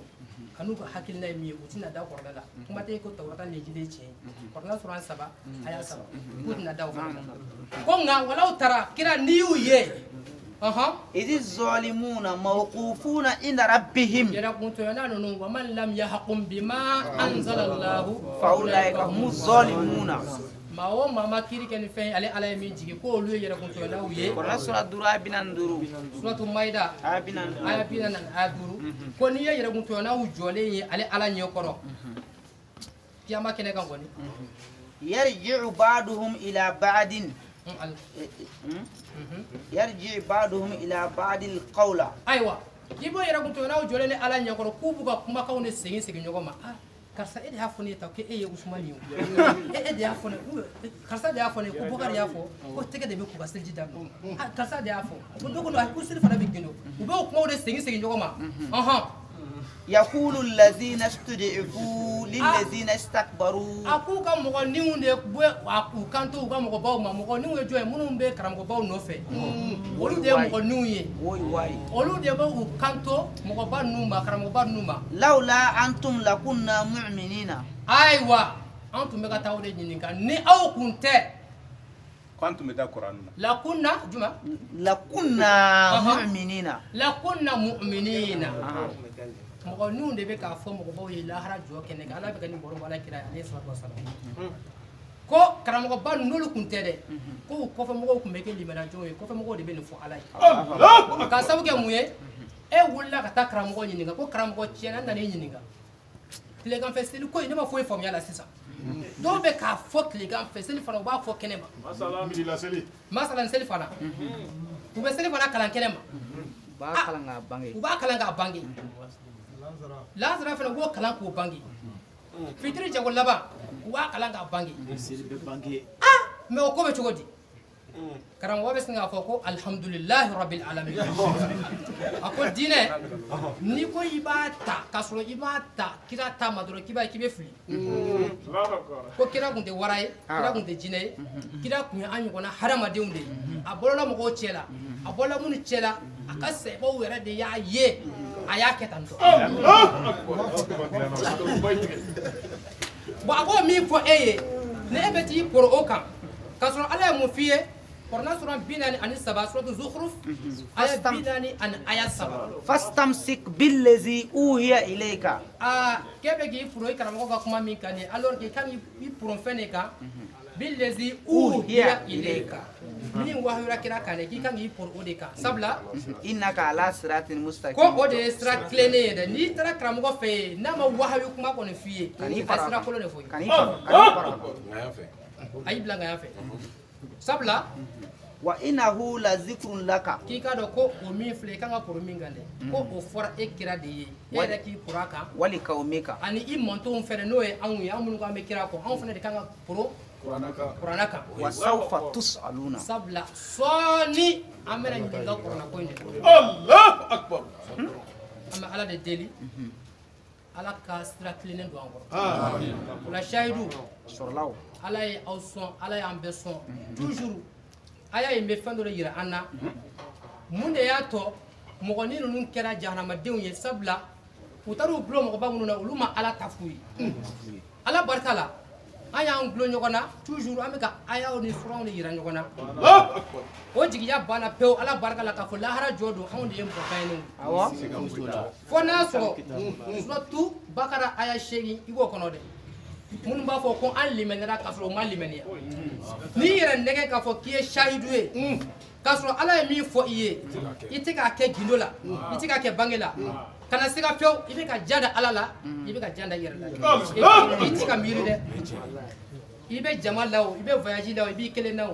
كانوا كحكيلنا يمين وتنا داو كورلا كما تيجي كتورة نيجي تشين كورلا سوران سبا أيا سبا كنا داو كونا ولو ترى كرام نيو يه
إذ الظالمون موقوفون عند ربهم
ومن لم يحكم بما أنزل الله
فأولئك هم الظالمون
ما هو ما كيري كان فين على يمين جي كو لو يرا كنت لا ويه
قرنا سورة درا بنندرو
سورة مايدا آية بنان أدرو كوني يرا كنت لا وجولي على نيوكرو كيما كنا كوني
يرجع بعضهم إلى بعض يرجع بعضهم إلى بعض القول
أيوة يبو يرا كنت لا وجولي على نيوكرو كوبا كما كون سين نيوكما karsa ede hafone ta ke eye usmani ede hafone karsa de hafone ko bokar yafo ko tege de be ku basel jidam karsa de hafo ko dogo no ku sir fana be gindo u be ko mawde sengi njogoma
يقول الذين استضعفوا للذين استكبروا
aku ka mo niunde bwe aku kanto ka mo bawo ma mo niunde joy munum be karam ko bawo no fe olu de mo niunye
woy way
olu de bawo kanto mo ba numa karam ko ba numa
laula antum lakunna mu'minina
aywa antum be ka tawde nyininka ni aw kunte
quantum me da Quran
lakunna juma
lakunna mu'minina mɔgɔ ninnu de bɛ k'a fɔ mɔgɔbaw ye lahara jɔ kɛnɛ kan ala bɛ ka nin bɔrɔ bɔ ala kira ale salatu wasalam ko karamɔgɔba n'olu kun tɛ dɛ ko u kɔfɛ mɔgɔw kun bɛ kɛ limanajɔnw ye kɔfɛ mɔgɔw de bɛ nin fɔ ala ye k'a sabu kɛ mun ye e wulila ka taa karamɔgɔ ɲininka ko karamɔgɔ tiɲɛna n nan'i ɲininka tileganfɛ seli ko in ne ma foyi faamuya la sisan dɔw bɛ k'a fɔ tileganfɛ seli fana u b'a fɔ kɛnɛ ma masalan seli fana u bɛ seli fana kalan kɛnɛ ma u b'a kalan k'a bange Lazara fana ko kalan k'o bange fitiri jago laban u b'a kalan k'a bange mais o ko bɛ cogo di karamɔgɔ bɛ sin k'a fɔ ko alhamdulilahi rabbil alamin a ko diinɛ n'i ko i b'a ta k'a sɔrɔ i b'a ta kira ta ma dɔrɔn k'i bɛ fili ko kira tun tɛ wara ye kira tun tɛ jinɛ ye kira tun ye an ɲɔgɔnna hadamadenw de ye a bɔlɔla mɔgɔw cɛ la a bɔlɔla minnu cɛ la a ka sɛbɛw yɛrɛ de y'a ye a y'a kɛ tan tɔ bon a b'o min fɔ e ye ni e bɛ t'i kɔrɔ o kan k'a sɔrɔ ala ye mun f'i ye Qur'an surah 47 surah Zukhruf ayat 47 fastamsik billazi uhiya ilayka
kebe gi furo karamɔgɔ ka kuma min kan alors que kan i puron fɛnɛ kan billazi uhiya ilayka min wahyura kira kan ki kan i pur o de kan sabla
innaka ala siratin mustaqim
ko o de sira clé ne de ni tara karamɔgɔ fɛ n'a ma wahyu kuma kɔni f'i ye ka sira kolo de fɔ
kan i fara
ayi bila ngaya fɛ sabla
wa innahu la zikrun laka
k'i ka dɔn ko o min filɛ i kan ka poro min kan dɛ ko o fɔra e kira de ye e yɛrɛ k'i poro a kan
wali kaumika
ani i mɔntɔnw fɛnɛ n'o ye anw ye anw minnu k'an bɛ kira kɔ anw fɛnɛ de kan ka poro kuranna kan
wa sawfa tus'aluna
sabula sɔɔni an bɛna ɲininka kuranna ko in de la
Allahu akbar
an bɛ ala de deli ala ka sira tilennen don an kɔrɔ o la sayidu
sɔrɔlaw
ala ye aw sɔn ala y'an bɛɛ sɔn toujours aya in bɛ fɛn dɔ de yira an na mun de y'a tɔ mɔgɔnin ninnu kɛra jahanamadenw ye sabula u taara u bulon mɔgɔba minnu na olu ma ala ta f'u ye ala barika la an y'an gulo ɲɔgɔn na toujours an bɛ ka ayaw ni suranw de yira ɲɔgɔn na o jigiya banna pewu ala barika la k'a fɔ lahara jɔ don anw de ye mɔgɔ bayaniw fo n'a sɔrɔ suratu bakara aya 8 i b'o kɔnɔ dɛ minnu b'a fɔ ko an limɛnira k'a sɔrɔ u ma limɛniya n'i yɛrɛ nɛgɛ k'a fɔ k'i ye sahidu ye k'a sɔrɔ ala ye min fɔ i ye i tɛ k'a kɛ gindo la i tɛ k'a kɛ bange la kana se ka fiyewu i bɛ ka jan da ala la i bɛ ka jan da i yɛrɛ la i tɛ ka miiri dɛ
ibe jama law ibe voyage law ibi kelen naw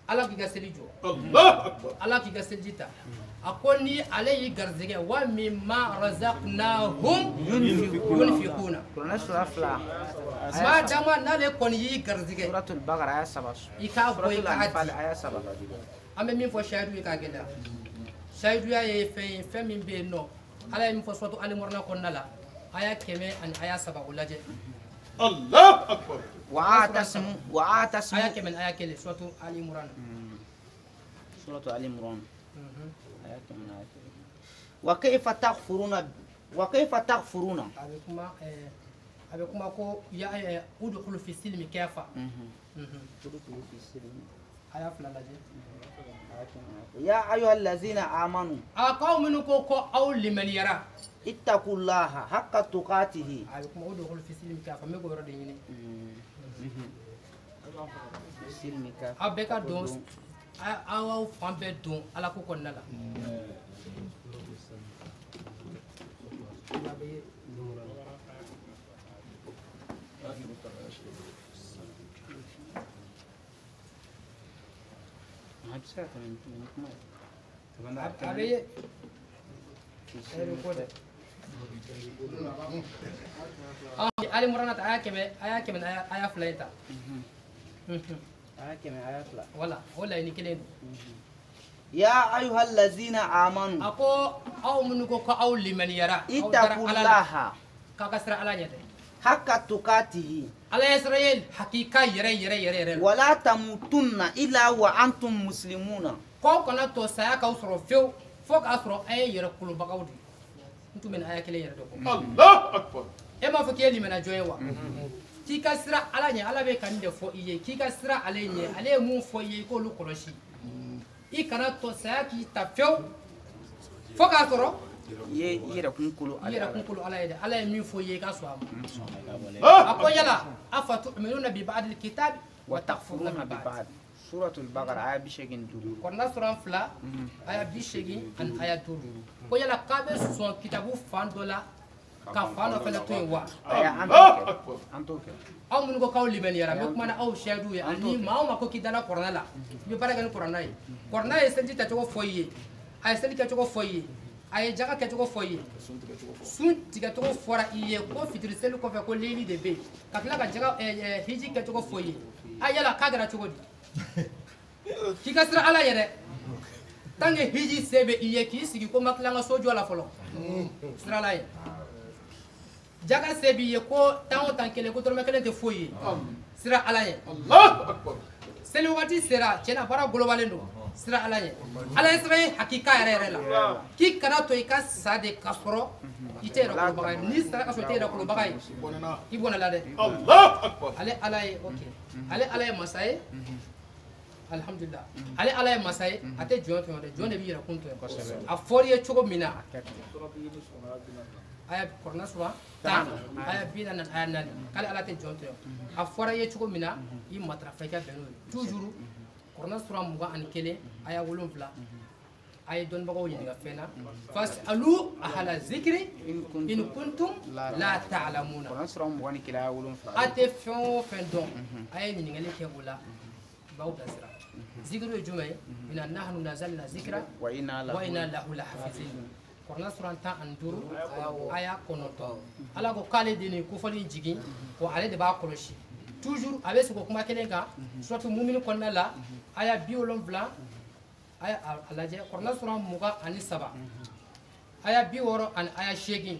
ala ki gaseli jo
Allah akbar.
ala ki gaseli jita akoni alayhi garzege wa mimma razaqnahum yunfiquna
Kurana sura fila.
ma dama nale koni yi garzege
Suratul Baqara ayat 7.
ika boy
Suratul
ka
Anfal
ati
ayat 7.
ame min fo shaidu ka gela shaidu ya ye fe min be no ala min fo soto ali morna ko nala aya keme an aya saba ulaje
Allah akbar.
وآتسموا
aya keme aya kele soto ali imran
سورة آل عمران آيات من آيات وكيف تغفرون
abe kuma ko ya udkhulu fi silmi kafa aya flalaje
يا أيها الذين آمنوا
aqawminu ko aw liman yara
اتقوا الله حق تقاته
abe kuma udkhulu fi silmi kafa me go rode yini
سلم كافة
abe ka don awa fambe don ala ko konnala abe ali murana ta aya keme aya flaita wala wala ni kelen
يا أيها الذين آمنوا
ako aw mun ko aw liman yara
اتقوا الله
ka kasra ala nyate
حق تقاته
ala israel hakika yere
ولا تموتن إلا وأنتم مسلمون
ko kana to saya ka usro few fo ka asro ay yere kulu bagawdi ntu men aya kele yere to ko
Allah akbar.
e ma fo ke liman joyewa ki kasra ala nya ala be kan de fo iye ki kasra ala nya ale mun fo iye ko lu koloshi i kana to saya ki ta few fo ka asro
يركن كل
yere kun kulu ala yede ala min fo iye ka so am
Ah.
ako yala afatu'minuna bi ba'd alkitab wa takfuruna
وتكفرون
bi ba'd
ببعض سورة البقرة آية بشكل دلو
korna suran fila aya bishegi an aya turu ko yala kabe son kitabu fan dola ka fano fela to wa
آية
Allah akbar.
أنتوكي
aw mun ko kaw liben yara me kuma na aw shadu ya ani ma ma ko kidala korna la bi baraga ni korna yi korna yi sanji ta to foye ay sanji ka to foye ay jaga ka to foye sun tiga to fora iye ko fitri selu ko fe ko leli de be ka kila ka jaga hiji ka to foye ay yala ka gara to di ki kasra ala yere tange hiji sebe iye ki sigi ko makla nga sojo ala folo sra la ye jaga sebi ye ko tan o tan kele ko torme kelen te foye sira ala ye
Allah akbar.
seli wagati sera cena bara globalen do sira ala ye ala ye sira ye hakika yɛrɛ la ki kana to i ka sa de ka sɔrɔ i tɛ yɛrɛ kolobaga ye ni sara ka sɔrɔ i tɛ yɛrɛ kolobaga ye
Bonana.
i bɔnna la dɛ
Allah akbar.
ale ala ye ok ale ala ye masa ye alhamdulillah ale ala ye masa ye a tɛ jɔn fɛn wɛrɛ jɔn de b'i yɛrɛ kun to ye a fɔri ye cogo min na aya korna suwa tan aya bina nan aya nani kala ala te jonto a fora ye cogo mina i matrafa ka beno toujours korna sura muga an kele aya wolon fla ay don bagaw yiga fena fas alu ahla zikri in kuntum la ta'lamuna
Quran sura mugani kila wulun fa
ate fen don ay ni ngale ke bula baw dasira zikru jumay ina nahnu nazalna zikra
wa inna
lahu lahafizin korna suranta an duru aya konoto ala ko kale dini ko fali jigin ko ale de ba koloshi toujours avec ce ko kuma kelen ka surtout mu'min konna la aya biolon blanc aya alaje korna suran muga ani saba aya biworo an aya shegin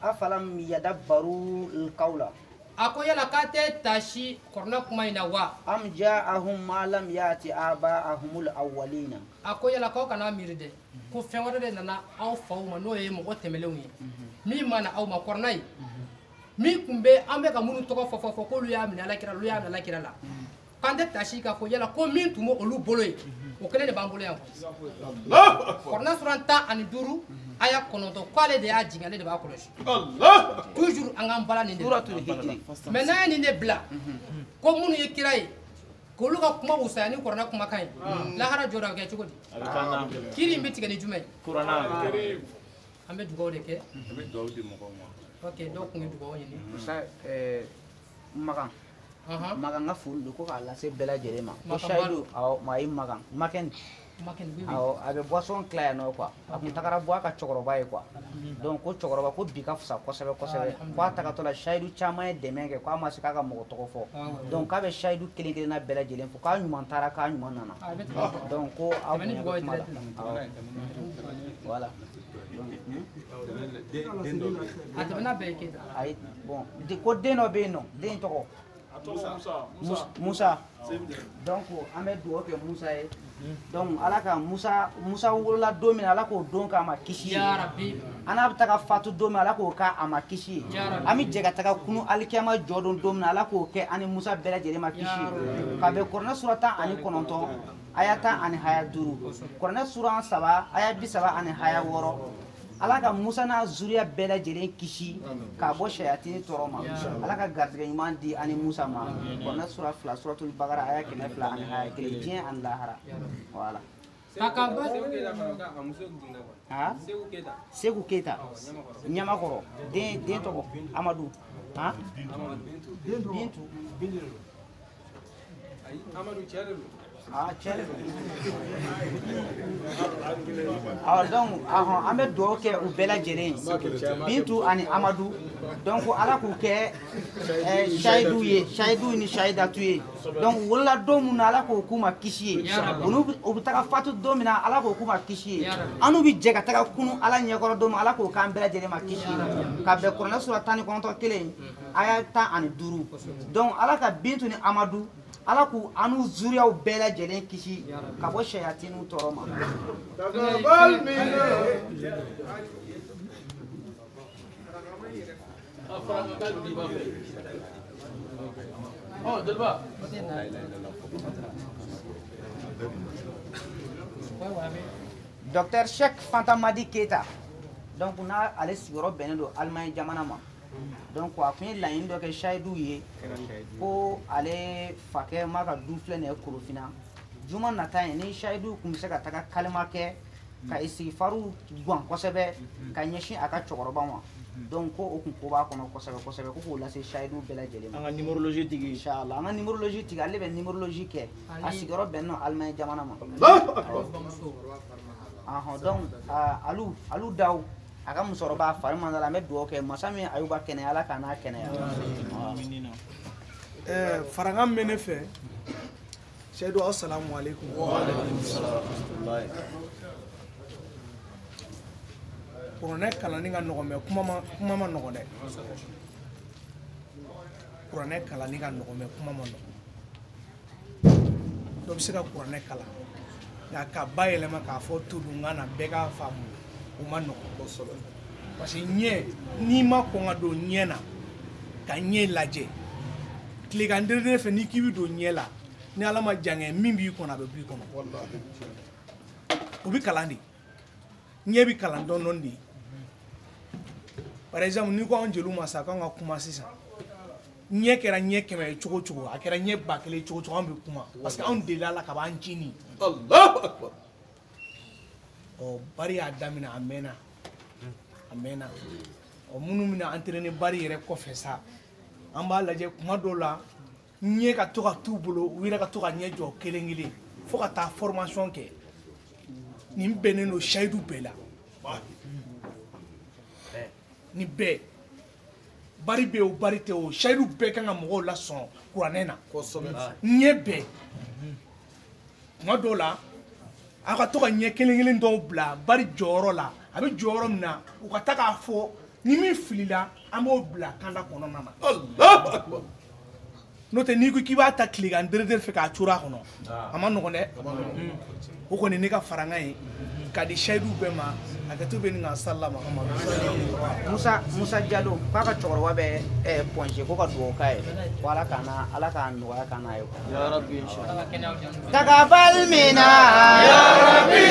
afalam yadabbaru alqawla
ako yala kate tashi korna kuma ina wa
am ja'ahum ma lam yati aba'ahumul awwalina
ako yala ko kana miride ko fenwade de nana aw fawma no ye mo temelewu mi mana aw ma kornai mi kumbe ambe ka munu toko fofo ko lu ya mi ala kira lu ya mi ala kira la kande tashi ka ko yala ko min tumo olu boloy o kele de bambolo yan
Allah akbar.
korna suranta ani duru aya konoto ko ale de ya jingale de ba koloshi
Allah akbar.
toujours angam bala ni de
suratul hijri
maintenant ni ne bla ko munu ye kirai ko lu ka kuma usani korna kuma kan la hara jora ke chugodi kiri mbi tigani jumai
an bɛ dugawu de kɛ
an bɛ dugawu di mɔgɔw ma
ok dɔw kun ye dugawu ɲini
Musa Magan Magan ka furu don ko k'a lase bɛɛ lajɛlen ma ko
Makan
Sayidu awɔ maa yi Magan Maken awɔ a bɛ boisson tila yan nɔ quoi a kun tagara bɔ a ka cɛkɔrɔba ye quoi donc ko cɛkɔrɔba ko bi ka fisa kosɛbɛ kosɛbɛ ko a tagatɔ la Sayidu caman ye dɛmɛ kɛ k'a ma se k'a ka mɔgɔ tɔgɔ fɔ donc k'a bɛ Sayidu kelen kelenna bɛɛ lajɛlen fɔ k'a ɲuman taara k'a ɲuman nana donc ko aw bonya bɛ kuma la awɔ voilà
a tɛmɛna bɛɛ ye Keyita
ayi bon ko den dɔ bɛ yen nɔ den tɔgɔ Musa donc an bɛ dugawu kɛ Musa ye donc ala ka Musa wolola don min ala k'o don k'a ma kisi ye an n'a bɛ taga fatu don min ala k'o k'a ma kisi ye an bɛ jɛ ka taga kunu alikiyama jɔ don min ala k'o kɛ ani Musa bɛɛ lajɛlen ma kisi ye ka bɛn kuranɛ sura 19 aya 10 ani haya 5 kuranɛ sura 3 aya 30 ani haya 6 ala ka Musa n'a zuriya bɛɛ lajɛlen kisi k'a bɔ sayatini tɔɔrɔ ma ala ka garijɛgɛ ɲuman di ani Musa ma kuranɛ sura 2 suratul bakara aya 100 ani haya 1 diɲɛ ani lahara voilà Segu Keita Ɲamakɔrɔ den tɔgɔ Amadu Bintu cɛ donc an bɛ dugawu kɛ u bɛɛ lajɛlen Bintu ani Amadu donc ala k'u kɛ Sayidu ye Sayidu ni Sayidatu ye donc wolola don min na ala k'o k'u ma kisi ye u bɛ taga fatu don min na ala k'o k'u ma kisi ye an'u bɛ jɛ ka taga kunu ala ɲɛkɔrɔ don min ala k'o k'an bɛɛ lajɛlen ma kisi ye ka bɛn kuranɛ sura 19 kelen aya 10 ani 5 donc ala ka Bintu ni Amadu ala k'u anu zuriyaw bɛɛ lajɛlen kisi ka bɔ sayatiniw tɔɔrɔ ma Dr Cheikh Fanta Madi Keita donc n'a ale sigiyɔrɔ bɛnnen don Allemagne jamana ma donc a kun ye laɲini dɔ kɛ Sayidu ye ko ale fakɛ ma ka du filɛ nin ye Korofina juma nata ye ni Sayidu kun bɛ se ka taga kalima kɛ ka istighfaru guwan kosɛbɛ ka ɲɛsin a ka cɛkɔrɔba ma donc ko o kun ko b'a kɔnɔ kosɛbɛ kosɛbɛ ko k'o lase Sayidu bɛɛ lajɛlen ma. An ka numérologie tigi inchallah an ka numérologie tigi ale bɛ numérologie kɛ a sigiyɔrɔ bɛnnen don Allemagne jamana ma. Donc alu daw a ka musokɔrɔba fari man dala an bɛ dugawu kɛ masa min Ayuba kɛnɛya ala k'a n'a kɛnɛya.
Farankan bɛ ne fɛ Sayidu assalamu alaikum. Kuranɛ kalanni ka nɔgɔn mɛ kuma ma nɔgɔn dɛ. Kuranɛ kalanni ka nɔgɔn mɛ kuma ma nɔgɔn. Dɔ bɛ se ka kuranɛ kalan nka ka bayɛlɛma k'a fɔ to dun ka na bɛɛ k'a faamu o ma nɔgɔn kosɛbɛ parce que ɲɛ n'i ma kɔn ka don ɲɛ na ka ɲɛ lajɛ tilegan dere fɛ n'i k'i bɛ don ɲɛ la ni ala ma jan kɛ min b'i kɔnɔ a bɛ b'i kɔnɔ o bɛ kalan de ɲɛ bɛ kalan dɔɔnin de par exemple n'i ko anw jeliw ma sa k'an ka kuma sisan ɲɛ kɛra ɲɛ 100 ye cogo cogo a kɛra ɲɛ 1000 cogo cogo an bɛ kuma parce que anw delila la ka b'an jini Allahu Akbar bari y'a daminɛ a mɛnna minnu bɛna entraîner bari yɛrɛ kɔfɛ sa an b'a lajɛ kuma dɔw la ɲɛ ka to ka t'u bolo u yɛrɛ ka to ka ɲɛ jɔ kelen kelen fo ka taa formation kɛ nin bɛnnen don Sayidu bɛɛ la ni bɛɛ bari bɛ o bari tɛ o Sayidu bɛɛ kan ka mɔgɔw lasɔn kuranɛ na ɲɛ bɛɛ kuma dɔw la a ka to ka ɲɛ kelen kelen dɔw bila bari jɔyɔrɔ la a bɛ jɔyɔrɔ min na u ka taa k'a fɔ ni min filila an b'o bila kanda kɔnɔna na Allahu Akbar n'o tɛ n'i ko k'i b'a ta tilegan dere fɛ k'a curu a kɔnɔ a ma nɔgɔn dɛ o kɔni ne ka farankan ye ka di Sayidu bɛɛ ma a ka to bɛ nin ka salila
Musa Jalo k'a ka cɛkɔrɔba bɛ pɔnse ko ka dugawu k'a ye ko ala k'a nɔgɔya ka n'a ye ya rabbi inshallah takabal minna ya rabbi